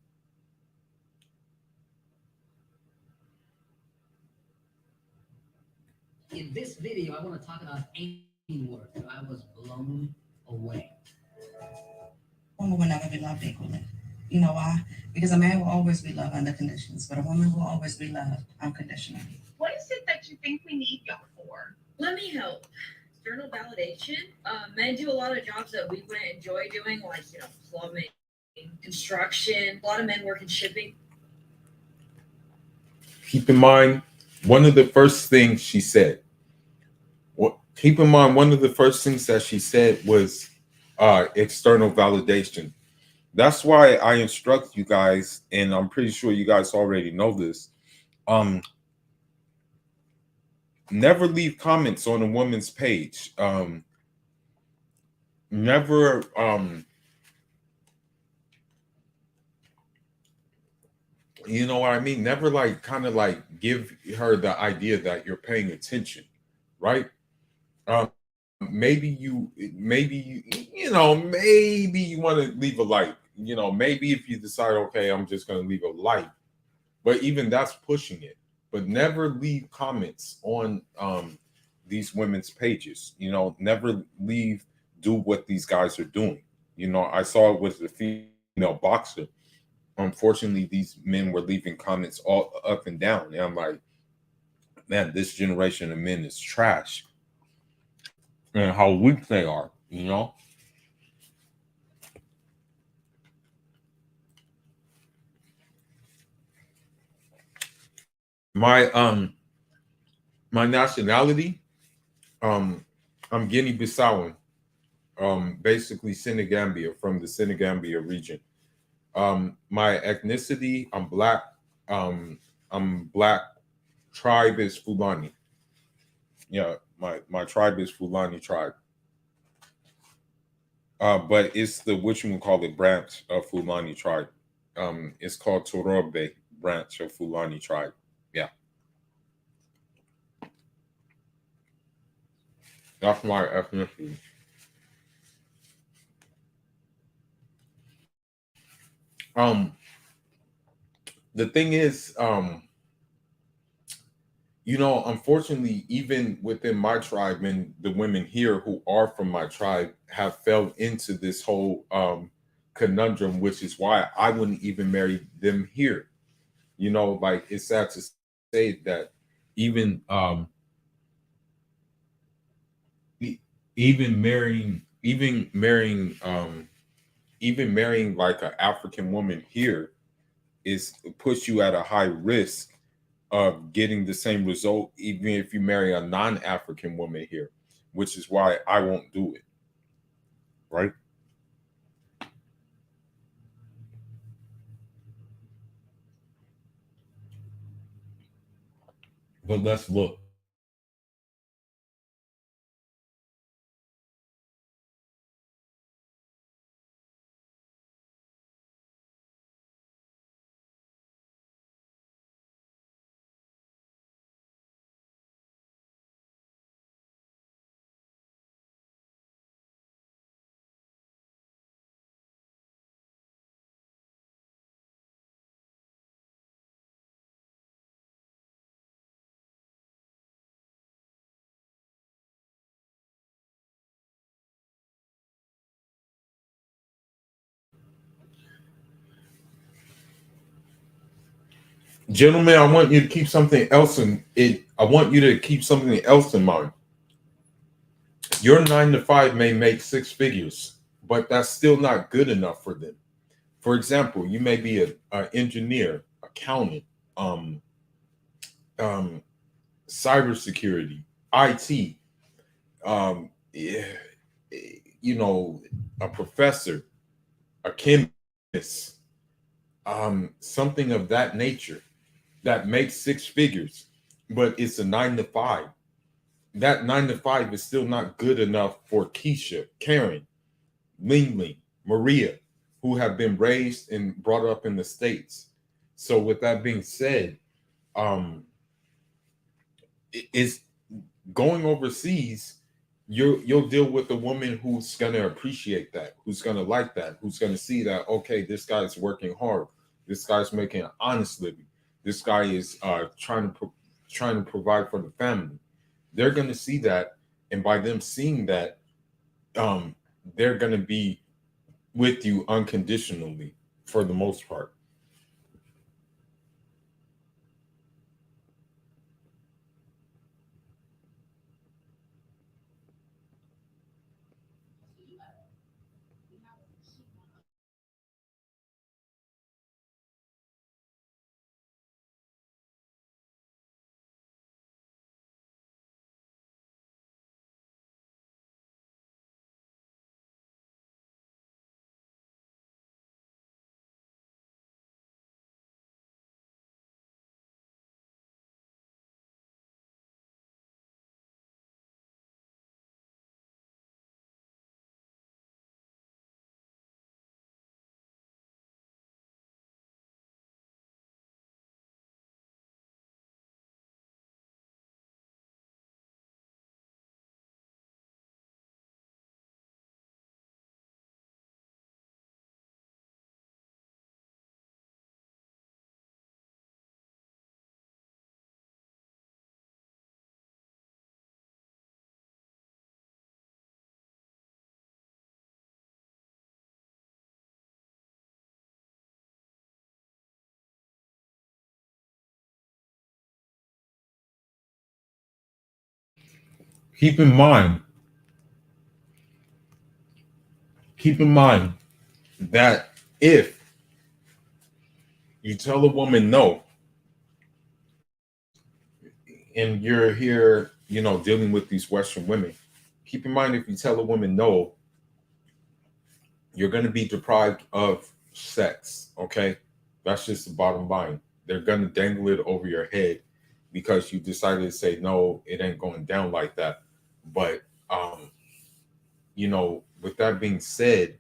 In this video, I want to talk about any work. I was blown away. Women will never be loved equally. You know why? Because a man will always be loved under conditions, but a woman will always be loved unconditionally. What is it that you think we need y'all for? Let me help. External validation. Men do a lot of jobs that we wouldn't enjoy doing, like, plumbing, construction. A lot of men work in shipping. Keep in mind, one of the first things she said. Keep in mind, one of the first things that she said was external validation. That's why I instruct you guys, and I'm pretty sure you guys already know this. Never leave comments on a woman's page. Never you know what I mean? Never give her the idea that you're paying attention, right? Maybe you want to leave a like. Maybe if you decide, okay, I'm just going to leave a like, but even that's pushing it. But never leave comments on these women's pages. Never do what these guys are doing. I saw it with the female boxer. Unfortunately, these men were leaving comments all up and down. And I'm like, man, this generation of men is trash. And how weak they are, My nationality, I'm Guinea-Bissauan, basically Senegambia, from the Senegambia region. My ethnicity, I'm black. I'm black. Tribe is Fulani. Yeah, my tribe is Fulani tribe. But it's the what you would call it branch of Fulani tribe. It's called Torobe branch of Fulani tribe. Yeah, that's my ethnicity. Um, the thing is, unfortunately, even within my tribe and the women here who are from my tribe have fell into this whole conundrum, which is why I wouldn't even marry them here. Like it's sad to say that even e- even marrying even marrying even marrying like an African woman here is puts you at a high risk of getting the same result even if you marry a non-African woman here, which is why I won't do it. Right. But let's look. Gentlemen, I want you to keep something else in it. I want you to keep something else in mind. Your 9 to 5 may make 6 figures, but that's still not good enough for them. For example, you may be a engineer, accountant, um, um, cybersecurity, IT, yeah, a professor, a chemist, something of that nature that makes 6 figures, but it's a 9 to 5. That 9 to 5 is still not good enough for Keisha, Karen, Ling Ling, Maria, who have been raised and brought up in the States. So, with that being said, um, it's going overseas. You'll deal with a woman who's gonna appreciate that, who's gonna like that, who's gonna see that okay, this guy's working hard, this guy's making an honest living, this guy is trying to provide for the family. They're gonna see that, and by them seeing that, um, they're gonna be with you unconditionally for the most part. Keep in mind, keep in mind that if you tell a woman no, and you're here, dealing with these Western women, keep in mind if you tell a woman no, you're going to be deprived of sex. Okay, that's just the bottom line. They're going to dangle it over your head because you decided to say no, it ain't going down like that. But with that being said,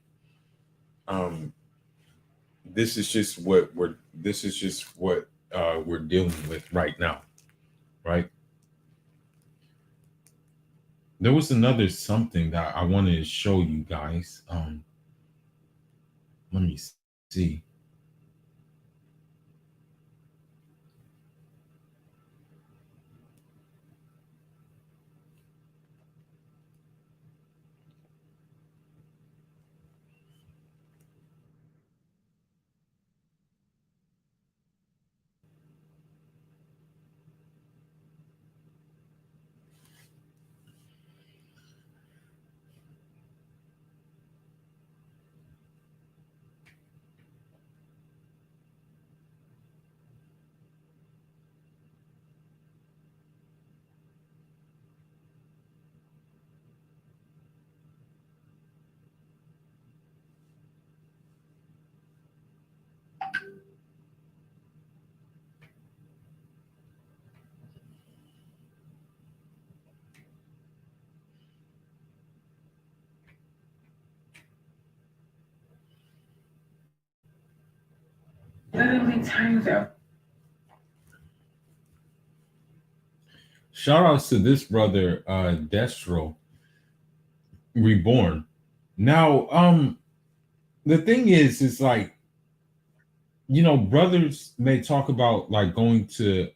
this is just what we're dealing with right now, right? There was another something that I wanted to show you guys. Let me see. Literally times out. Shout outs to this brother, Destro Reborn. Now, the thing is like, you know, brothers may talk about like going to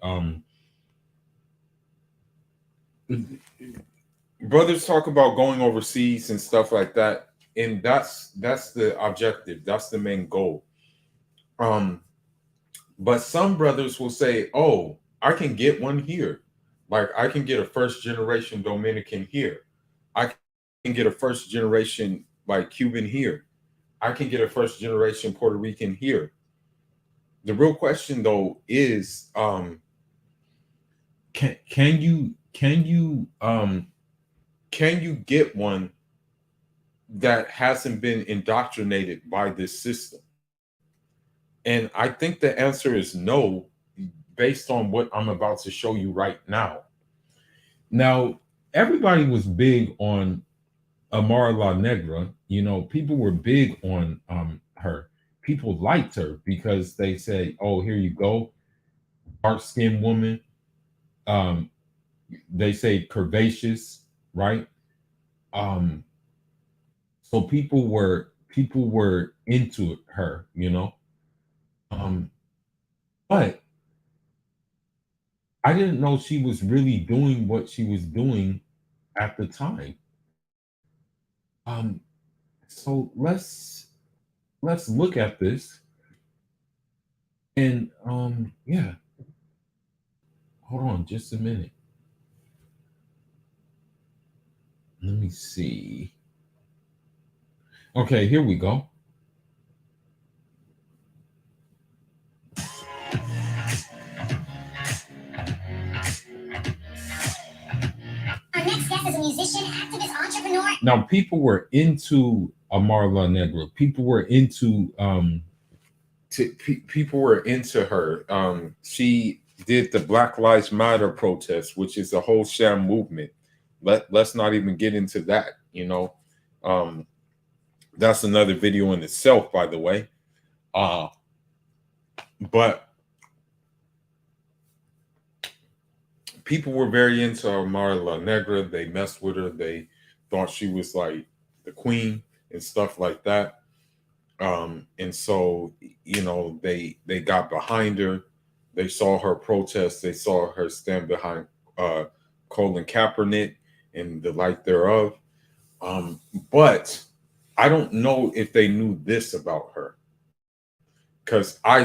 brothers talk about going overseas and stuff like that, and that's the objective, that's the main goal. But some brothers will say, oh, I can get one here, like I can get a first generation Dominican here, I can get a first generation like Cuban here, I can get a first generation Puerto Rican here. The real question though is, can you get one that hasn't been indoctrinated by this system? And I think the answer is no, based on what I'm about to show you right now. Now, everybody was big on Amara La Negra. You know, people were big on her. People liked her because they say, oh, here you go, dark skinned woman. Um, they say curvaceous, right? Um, so people were into her, you know. But I didn't know she was really doing what she was doing at the time. Um, so let's look at this, and yeah, hold on just a minute. Let me see. Okay, here we go. Our next guest is a musician, activist, entrepreneur. Now, people were into Amara La Negra. People were into people were into her. She did the Black Lives Matter protest, which is a whole sham movement. Let's not even get into that. You know, that's another video in itself, by the way. But people were very into Amara La Negra. They messed with her. They thought she was like the queen and stuff like that. And so, you know, they got behind her. They saw her protest. They saw her stand behind Colin Kaepernick and the like thereof. But I don't know if they knew this about her, because I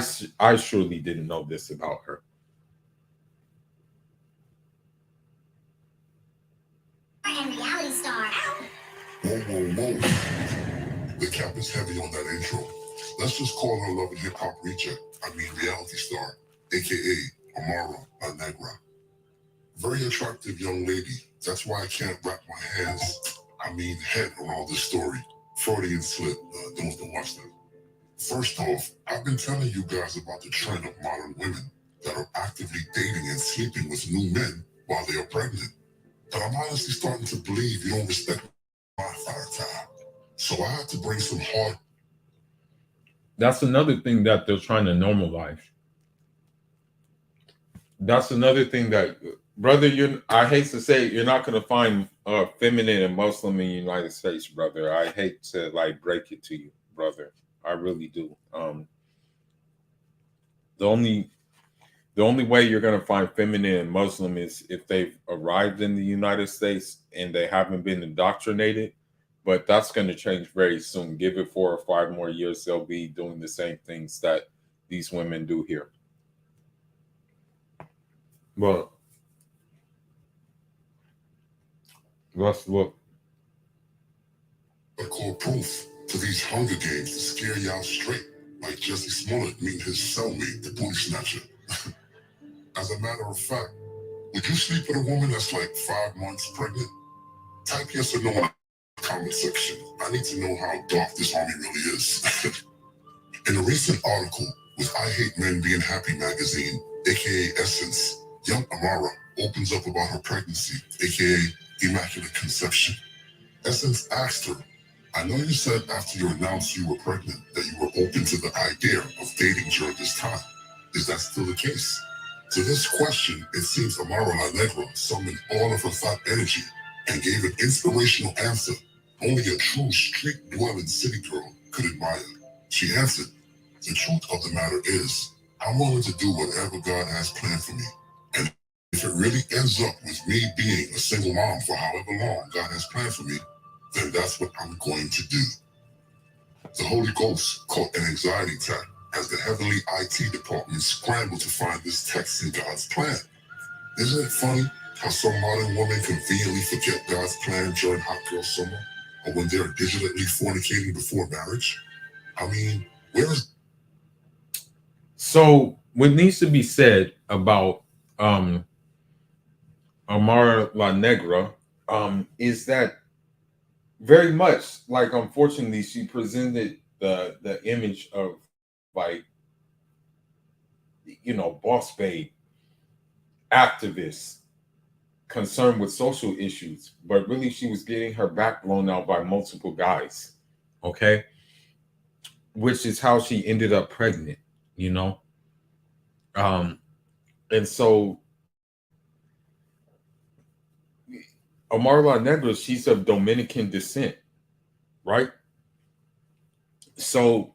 surely didn't know this about her. And reality star. Whoa, whoa, whoa. The cap is heavy on that intro. Let's just call her Love and Hip Hop reject. I mean reality star, aka Amara La Negra. Very attractive young lady. That's why I can't wrap my head around this story. Freudian slip. Don't watch that. First off, I've been telling you guys about the trend of modern women that are actively dating and sleeping with new men while they are pregnant. But I'm honestly starting to believe you don't respect my fire time. So I had to bring some hard. That's another thing that they're trying to normalize. That's another thing that, brother, I hate to say it, you're not going to find feminine and Muslim in the United States, brother. I hate to like break it to you, brother. I really do. The only way you're going to find feminine and Muslim is if they've arrived in the United States and they haven't been indoctrinated. But that's going to change very soon. Give it 4 or 5 more years, they'll be doing the same things that these women do here. But let's look. I call proof to these Hunger Games to scare y'all straight, like Jesse Smollett meeting his cellmate, the booty snatcher. As a matter of fact, would you sleep with a woman that's like 5 months pregnant? Type yes or no in the comment section. I need to know how dark this army really is. In a recent article with I Hate Men Being Happy magazine, aka Essence, young Amara opens up about her pregnancy, aka Immaculate Conception. Essence asked her, I know you said after you announced you were pregnant that you were open to the idea of dating during this time. Is that still the case? To this question, it seems Amara La Negra summoned all of her thought energy and gave an inspirational answer only a true street-dwelling city girl could admire. She answered, the truth of the matter is, I'm willing to do whatever God has planned for me. And if it really ends up with me being a single mom for however long God has planned for me, then that's what I'm going to do. The Holy Ghost caught an anxiety attack as the heavenly IT department scrambled to find this text in God's plan. Isn't it funny how some modern women conveniently forget God's plan during hot girl summer or when they're digitally fornicating before marriage? I mean, where is... So what needs to be said about Amara La Negra is that very much like, unfortunately, she presented the image of like, boss babe, activist, concerned with social issues, but really she was getting her back blown out by multiple guys. Okay, which is how she ended up pregnant. You know, and so Amara La Negra, she's of Dominican descent, right? So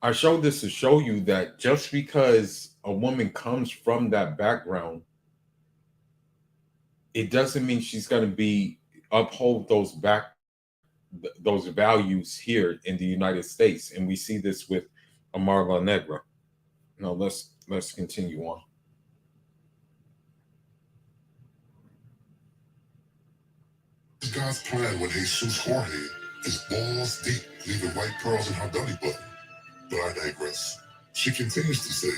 I showed this to show you that just because a woman comes from that background, it doesn't mean she's going to be uphold those values here in the United States, and we see this with Amara La Negra. Now let's continue on. God's plan when Jesus Jorge is balls deep, leaving white pearls in her belly button? But I digress. She continues to say,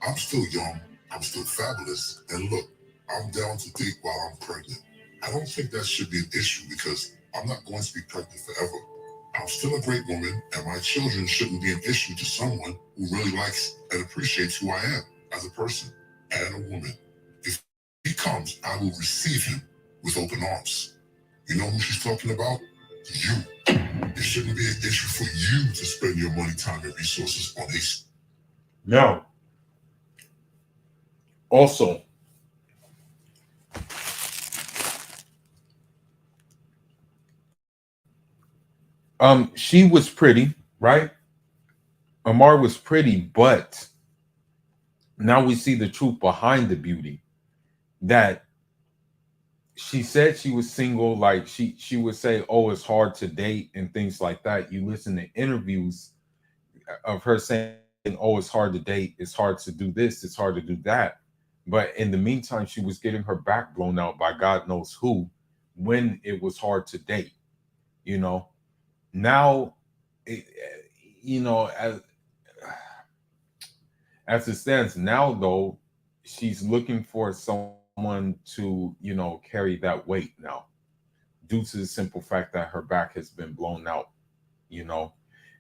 I'm still young, I'm still fabulous, and look, I'm down to date while I'm pregnant. I don't think that should be an issue because I'm not going to be pregnant forever. I'm still a great woman, and my children shouldn't be an issue to someone who really likes and appreciates who I am as a person and a woman. If he comes, I will receive him with open arms. You know who she's talking about? You. It shouldn't be an issue for you to spend your money, time, and resources on a... Now, also, she was pretty, right? Amar was pretty, but now we see the truth behind the beauty. That she said she was single, like she would say, oh, it's hard to date and things like that. You listen to interviews of her saying, oh, it's hard to date, it's hard to do this, it's hard to do that. But in the meantime, she was getting her back blown out by God knows who when it was hard to date. You know, now, it, as it stands now, though, she's looking for someone to, carry that weight now, due to the simple fact that her back has been blown out,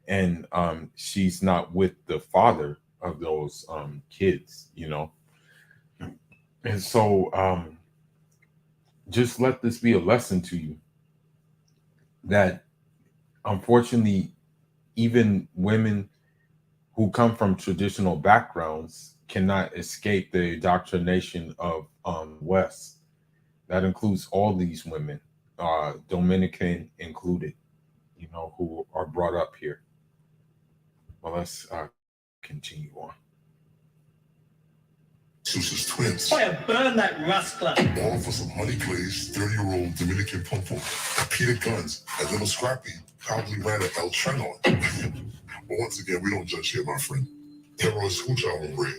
and she's not with the father of those kids, and so just let this be a lesson to you that unfortunately, even women who come from traditional backgrounds cannot escape the indoctrination of West. That includes all these women, Dominican included, who are brought up here. Well, let's continue on. Susan's twins. Fire, burn that rascal. All for some honey glazed 30-year-old Dominican pumpo. Peter Guns, a little scrappy, probably ran a El Treno. But once again, we don't judge here, my friend. Pero escucha, hombre.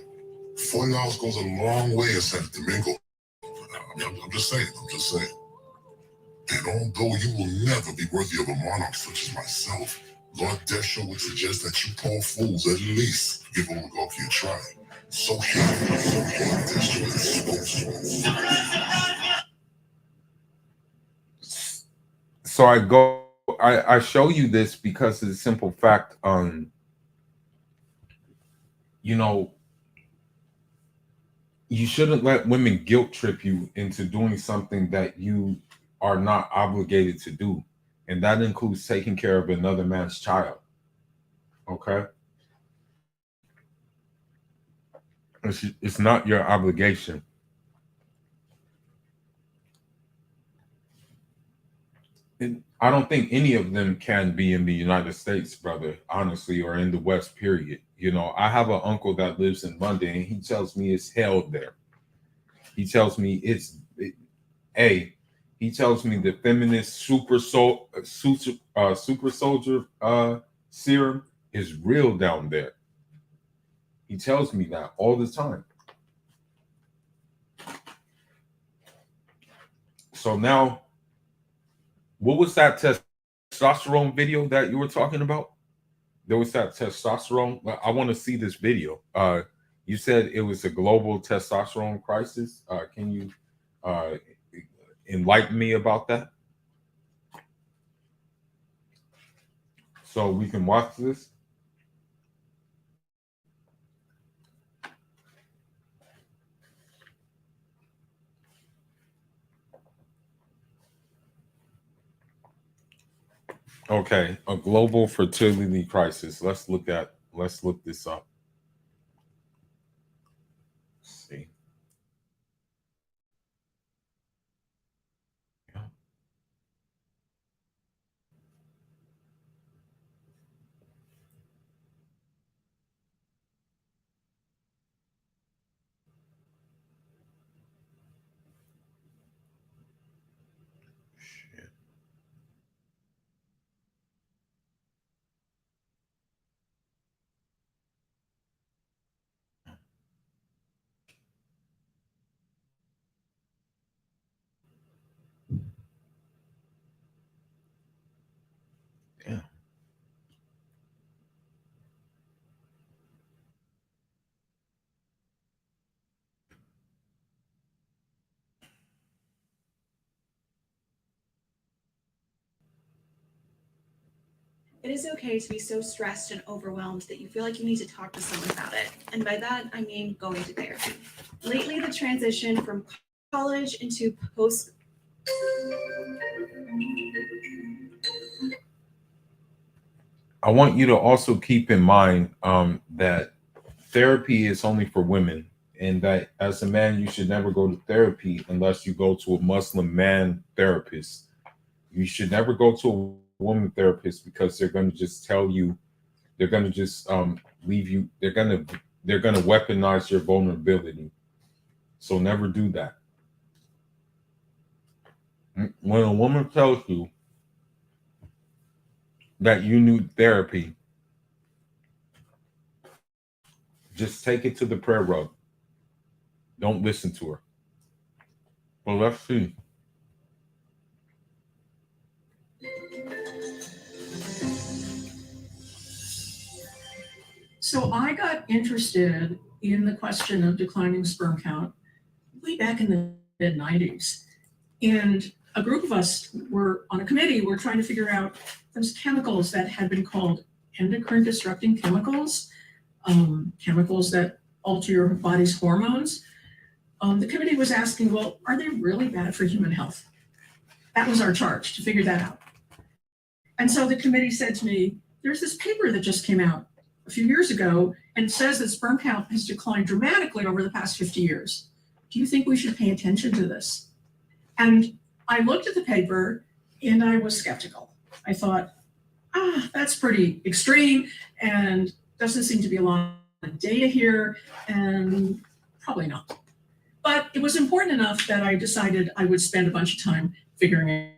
$40 goes a long way in Santo Domingo. I'm just saying. And although you will never be worthy of a monarch such as myself, Lord Desho would suggest that you poor fools at least give oligarchy a try. So Desho is So I show you this because of the simple fact, you shouldn't let women guilt trip you into doing something that you are not obligated to do. And that includes taking care of another man's child. Okay? It's not your obligation. I don't think any of them can be in the United States, brother, honestly, or in the West, period. I have an uncle that lives in London, and he tells me it's hell there. He tells me he tells me the feminist super soldier serum is real down there. He tells me that all the time. So now, what was that testosterone video that you were talking about? There was that testosterone. I want to see this video. You said it was a global testosterone crisis. Can you enlighten me about that? So we can watch this. Okay, a global fertility crisis. Let's look this up. Let's see. Yeah. Shit. Yeah. It is okay to be so stressed and overwhelmed that you feel like you need to talk to someone about it. And by that, I mean going to therapy. Lately, the transition from college into post. I want you to also keep in mind that therapy is only for women, and that as a man, you should never go to therapy unless you go to a Muslim man therapist. You should never go to a woman therapist because they're going to just tell you, they're going to just leave you. They're going to weaponize your vulnerability. So never do that. When a woman tells you that you need therapy, just take it to the prayer rug. Don't listen to her. Well, let's see. So I got interested in the question of declining sperm count way back in the mid-90s. And a group of us were on a committee, we're trying to figure out those chemicals that had been called endocrine disrupting chemicals, chemicals that alter your body's hormones. The committee was asking, well, are they really bad for human health? That was our charge, to figure that out. And so the committee said to me, there's this paper that just came out a few years ago and says that sperm count has declined dramatically over the past 50 years. Do you think we should pay attention to this? And I looked at the paper and I was skeptical. I thought, that's pretty extreme and doesn't seem to be a lot of data here, and probably not. But it was important enough that I decided I would spend a bunch of time figuring it.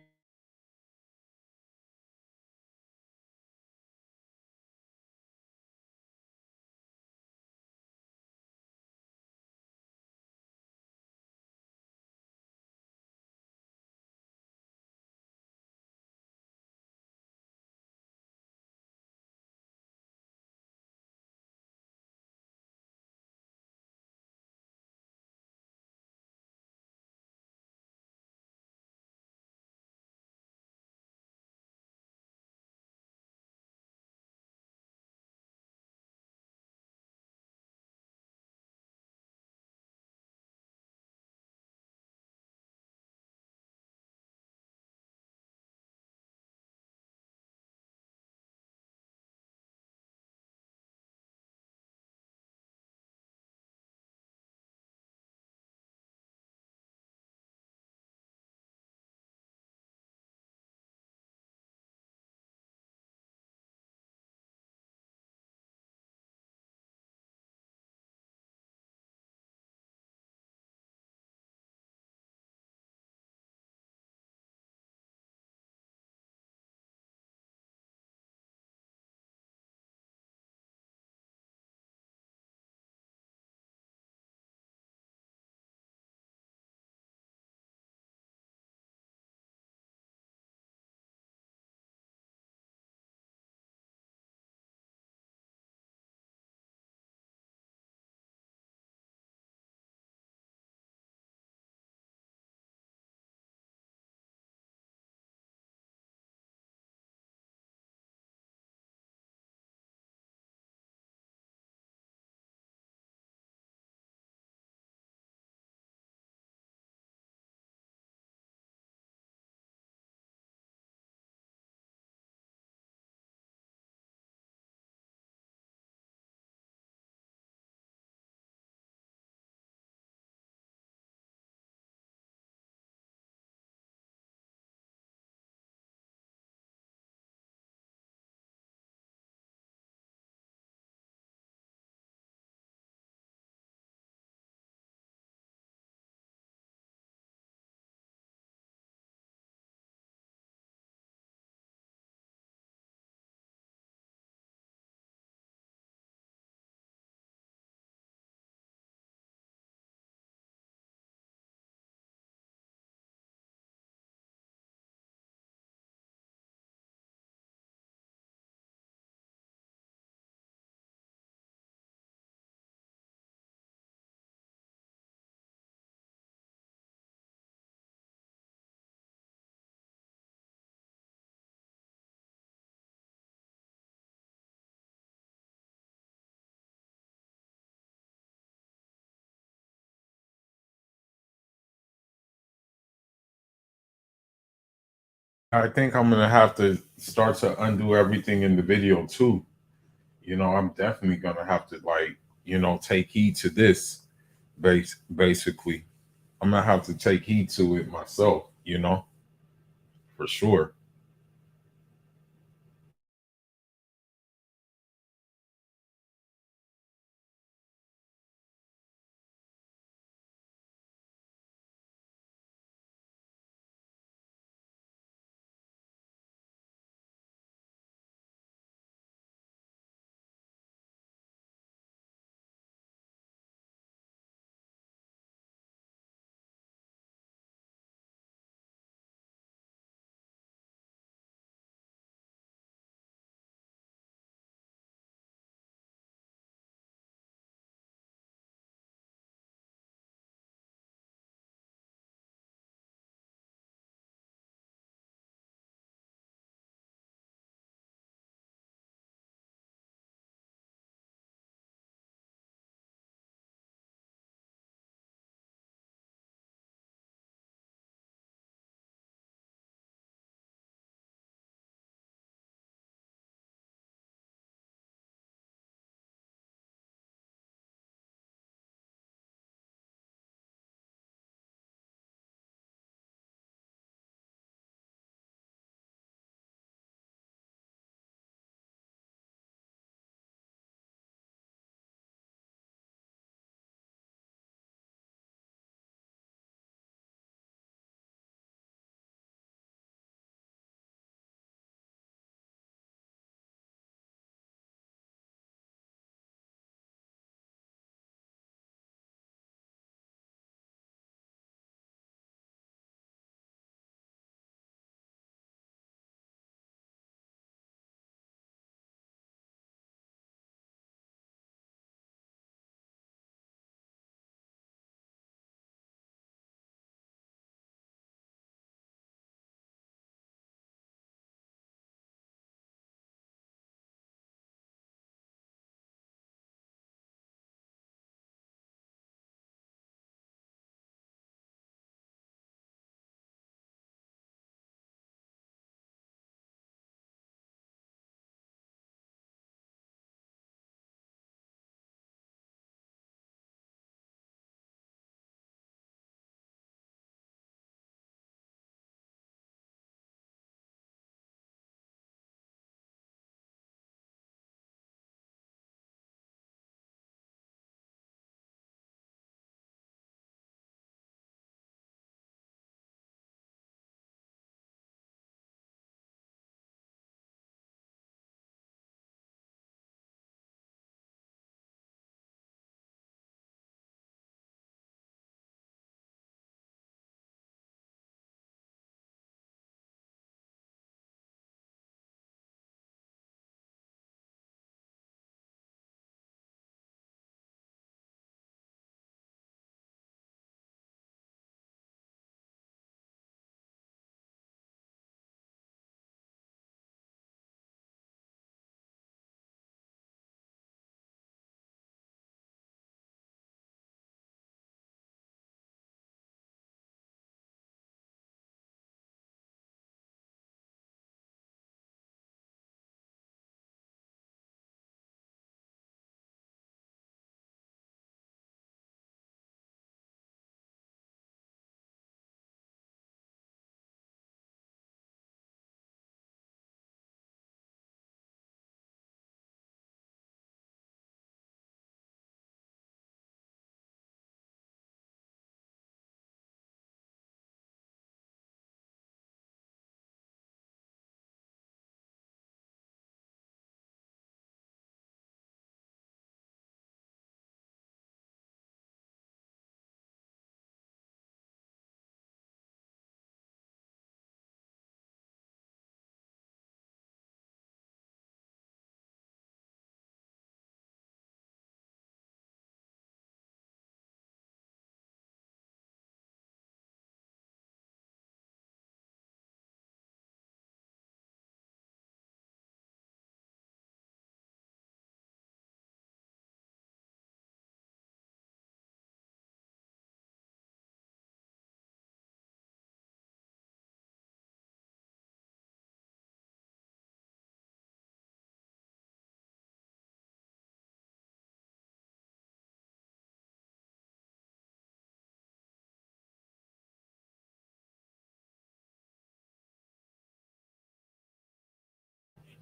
I think I'm gonna have to start to undo everything in the video too. I'm definitely gonna have to take heed to this. Basically, I'm gonna have to take heed to it myself. For sure.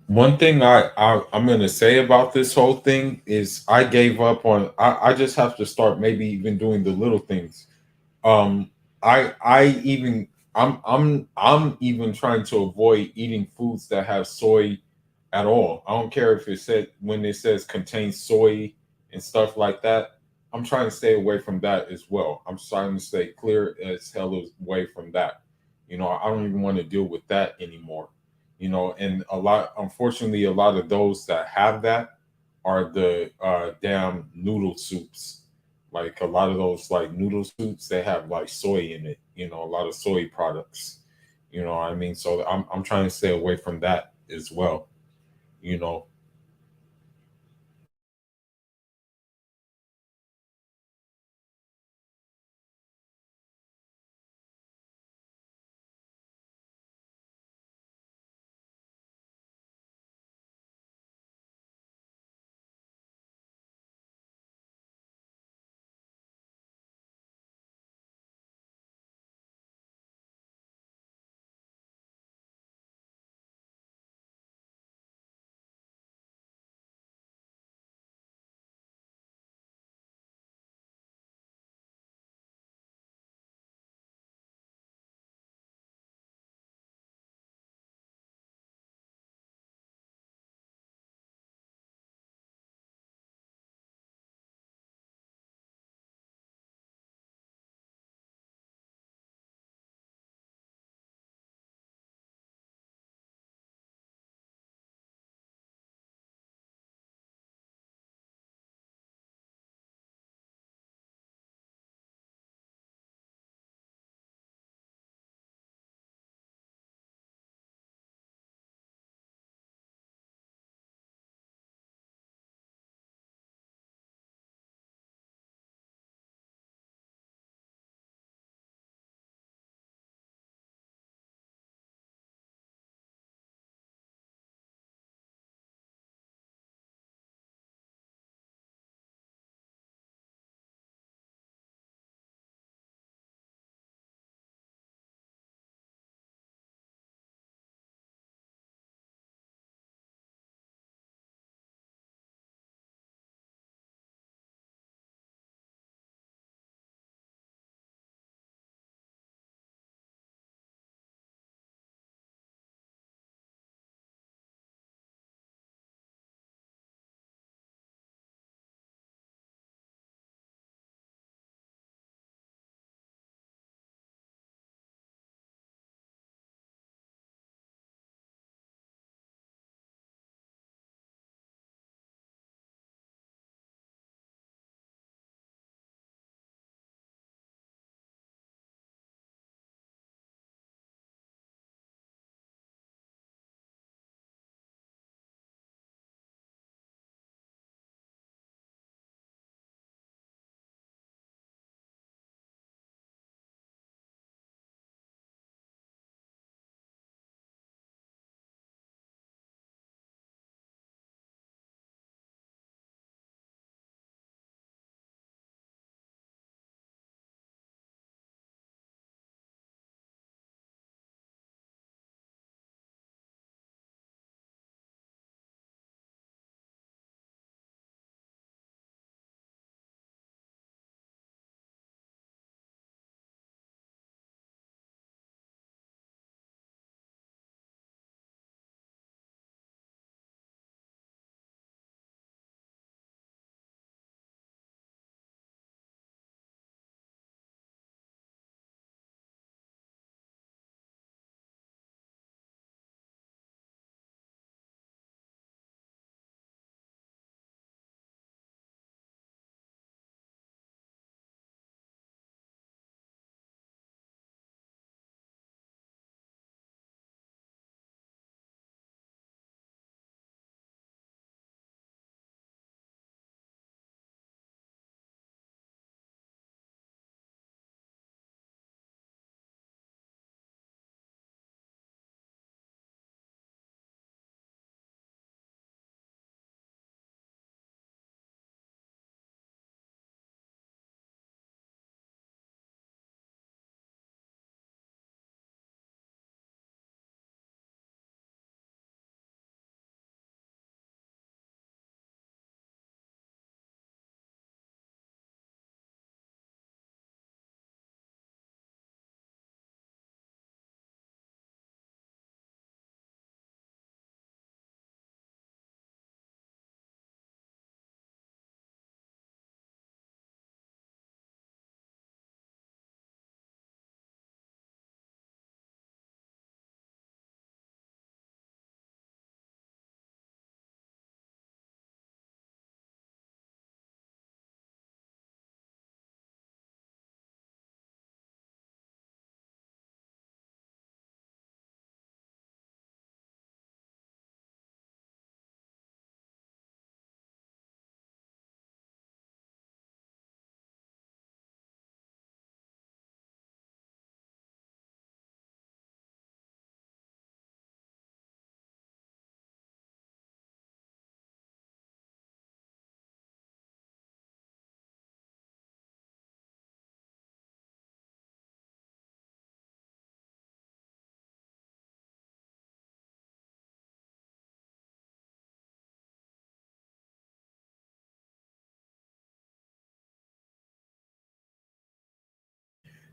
One thing I'm gonna say about this whole thing is I gave up on. I just have to start maybe even doing the little things. Um, I even I'm even trying to avoid eating foods that have soy at all. I don't care if it said when it says contains soy and stuff like that. I'm trying to stay away from that as well. I'm trying to stay clear as hell away from that. I don't even want to deal with that anymore. And unfortunately, a lot of those that have that are the damn noodle soups. Like a lot of those like noodle soups, they have like soy in it. A lot of soy products. You know what I mean? So I'm trying to stay away from that as well. You know,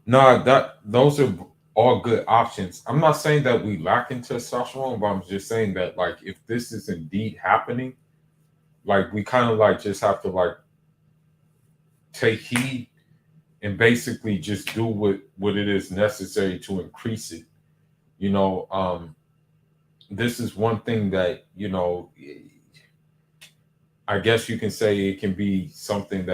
No, that those are all good options. I'm not saying that we lack in testosterone, but I'm just saying that like if this is indeed happening, like we kind of like just have to like take heed and basically just do what it is necessary to increase it. You know, this is one thing that, you know, I guess you can say it can be something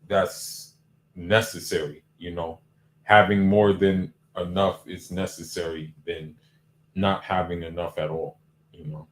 that's necessary, you know. Having more than enough is necessary than not having enough at all, you know.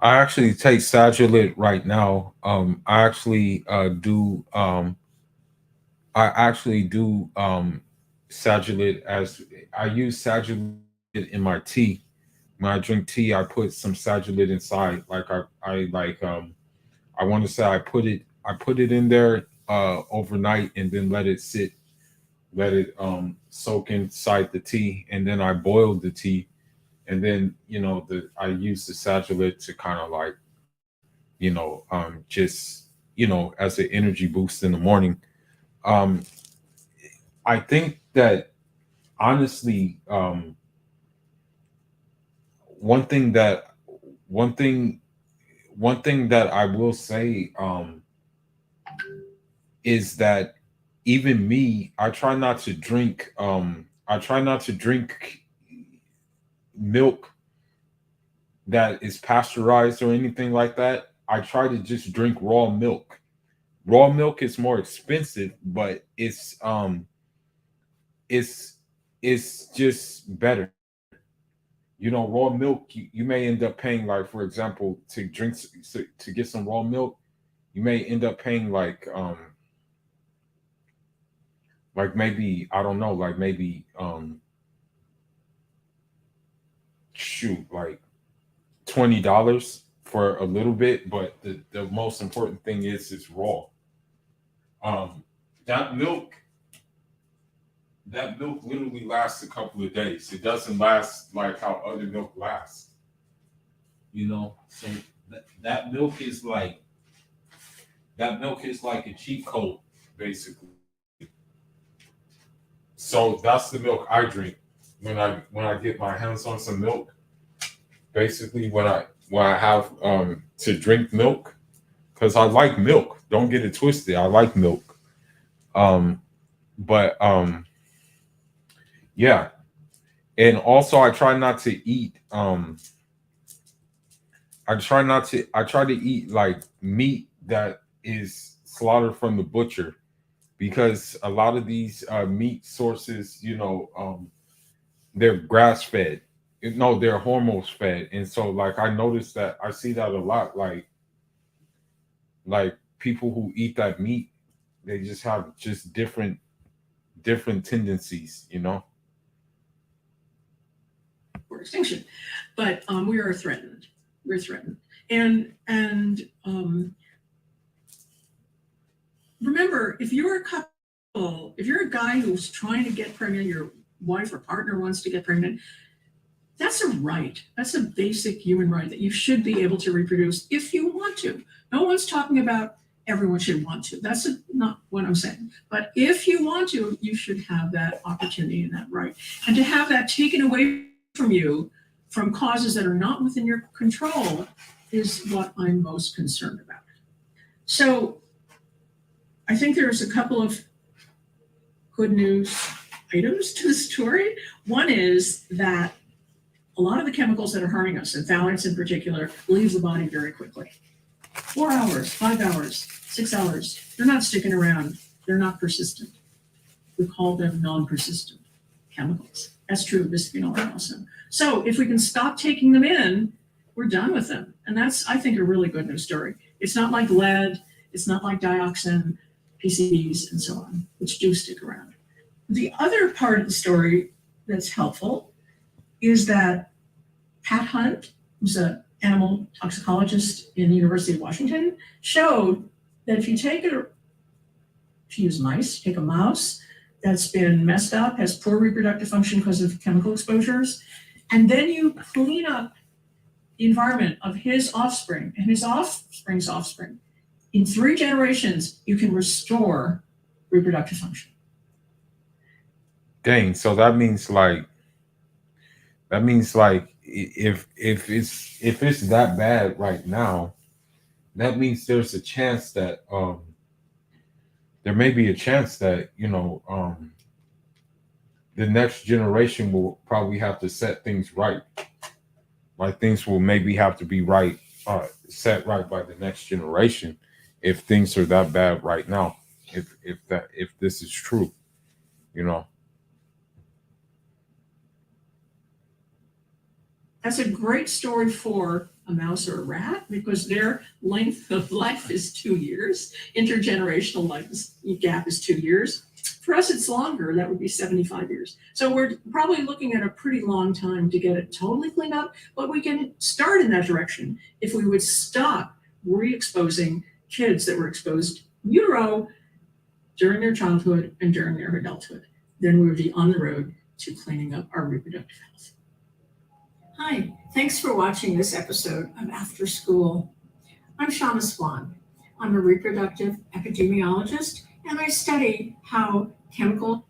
I actually take Sagilet right now. I actually do. I actually do Sagilet as I use Sagilet in my tea. When I drink tea, I put some Sagilet inside. Like I like I want to say I put it in there overnight and then let it soak inside the tea, and then I boil the tea, and then I use the Sagilet to kind of like just as an energy boost in the morning. um I think that honestly, one thing that one thing one thing that I will say is that even me, I try not to drink milk that is pasteurized or anything like that. I try to just drink raw milk. Raw milk is more expensive, but it's it's just better. Raw milk, you may end up paying, like, for example, to get some raw milk, you may end up paying like maybe, I don't know, like maybe shoot, like $20 for a little bit, but the most important thing is it's raw. Um that milk that milk literally lasts a couple of days. It doesn't last like how other milk lasts. So that milk is like a cheat code, basically. So that's the milk I drink when I get my hands on some milk. Basically, when I have to drink milk, because I like milk. Don't get it twisted. I like milk. Um, but yeah, and also I try not to eat. I try to eat like meat that is slaughtered from the butcher, because a lot of these meat sources, they're grass fed. No, they're hormones fed, and so like I noticed that I see that a lot. Like people who eat that meat, they just have just different tendencies. For extinction, but we are threatened. We're threatened, and remember, if you're a couple, if you're a guy who's trying to get pregnant, your wife or partner wants to get pregnant, that's a right. That's a basic human right that you should be able to reproduce if you want to. No one's talking about everyone should want to. That's not what I'm saying. But if you want to, you should have that opportunity and that right. And to have that taken away from you from causes that are not within your control is what I'm most concerned about. So I think there's a couple of good news items to the story. One is that a lot of the chemicals that are harming us, and phthalates in particular, leave the body very quickly. 4 hours, 5 hours, 6 hours. They're not sticking around. They're not persistent. We call them non-persistent chemicals. That's true of bisphenol A also. So if we can stop taking them in, we're done with them. And that's, I think, a really good news story. It's not like lead. It's not like dioxin, PCBs, and so on, which do stick around. The other part of the story that's helpful is that Pat Hunt, who's an animal toxicologist in the University of Washington, showed that if you use mice, take a mouse that's been messed up, has poor reproductive function because of chemical exposures, and then you clean up the environment of his offspring and his offspring's offspring, in 3 generations, you can restore reproductive function. Dang, so that means like if it's that bad right now, that means there's a chance that there may be a chance that the next generation will probably have to set things right. Like things will maybe have to be set right by the next generation if things are that bad right now. If this is true, you know. That's a great story for a mouse or a rat because their length of life is 2 years. Intergenerational gap is 2 years. For us, it's longer. That would be 75 years. So we're probably looking at a pretty long time to get it totally cleaned up, but we can start in that direction if we would stop re-exposing kids that were exposed in utero during their childhood and during their adulthood. Then we would be on the road to cleaning up our reproductive health. Hi, thanks for watching this episode of After School. I'm Shauna Swan. I'm a reproductive epidemiologist, and I study how chemical.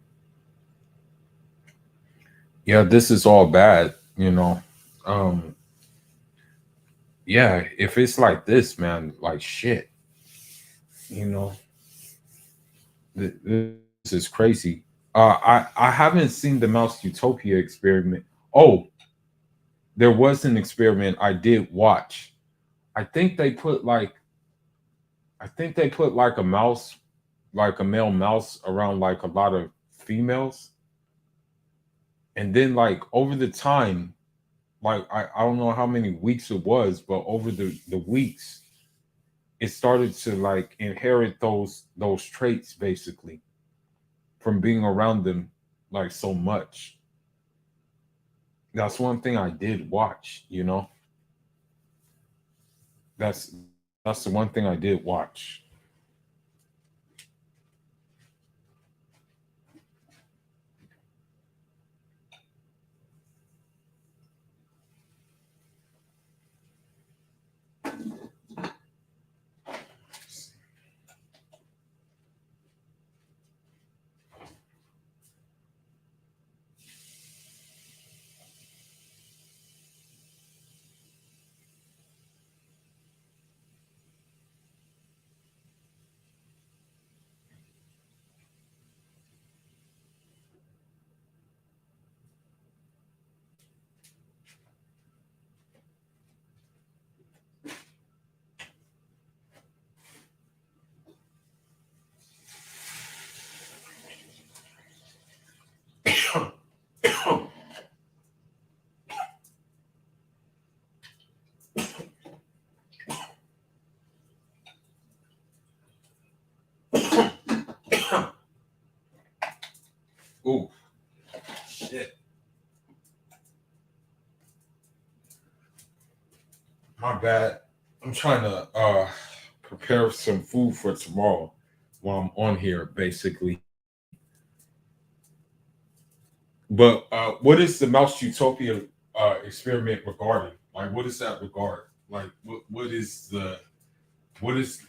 Yeah, this is all bad, you know. Yeah, if it's like this, man, like shit, you know, this is crazy. I haven't seen the Mouse Utopia experiment. Oh, there was an experiment I did watch. I think they put like a mouse, like a male mouse around like a lot of females. And then like over the time, like I don't know how many weeks it was, but over the weeks, it started to like inherit those traits basically from being around them like so much. That's one thing I did watch, you know. That's that's the one thing I did watch. Ooh, shit. My bad. I'm trying to prepare some food for tomorrow while I'm on here, basically. But what is the Mouse Utopia experiment regarding? Like, what is that regard? Like, what is what is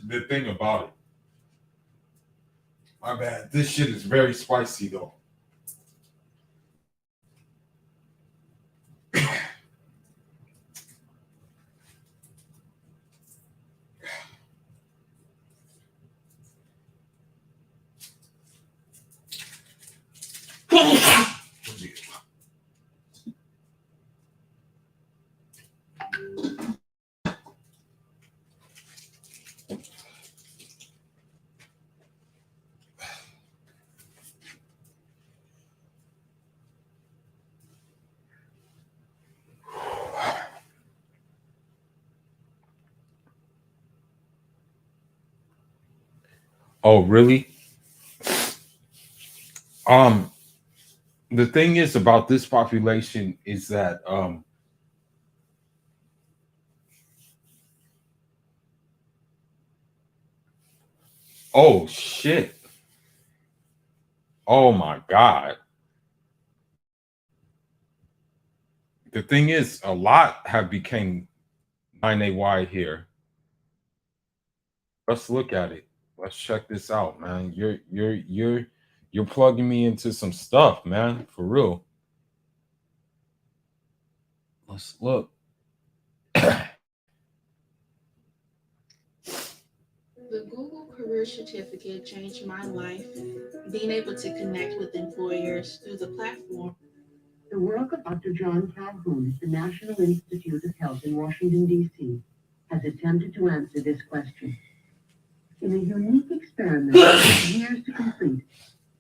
the thing about it? My bad. This shit is very spicy though. Oh, really? Um, the thing is about this population is that oh shit. Oh my god. The thing is a lot have became 9AY here. Let's look at it. Let's check this out, man. You're plugging me into some stuff, man. For real. Let's look. The Google Career Certificate changed my life, being able to connect with employers through the platform. The work of Dr. John Calhoun, the National Institute of Health in Washington, D.C., has attempted to answer this question. In a unique experiment with years to complete,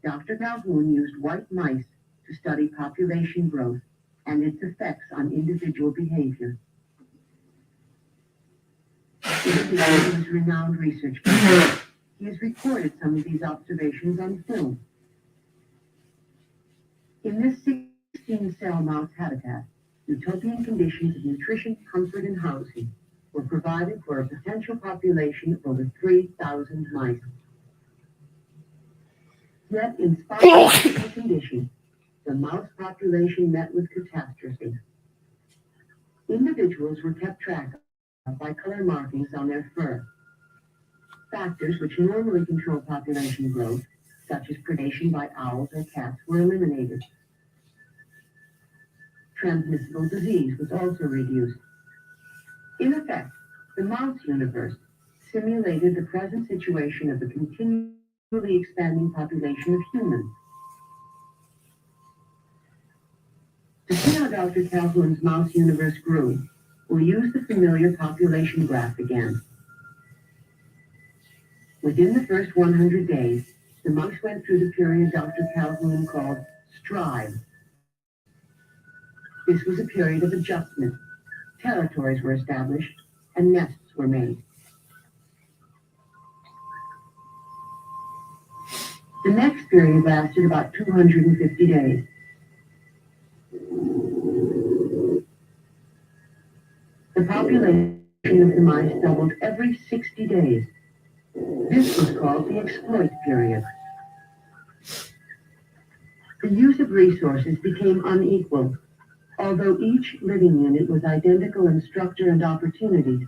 Dr. Calhoun used white mice to study population growth and its effects on individual behavior. In addition to his renowned research career, he has recorded some of these observations on film. In this 16-cell mouse habitat, utopian conditions of nutrition, comfort, and housing were provided for a potential population of over 3,000 mice. Yet, in spite of these conditions, the mouse population met with catastrophe. Individuals were kept track of by color markings on their fur. Factors which normally control population growth, such as predation by owls or cats, were eliminated. Transmissible disease was also reduced. In effect, the mouse universe simulated the present situation of a continually expanding population of humans. To see how Dr. Calhoun's mouse universe grew, we'll use the familiar population graph again. Within the first 100 days, the mice went through the period Dr. Calhoun called stride. This was a period of adjustment. Territories were established and nests were made. The next period lasted about 250 days. The population of the mice doubled every 60 days. This was called the exploit period. The use of resources became unequal. Although each living unit was identical in structure and opportunities,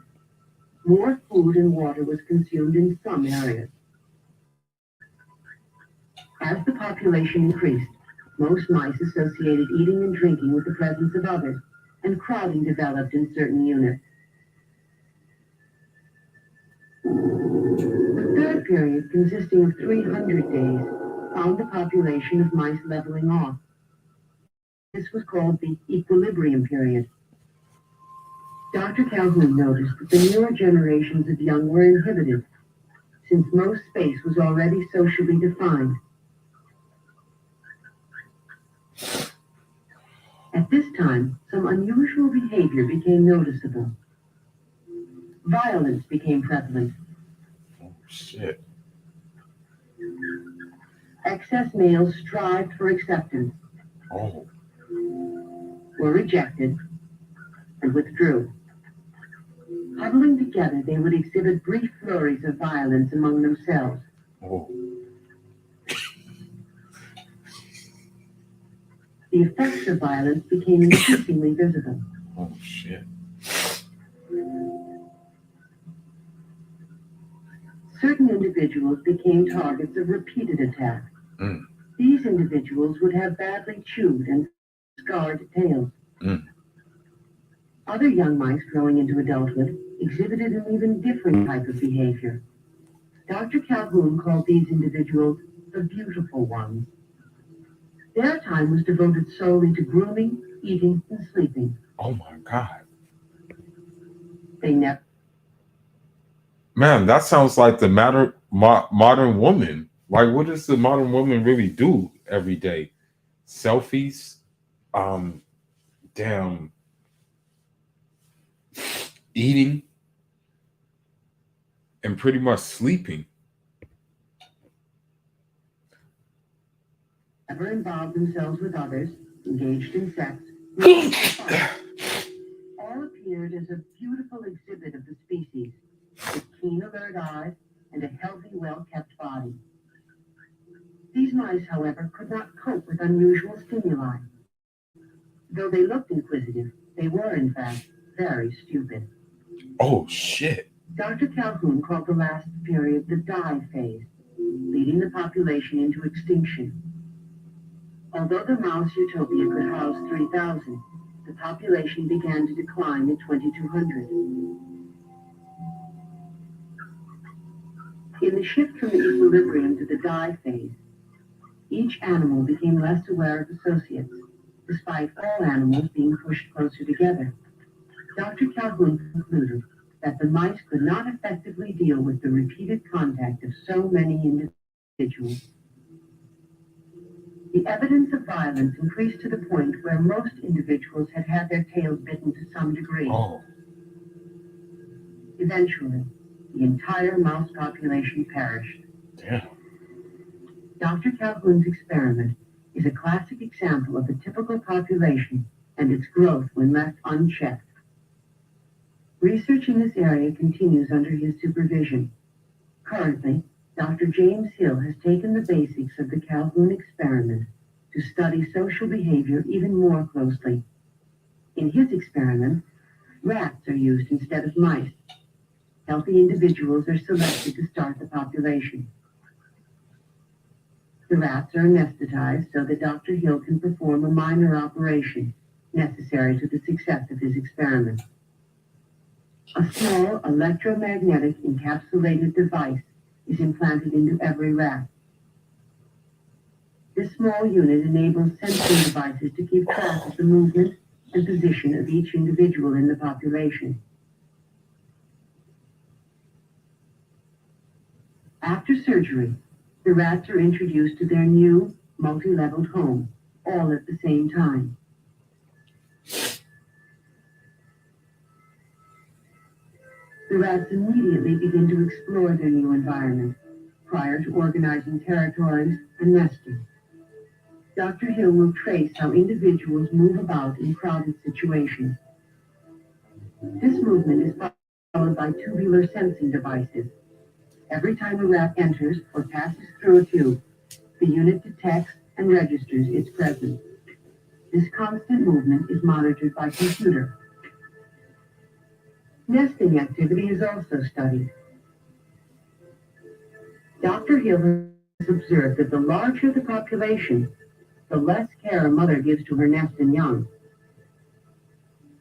more food and water was consumed in some areas. As the population increased, most mice associated eating and drinking with the presence of others, and crowding developed in certain units. The third period, consisting of 300 days, found the population of mice leveling off. This was called the equilibrium period. Dr. Calhoun noticed that the newer generations of young were inhibited, since most space was already socially defined. At this time, some unusual behavior became noticeable. Violence became prevalent. Oh, shit. Excess males strived for acceptance, Oh, were rejected, and withdrew. Huddling together, they would exhibit brief flurries of violence among themselves. oh. The effects of violence became increasingly visible. Oh, shit. Certain individuals became targets of repeated attack. Mm. These individuals would have badly chewed and scarred tails. Mm. Other young mice growing into adulthood exhibited an even different type of behavior. Dr. Calhoun called these individuals the beautiful ones. Their time was devoted solely to grooming, eating, and sleeping. Oh, my God. They never... Man, that sounds like the modern woman. Like, what does the modern woman really do every day? Selfies, damn, eating, and pretty much sleeping. Never involved themselves with others, engaged in sex, all appeared as a beautiful exhibit of the species, with keen, alert eyes and a healthy, well-kept body. These mice, however, could not cope with unusual stimuli. Though they looked inquisitive, they were, in fact, very stupid. Oh, shit. Dr. Calhoun called the last period the die phase, leading the population into extinction. Although the mouse utopia could house 3,000, the population began to decline at 2,200. In the shift from the equilibrium to the die phase, each animal became less aware of associates, despite all animals being pushed closer together. Dr. Calhoun concluded that the mice could not effectively deal with the repeated contact of so many individuals. The evidence of violence increased to the point where most individuals had had their tails bitten to some degree. Oh, Eventually, the entire mouse population perished. damn. Dr. Calhoun's experiment is a classic example of the typical population and its growth when left unchecked. Research in this area continues under his supervision. Currently, Dr. James Hill has taken the basics of the Calhoun experiment to study social behavior even more closely. In his experiment, rats are used instead of mice. Healthy individuals are selected to start the population. The rats are anesthetized so that Dr. Hill can perform a minor operation necessary to the success of his experiment. A small electromagnetic encapsulated device is implanted into every rat. This small unit enables sensing devices to keep track of the movement and position of each individual in the population. After surgery, the rats are introduced to their new multi-leveled home, all at the same time. The rats immediately begin to explore their new environment prior to organizing territories and nesting. Dr. Hill will trace how individuals move about in crowded situations. This movement is followed by tubular sensing devices. Every time a rat enters or passes through a tube, the unit detects and registers its presence. This constant movement is monitored by computer. Nesting activity is also studied. Dr. Hill has observed that the larger the population, the less care a mother gives to her nest and young.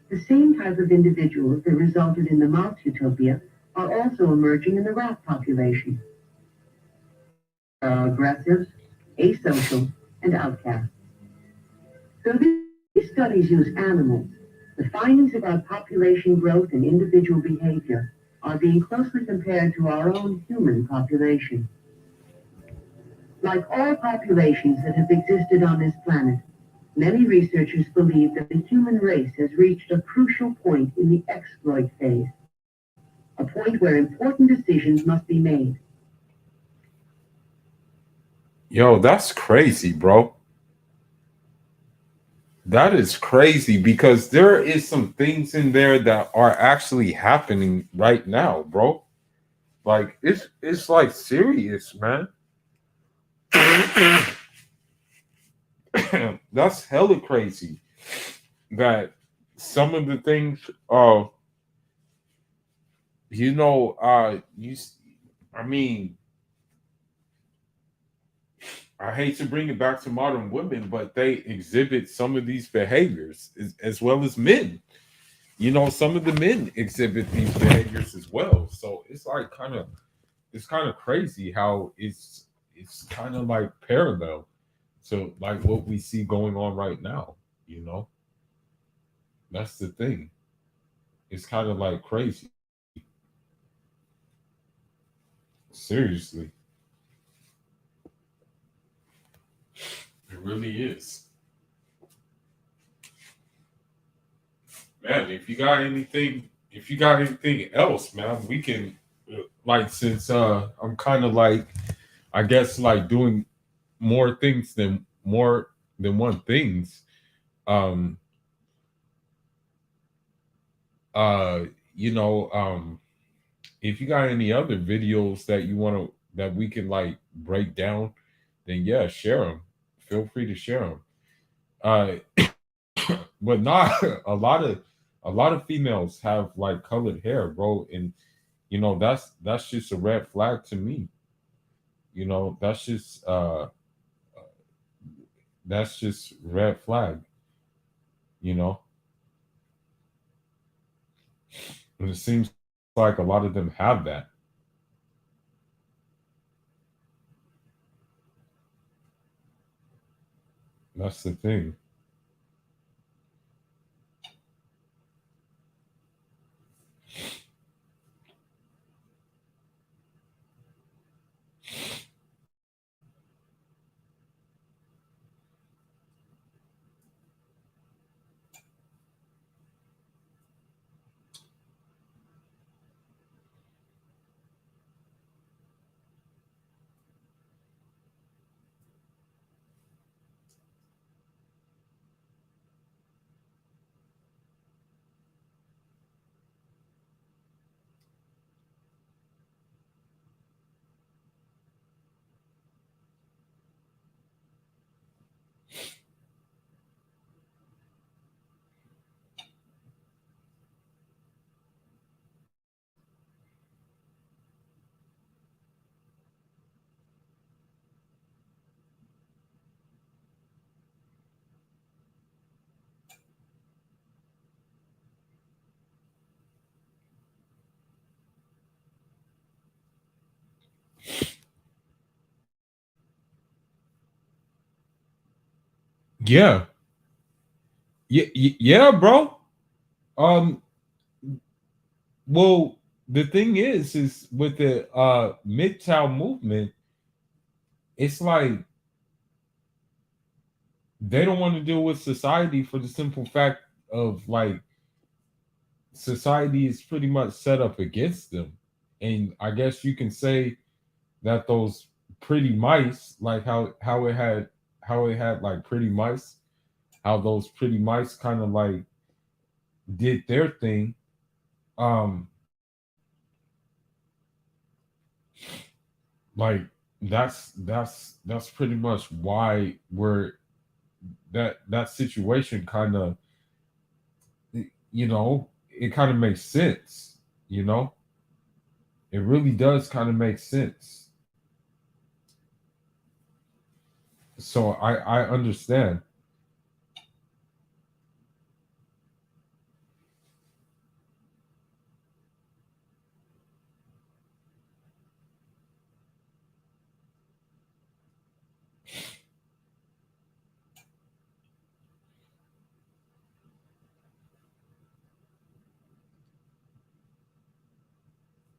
The same type of individuals that resulted in the mouse utopia are also emerging in the rat population. Aggressives, asocial, and outcasts. So these studies use animals. The findings about population growth and individual behavior are being closely compared to our own human population. Like all populations that have existed on this planet, many researchers believe that the human race has reached a crucial point in the exploit phase, a point where important decisions must be made. Yo, that's crazy, bro. That is crazy because there is some things in there that are actually happening right now, bro. Like it's like serious, man. That's hella crazy. That some of the things, I mean, I hate to bring it back to modern women, but they exhibit some of these behaviors as well as men. Some of the men exhibit these behaviors as well. So it's kind of crazy how it's kind of like parallel to like what we see going on right now. You know, that's the thing. It's kind of like crazy. Seriously, it really is. Man, if you got anything else, man, we can like since I'm kind of like I guess like doing more than one things. Um uh you know if you got any other videos that you want to that we can like break down, then yeah, share them. Feel free to share them. Uh but not a lot of females have like colored hair, bro, and that's just a red flag to me. That's just red flag, you know. And it seems like a lot of them have that. That's the thing. Yeah, yeah, yeah, bro. Um, well, the thing is with the midtown movement, it's like they don't want to deal with society for the simple fact of like society is pretty much set up against them. And I guess you can say that those pretty mice, like how it had like pretty mice, how those pretty mice kind of like did their thing. Um like that's pretty much why we're that situation kind of, you know, it kind of makes sense, you know? It really does kind of make sense. So I understand.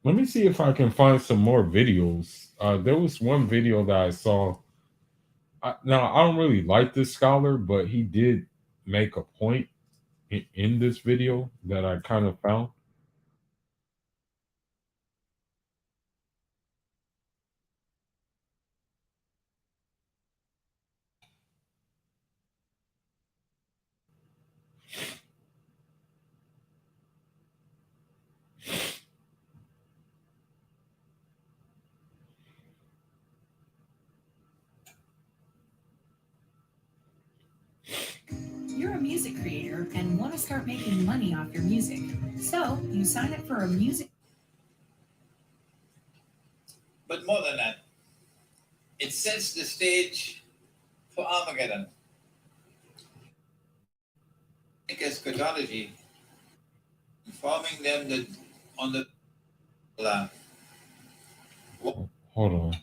Let me see if I can find some more videos. There was one video that I saw. Now, I don't really like this scholar, but he did make a point in this video that I kind of found. You're a music creator and want to start making money off your music. So you sign up for a music. But more than that, it sets the stage for Armageddon. Eschatology, informing them that on the Hold on.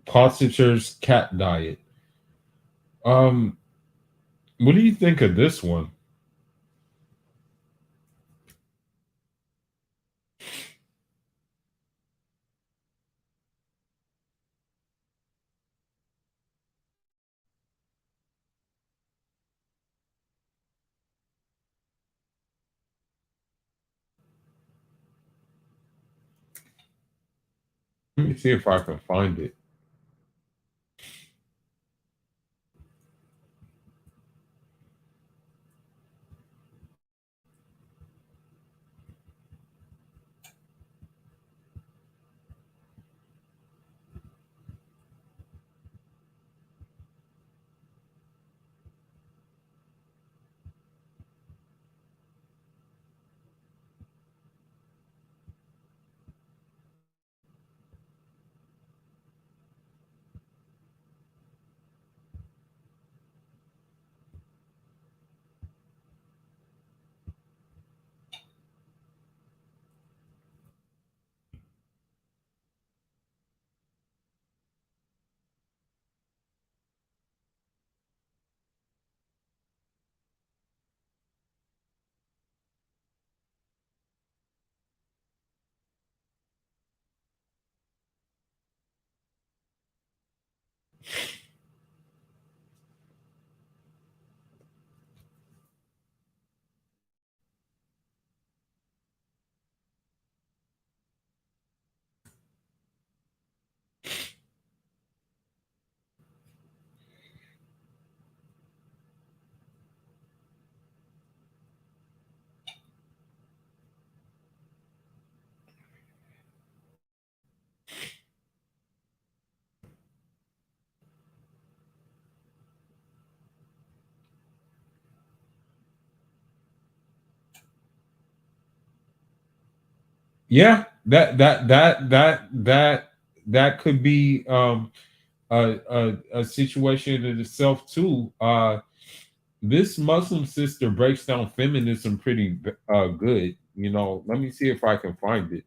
Cottager's cat diet. Um, what do you think of this one? Let me see if I can find it. Yeah, that could be a situation in itself too. This Muslim sister breaks down feminism pretty good. Let me see if I can find it.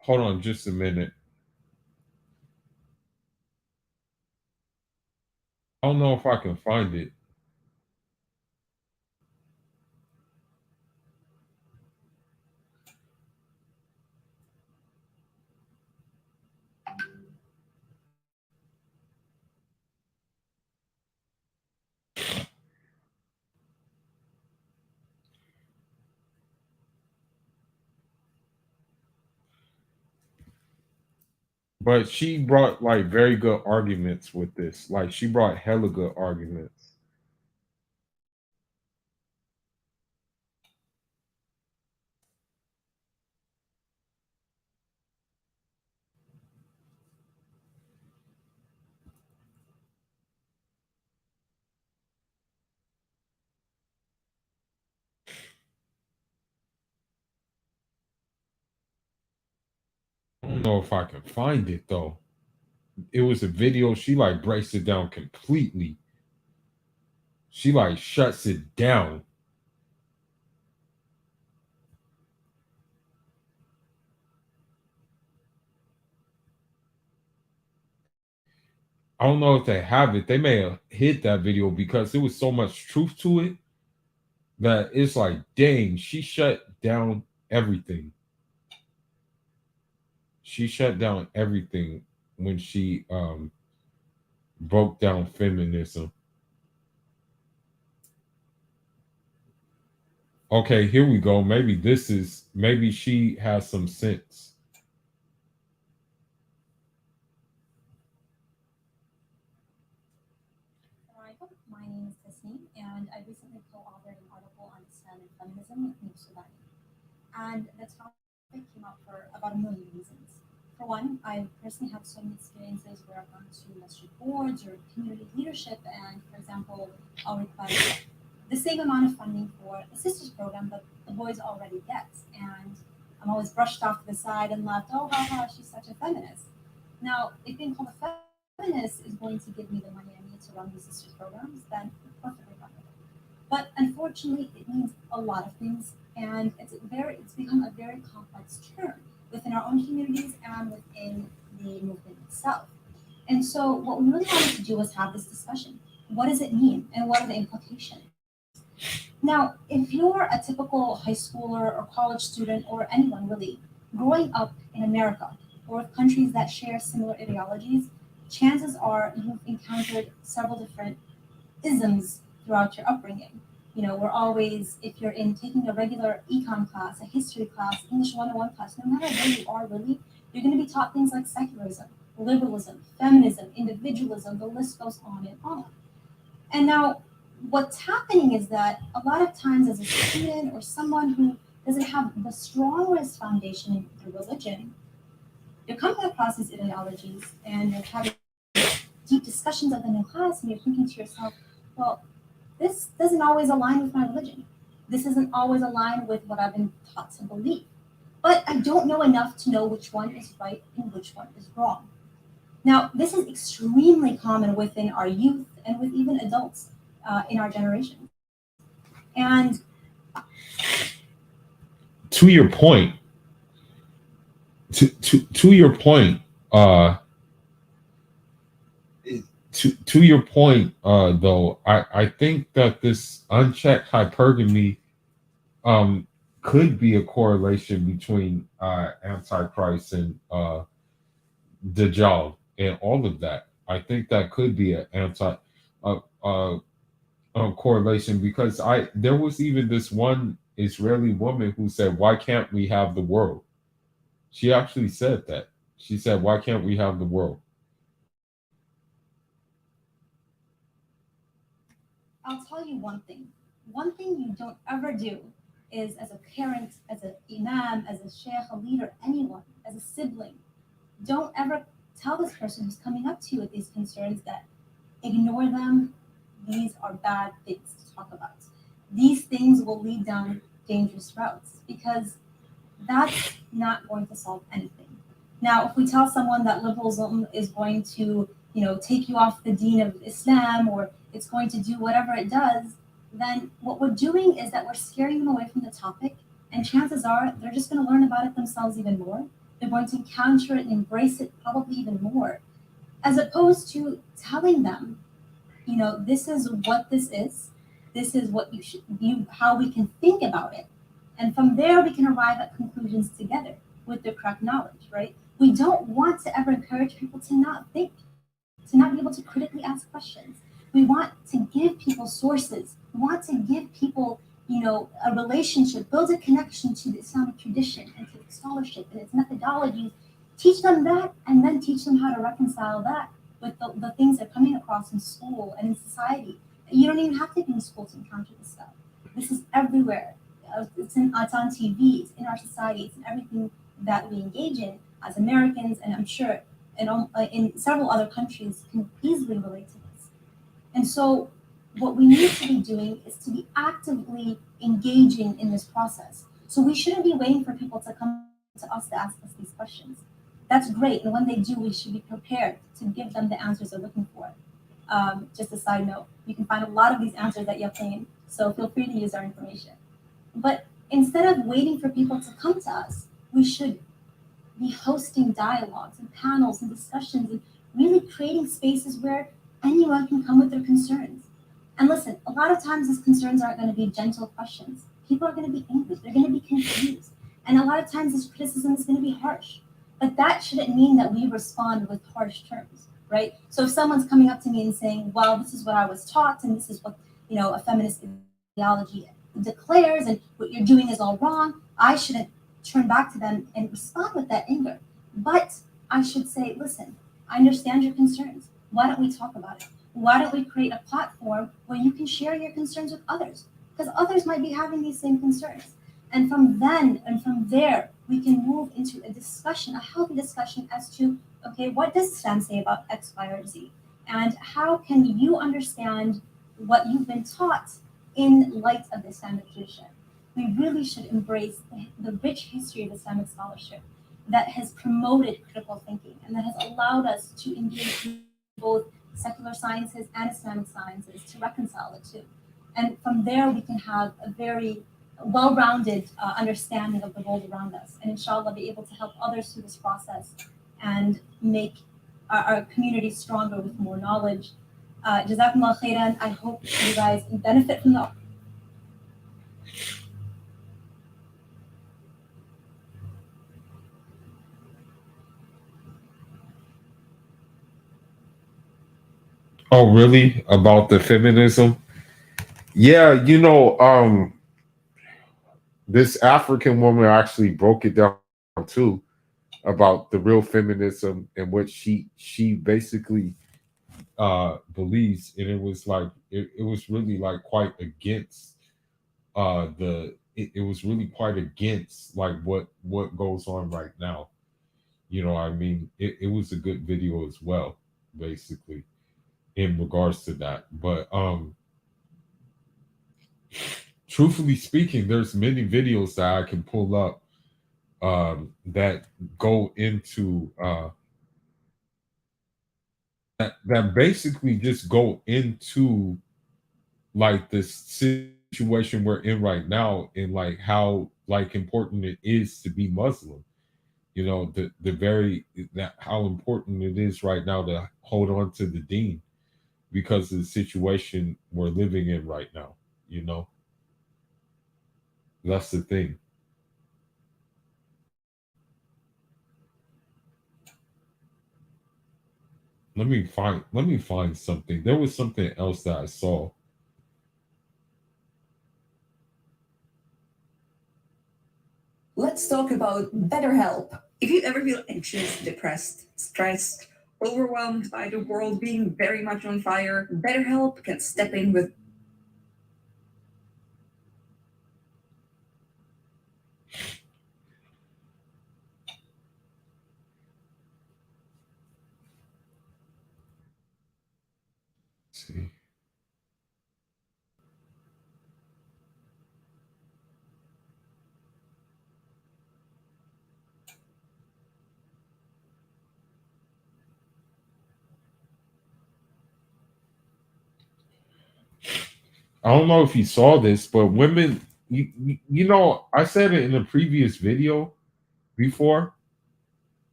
Hold on just a minute. I don't know if I can find it. But she brought like very good arguments with this. Like she brought hella good arguments. I don't know if I can find it though. It was a video. She like breaks it down completely. She like shuts it down. I don't know if they have it. They may have hid that video because there was so much truth to it that it's like, dang, she shut down everything. She shut down everything when she broke down feminism. Okay, here we go. Maybe she has some sense. My name is Tiffany, and I recently co-authored an article on Islam and feminism with Nusubani. And the topic came up for about a million reasons. For one, I personally have so many experiences where I've gone to masjid boards or community leadership, and for example, I'll request the same amount of funding for a sisters program that the boys already get. And I'm always brushed off to the side and left, oh, haha, she's such a feminist. Now, if being called a feminist is going to give me the money I need to run these sisters programs, then I'm perfectly fine with it. But unfortunately, it means a lot of things, and it's become a very complex term within our own communities and within the movement itself. And so, what we really wanted to do was have this discussion. What does it mean, and what are the implications? Now, if you're a typical high schooler or college student or anyone really growing up in America or with countries that share similar ideologies, chances are you've encountered several different isms throughout your upbringing. We're always, if you're in taking a regular econ class, a history class, English 101 class, no matter where you are really, you're going to be taught things like secularism, liberalism, feminism, individualism, the list goes on and on. And now, what's happening is that a lot of times, as a student or someone who doesn't have the strongest foundation in the religion, you're coming across these ideologies and you're having deep discussions of them in class, and you're thinking to yourself, well, this doesn't always align with my religion. This isn't always aligned with what I've been taught to believe. But I don't know enough to know which one is right and which one is wrong. Now, this is extremely common within our youth and with even adults in our generation. And To your point, to your point, to your point, though, I think that this unchecked hypergamy could be a correlation between Antichrist and Dajjal and all of that. I think that could be an uh, uh, correlation because there was even this one Israeli woman who said, "Why can't we have the world?" She actually said that. She said, "Why can't we have the world?" I'll tell you one thing. One thing you don't ever do is, as a parent, as an imam, as a sheikh, a leader, anyone, as a sibling, don't ever tell this person who's coming up to you with these concerns that ignore them. These are bad things to talk about. These things will lead down dangerous routes because that's not going to solve anything. Now, if we tell someone that liberalism is going to, take you off the deen of Islam or it's going to do whatever it does, then what we're doing is that we're scaring them away from the topic, and chances are they're just going to learn about it themselves even more. They're going to encounter it and embrace it probably even more, as opposed to telling them, this is what this is what you should view, how we can think about it. And from there, we can arrive at conclusions together with the correct knowledge, right? We don't want to ever encourage people to not think, to not be able to critically ask questions. We want to give people sources. We want to give people, a relationship, build a connection to the Islamic tradition and to its scholarship and its methodologies. Teach them that, and then teach them how to reconcile that with the things they're coming across in school and in society. You don't even have to be in school to encounter this stuff. This is everywhere. It's on TV, it's in our society, it's in everything that we engage in as Americans, and I'm sure in several other countries can easily relate to this. And so, what we need to be doing is to be actively engaging in this process. So, we shouldn't be waiting for people to come to us to ask us these questions. That's great, and when they do, we should be prepared to give them the answers they're looking for. Just a side note, you can find a lot of these answers at Yaqeen, so feel free to use our information. But instead of waiting for people to come to us, we should be hosting dialogues and panels and discussions and really creating spaces where anyone can come with their concerns. And listen, a lot of times these concerns aren't going to be gentle questions. People are going to be angry, they're going to be confused. And a lot of times this criticism is going to be harsh. But that shouldn't mean that we respond with harsh terms, right? So if someone's coming up to me and saying, well, this is what I was taught and this is what, a feminist ideology declares and what you're doing is all wrong, I shouldn't turn back to them and respond with that anger. But I should say, listen, I understand your concerns. Why don't we talk about it? Why don't we create a platform where you can share your concerns with others? Because others might be having these same concerns. And from there, we can move into a discussion, a healthy discussion as to, okay, what does Islam say about X, Y, or Z? And how can you understand what you've been taught in light of the Islamic tradition? We really should embrace the rich history of Islamic scholarship that has promoted critical thinking and that has allowed us to engage both secular sciences and Islamic sciences to reconcile the two. And from there, we can have a very well-rounded understanding of the world around us, and inshallah be able to help others through this process and make our community stronger with more knowledge. Jazakumullah khairan. I hope you guys benefit from the. Oh, really? About the feminism? Yeah, this African woman actually broke it down too about the real feminism and what she basically believes, and it was like it was really like quite against it was really quite against like what goes on right now. I mean, it was a good video as well, basically, in regards to that. But truthfully speaking, there's many videos that I can pull up that go into that basically just go into like this situation we're in right now and like how like important it is to be Muslim. The very that how important it is right now to hold on to the deen because of the situation we're living in right now. You know, that's the thing. Let me find something. There was something else that I saw. Let's talk about BetterHelp. If you ever feel anxious, depressed, stressed, overwhelmed by the world being very much on fire, BetterHelp can step in with. See. I don't know if you saw this, but women, you know, I said it in a previous video before.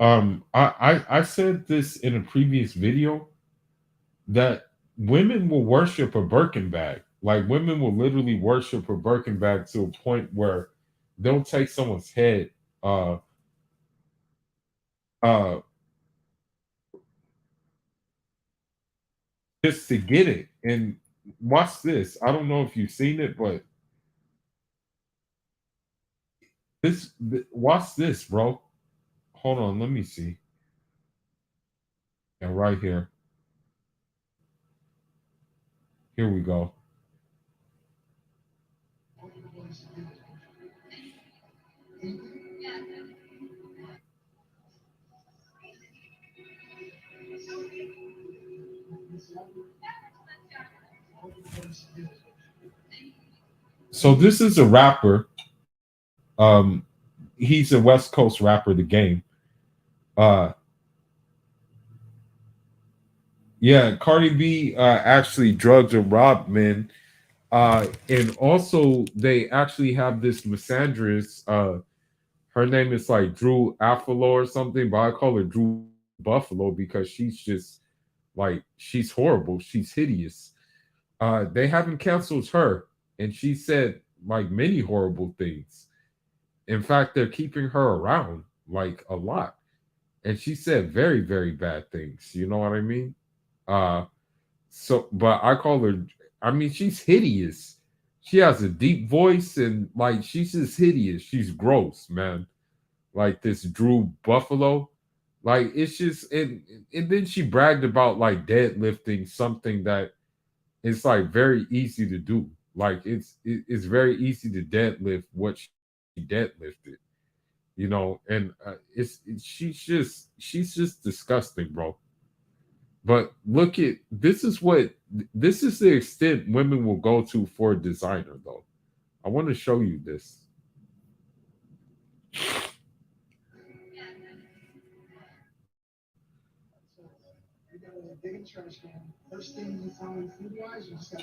uh, I said this in a previous video that women will worship a Birkin bag. Like women will literally worship a Birkin bag to a point where they'll take someone's head uh uh just to get it. And watch this. I don't know if you've seen it, but watch this, bro. Hold on, let me see. And right here. Here we go. So this is a rapper. Um, he's a West Coast rapper, the game. Uh yeah, Cardi B actually drugged and robbed men. And also they actually have this misandrist, her name is like Drew Affalo or something, but I call her Drew Buffalo because she's just like she's horrible, she's hideous. They haven't canceled her, and she said like many horrible things. In fact, they're keeping her around like a lot. And she said very, very bad things. You know what I mean? Uh so but I call her, I mean, she's hideous. She has a deep voice and like she's just hideous. She's gross, man. Like this Drew Buffalo. Like it's just and then she bragged about like deadlifting something that it's like very easy to do. Like it's very easy to deadlift what she deadlifted, you know, and she's just disgusting, bro. But look at this is the extent women will go to for a designer, though. I want to show you this. First thing you find food wise, you just got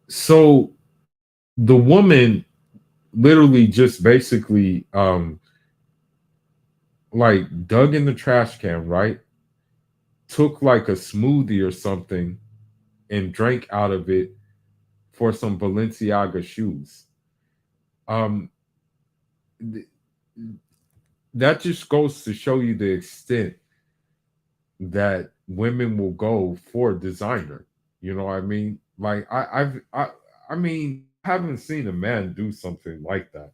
So the woman literally just basically like dug in the trash can, right? Took like a smoothie or something and drank out of it for some Balenciaga shoes. Um th- that just goes to show you the extent that women will go for a designer. You know what I mean? Like I mean, I haven't seen a man do something like that.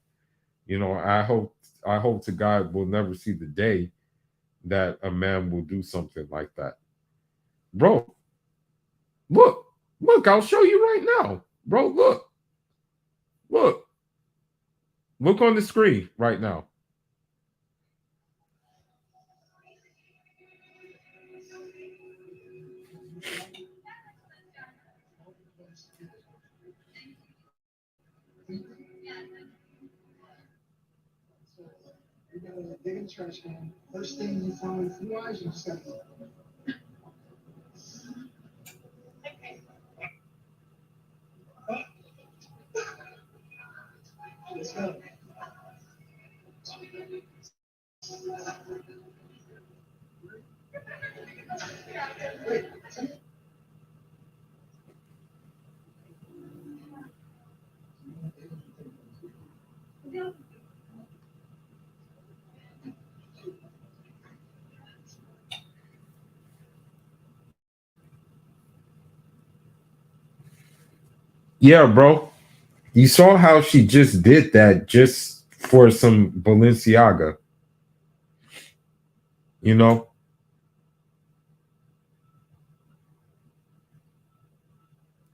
You know, I hope to God we'll never see the day that a man will do something like that. Bro, look, look, I'll show you right now. Bro, look, look on the screen right now. you gotta dig in the trash can. First thing you find food wise, you just got let's go. Yeah, bro. You saw how she just did that just for some Balenciaga, you know?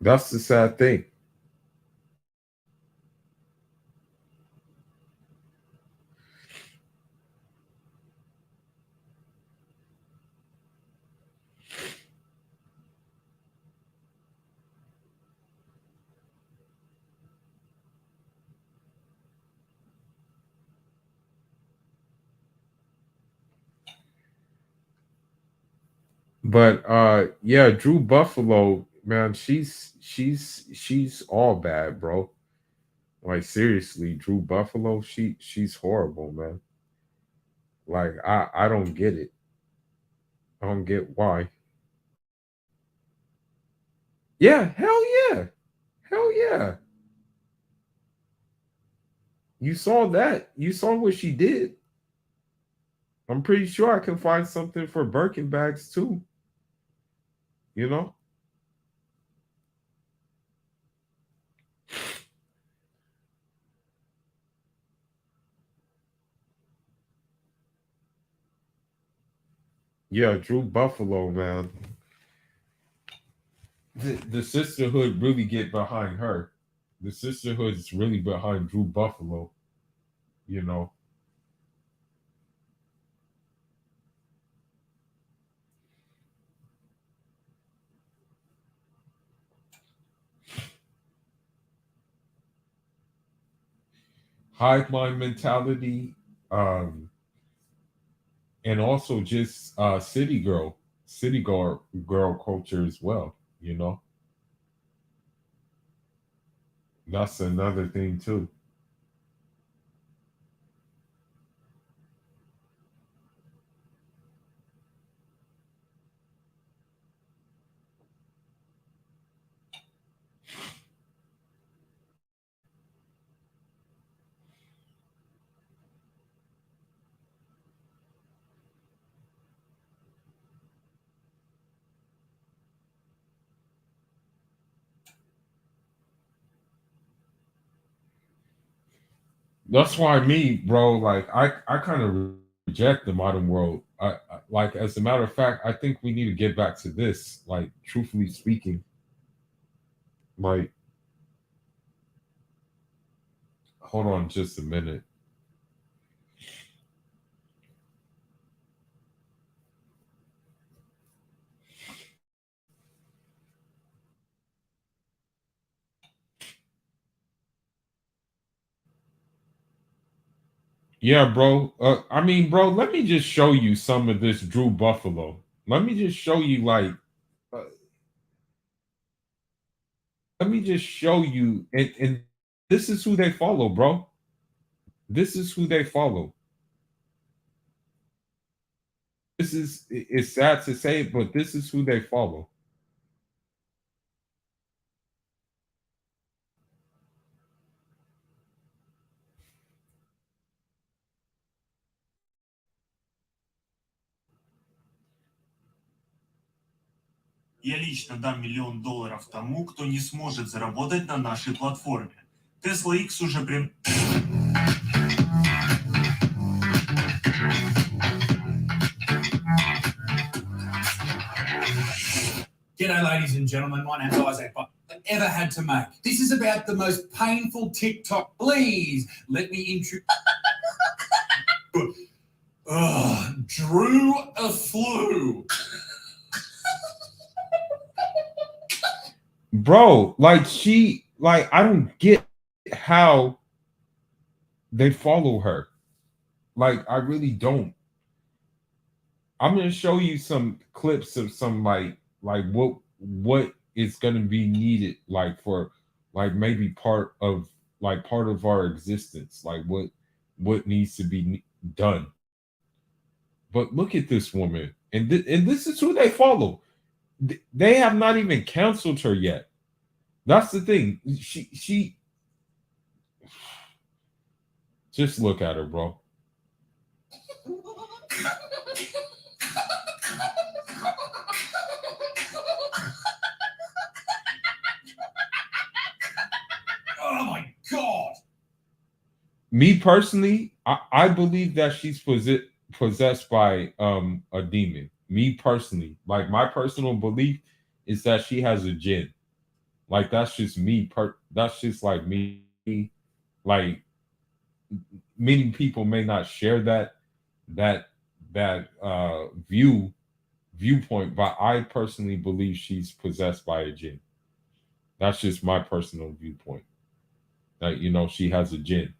That's the sad thing. But yeah, Drew Buffalo, man, she's all bad, bro. Like seriously, Drew Buffalo, she's horrible, man. Like I don't get it. I don't get why. Yeah, hell yeah. Hell yeah. You saw that. You saw what she did. I'm pretty sure I can find something for Birkin bags too. You know? Yeah, Drew Buffalo, man. The sisterhood really get behind her. The sisterhood is really behind Drew Buffalo, you know. Hive mind mentality, and also just city girl culture as well, you know. That's another thing too. That's why me, bro, like I kind of reject the modern world. Like as a matter of fact, I think we need to get back to this. Like truthfully speaking, like hold on just a minute. Yeah, bro. I mean, bro, let me just show you some of this Drew Buffalo. Let me just show you, uh, let me just show you, and this is who they follow, bro. This is who they follow. It's sad to say, but this is who they follow. Я лично дам $1 000 000 тому, кто не сможет заработать на нашей платформе. Tesla X уже при... G'day, ladies and gentlemen. My name's Isaac. I've ever had to make. This is about the most painful TikTok. Please let me introduce. Drew a flu. Bro, like I don't get how they follow her. Like I really don't. I'm gonna show you some clips of some like what is gonna be needed like for like maybe part of our existence, like what needs to be done. But look at this woman, and this is who they follow. They have not even canceled her yet. That's the thing. She just look at her, bro. Oh my God. Me personally, I believe that she's possessed by a demon. Me personally, like my personal belief is that she has a jinn. Like that's just me. That's just like me. Like many people may not share that viewpoint, but I personally believe she's possessed by a jinn. That's just my personal viewpoint. That she has a jinn.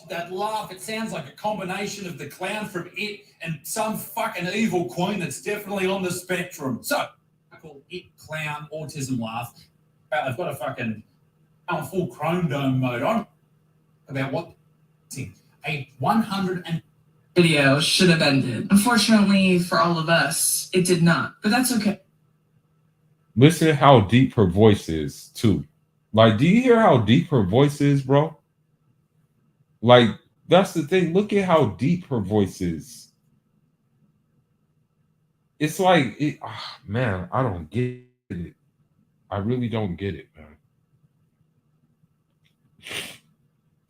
That laugh, it sounds like a combination of the clown from It and some fucking evil queen that's definitely on the spectrum. So, I call It clown autism laugh. I've got a fucking full chrome dome mode on. About what? A 100 and video should have ended. Unfortunately for all of us, it did not, but that's okay. Listen how deep her voice is too. Like, do you hear how deep her voice is, bro? Like, that's the thing. Look at how deep her voice is. It's like, man, I don't get it. I really don't get it, man.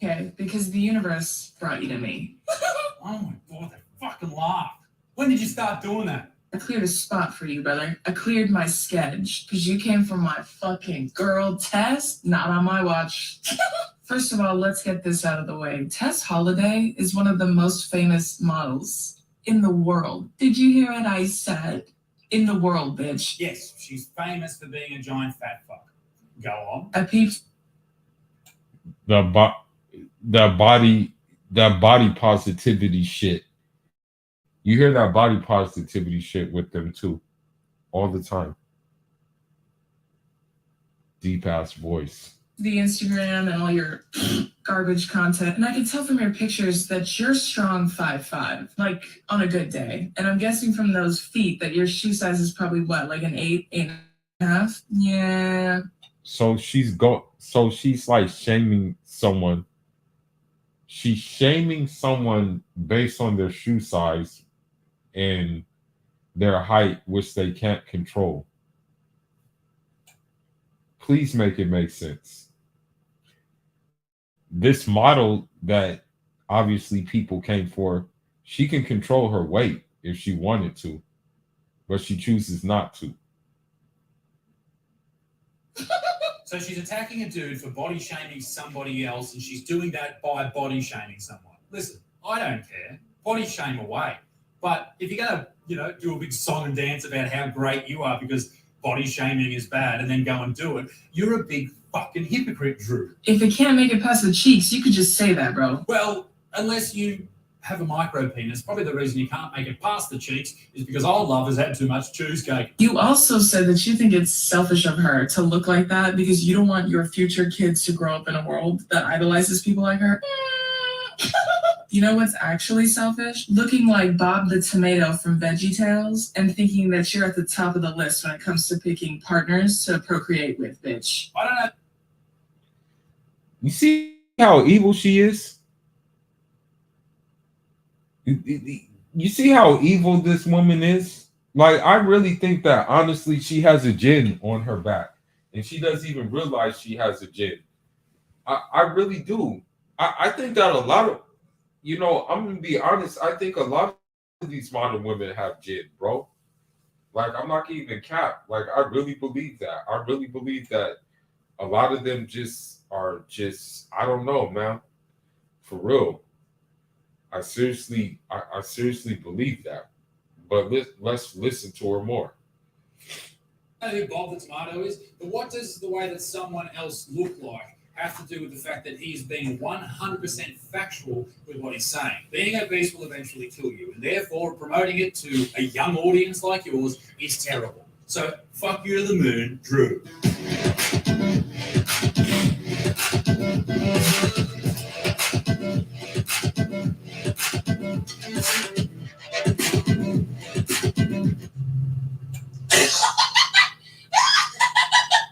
Okay, because the universe brought you to me. Oh my god, that fucking laugh. When did you start doing that? I cleared a spot for you, brother. I cleared my sketch because you came from my fucking girl Tess, not on my watch. First of all, let's get this out of the way. Tess Holliday is one of the most famous models in the world. Did you hear what I said? In the world, bitch. Yes, she's famous for being a giant fat fuck. Go on. I peeped. The body positivity shit. You hear that body positivity shit with them too, all the time. Deep ass voice. The Instagram and all your garbage content, and I can tell from your pictures that you're strong 5'5", like on a good day. And I'm guessing from those feet that your shoe size is probably what, like an 8.5? Yeah. So she's like shaming someone. She's shaming someone based on their shoe size and their height, which they can't control. Please make it make sense. This model that obviously people came for, she can control her weight if she wanted to, but she chooses not to. So she's attacking a dude for body shaming somebody else, and she's doing that by body shaming someone. Listen, I don't care. Body shame away. But if you're gonna, do a big song and dance about how great you are because body shaming is bad, and then go and do it, you're a big fucking hypocrite, Drew. If it can't make it past the cheeks, you could just say that, bro. Well, unless you have a micro penis, probably the reason you can't make it past the cheeks is because old love has had too much cheesecake. You also said that you think it's selfish of her to look like that because you don't want your future kids to grow up in a world that idolizes people like her. You know what's actually selfish? Looking like Bob the Tomato from VeggieTales and thinking that you're at the top of the list when it comes to picking partners to procreate with, bitch. I don't know. You see how evil she is? You see how evil this woman is? Like, I really think that honestly she has a jinn on her back and she doesn't even realize she has a jinn. I really do. I think that a lot of, I'm gonna be honest, I think a lot of these modern women have jinn, bro. Like, I'm not even cap. Like, I really believe that. I really believe that a lot of them are I don't know, man. For real. I seriously believe that. But let's listen to her more. I know who Bob the Tomato is, but what does the way that someone else look like have to do with the fact that he's being 100% factual with what he's saying? Being obese will eventually kill you, and therefore promoting it to a young audience like yours is terrible. So fuck you to the moon, Drew.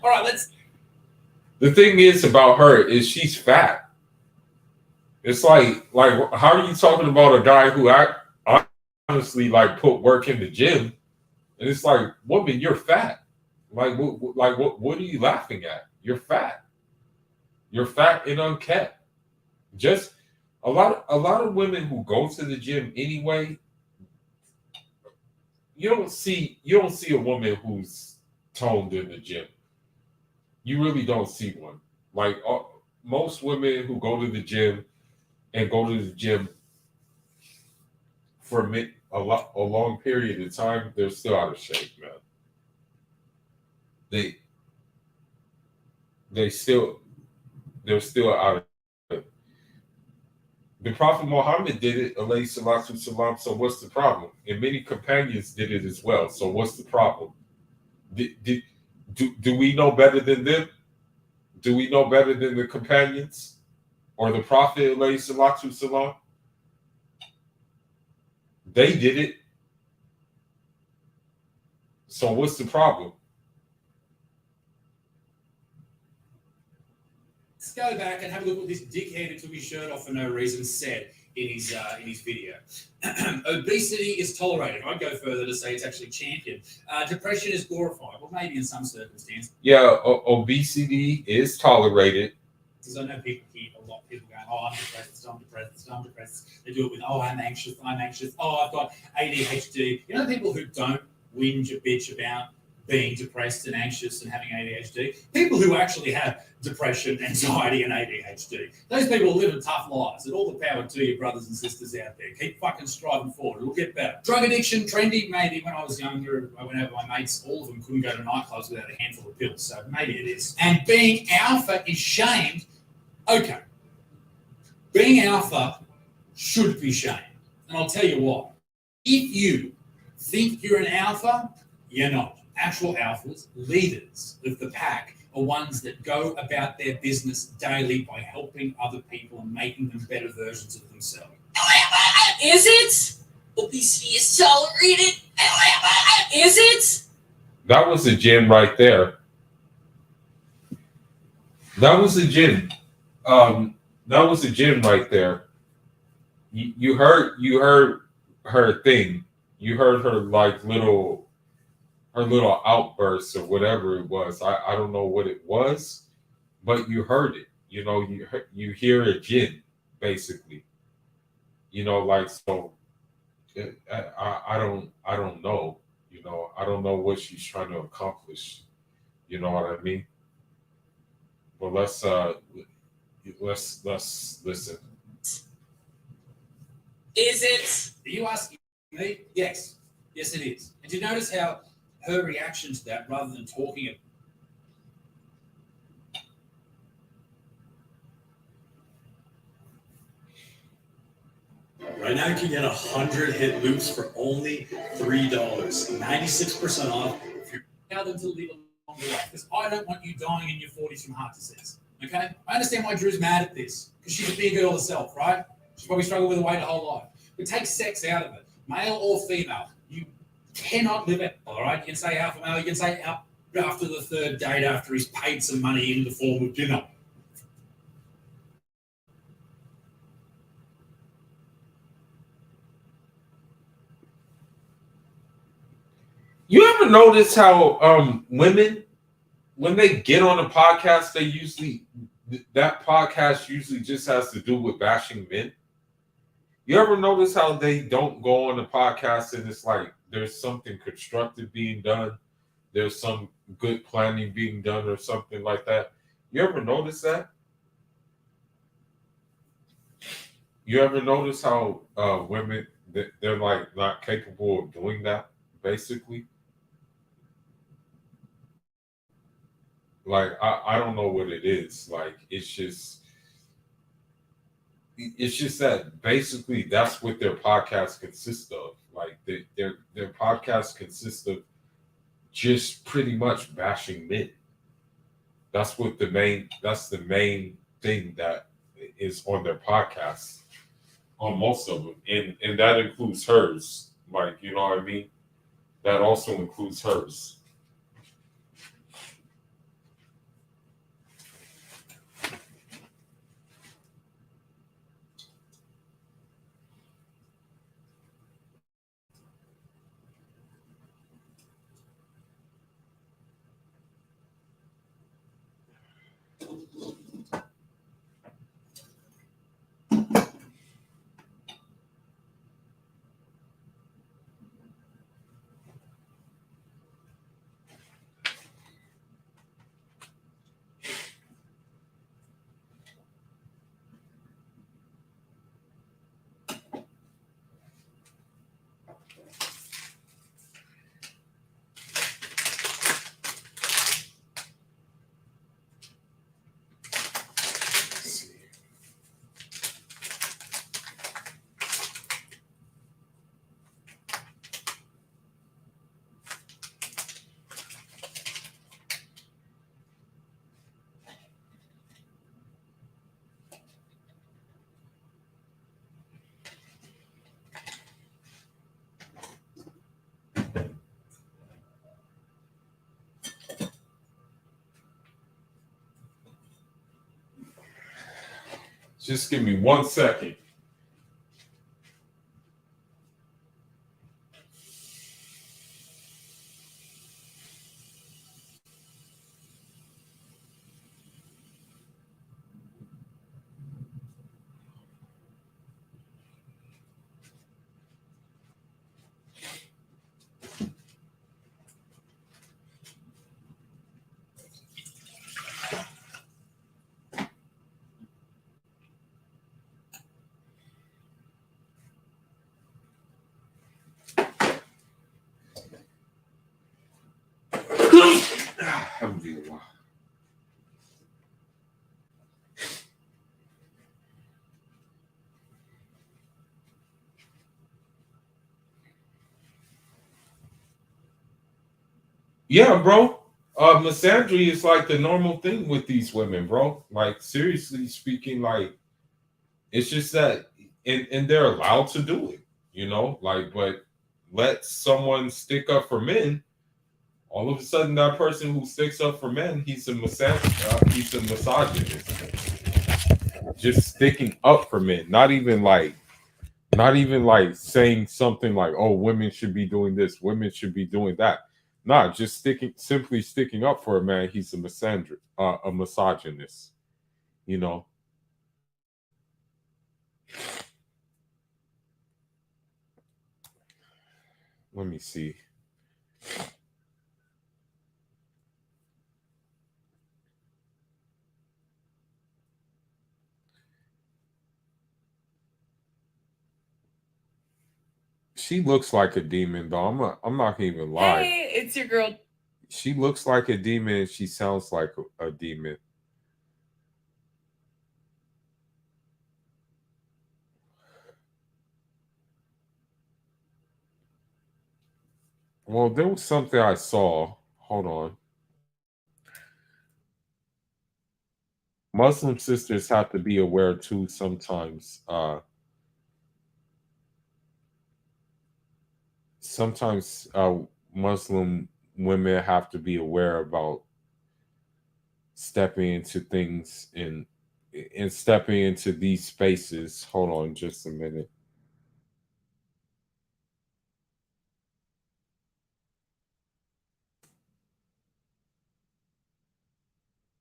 All right, let's. The thing is about her is she's fat. It's like how are you talking about a guy who honestly put work in the gym, and it's like, woman, you're fat. What are you laughing at? You're fat. You're fat and unkept. Just a lot of women who go to the gym anyway, you don't see a woman who's toned in the gym. You really don't see one. Like most women who go to the gym and go to the gym for a long period of time, they're still out of shape, man. They they still they're still out of shape. The Prophet Muhammad did it, alayhi salatu salam. So what's the problem? And many companions did it as well. So what's the problem? Do we know better than them? Do we know better than the companions or the Prophet alayhi salatu salam? They did it. So what's the problem? Let's go back and have a look at what this dickhead who took his shirt off for no reason said in his video. Obesity is tolerated. I'd go further to say it's actually championed. Depression is glorified. Well, maybe in some circumstances. Yeah, obesity is tolerated. Because I know people hear a lot of people going, oh, I'm depressed. They do it with, oh, I'm anxious. Oh, I've got ADHD. You know, people who don't whinge or bitch about being depressed and anxious and having ADHD, people who actually have depression, anxiety, and ADHD. Those people are living tough lives, and all the power to you, brothers and sisters out there. Keep fucking striving forward. It'll get better. Drug addiction, trendy, maybe. When I was younger, whenever my mates, all of them couldn't go to nightclubs without a handful of pills, so maybe it is. And being alpha is shamed. Okay. Being alpha should be shamed. And I'll tell you what. If you think you're an alpha, you're not. Actual alphas, leaders of the pack, are ones that go about their business daily by helping other people and making them better versions of themselves. Is it? Obesity is tolerated. Is it? That was a gym right there. That was a gym. That was a gym right there. You heard her thing. You heard her like little outbursts or whatever it was. I don't know what it was, but you heard it. You know, you hear a jinn basically. You know, like so. I don't know. You know, I don't know what she's trying to accomplish. You know what I mean? But let's listen. Is it? Are you asking me? Yes. Yes, it is. And do you notice how her reaction to that, rather than talking Right now, you can get 100 hit loops for only $3. 96% off. allow them to live a longer life? Because I don't want you dying in your 40s from heart disease. Okay? I understand why Drew's mad at this. Because she's a big girl herself, right? She's probably struggled with the weight her whole life. But take sex out of it. Male or female. You cannot live it. All right? You can say alpha male. You can say up after the third date after he's paid some money in the form of dinner. You ever notice how women, when they get on a podcast, they usually that podcast usually just has to do with bashing men? You ever notice how they don't go on the podcast and it's like there's something constructive being done, there's some good planning being done or something like that? You ever notice that? You ever notice how women they're like not capable of doing that, basically? Like I don't know what it is. Like it's just that basically that's what their podcast consists of. Like their podcast consists of just pretty much bashing men. That's the main thing that is on their podcast, on most of them, and that includes hers. Like, you know what I mean? That also includes hers. Just give me 1 second. Alhamdulillah. Yeah, bro. Misandry is like the normal thing with these women, bro. Like seriously speaking, like it's just that, and they're allowed to do it, like, but let someone stick up for men. All of a sudden, that person who sticks up for men, he's a misogynist. Just sticking up for men, not even like saying something like, "Oh, women should be doing this, women should be doing that." Nah, just simply sticking up for a man. He's a misogynist. You know. Let me see. She looks like a demon, though. I'm not gonna even lie. Hey, it's your girl. She looks like a demon. And she sounds like a demon. Well, there was something I saw. Hold on. Muslim sisters have to be aware too sometimes. Sometimes Muslim women have to be aware about stepping into things and stepping into these spaces. Hold on just a minute.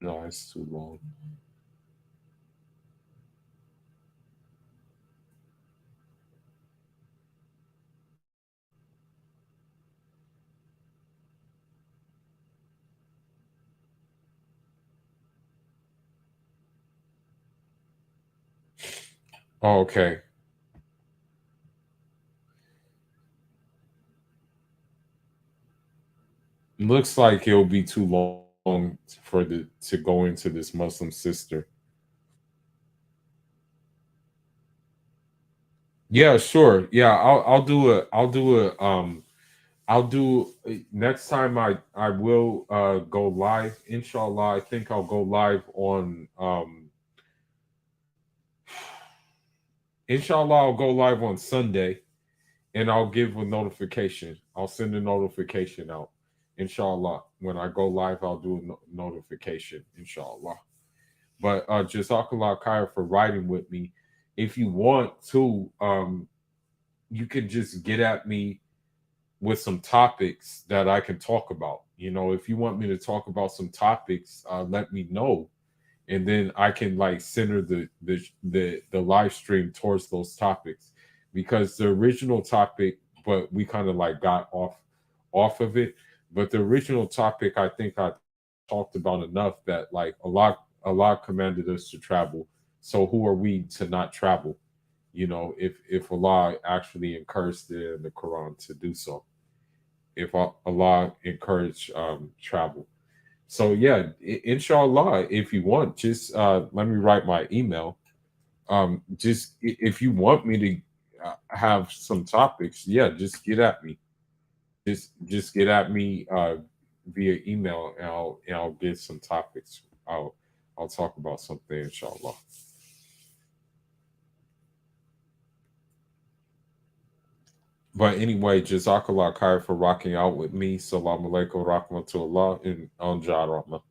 No, it's too long. Oh, okay. Looks like it'll be too long for the to go into this Muslim sister. Yeah, sure. Yeah, I'll do next time I will go live. Inshallah, I think I'll go live on inshallah I'll go live on Sunday and I'll give a notification. I'll send a notification out. Inshallah. When I go live, I'll do a notification, inshallah. But Jazakallah Khair for writing with me. If you want to, you can just get at me with some topics that I can talk about. If you want me to talk about some topics, let me know, and then I can like center the live stream towards those topics, because the original topic, but we kind of like got off of it. But the original topic, I think I talked about enough that like Allah commanded us to travel. So who are we to not travel? If Allah actually encouraged it in the Quran to do so, if Allah encouraged travel. So yeah, inshallah, if you want, just let me write my email. Just if you want me to have some topics, yeah, just get at me. Just get at me via email, and I'll get some topics. I'll talk about something, inshallah. But anyway, Jazakallah Khair for rocking out with me. Salaam alaikum rahmatullah and on Jarama.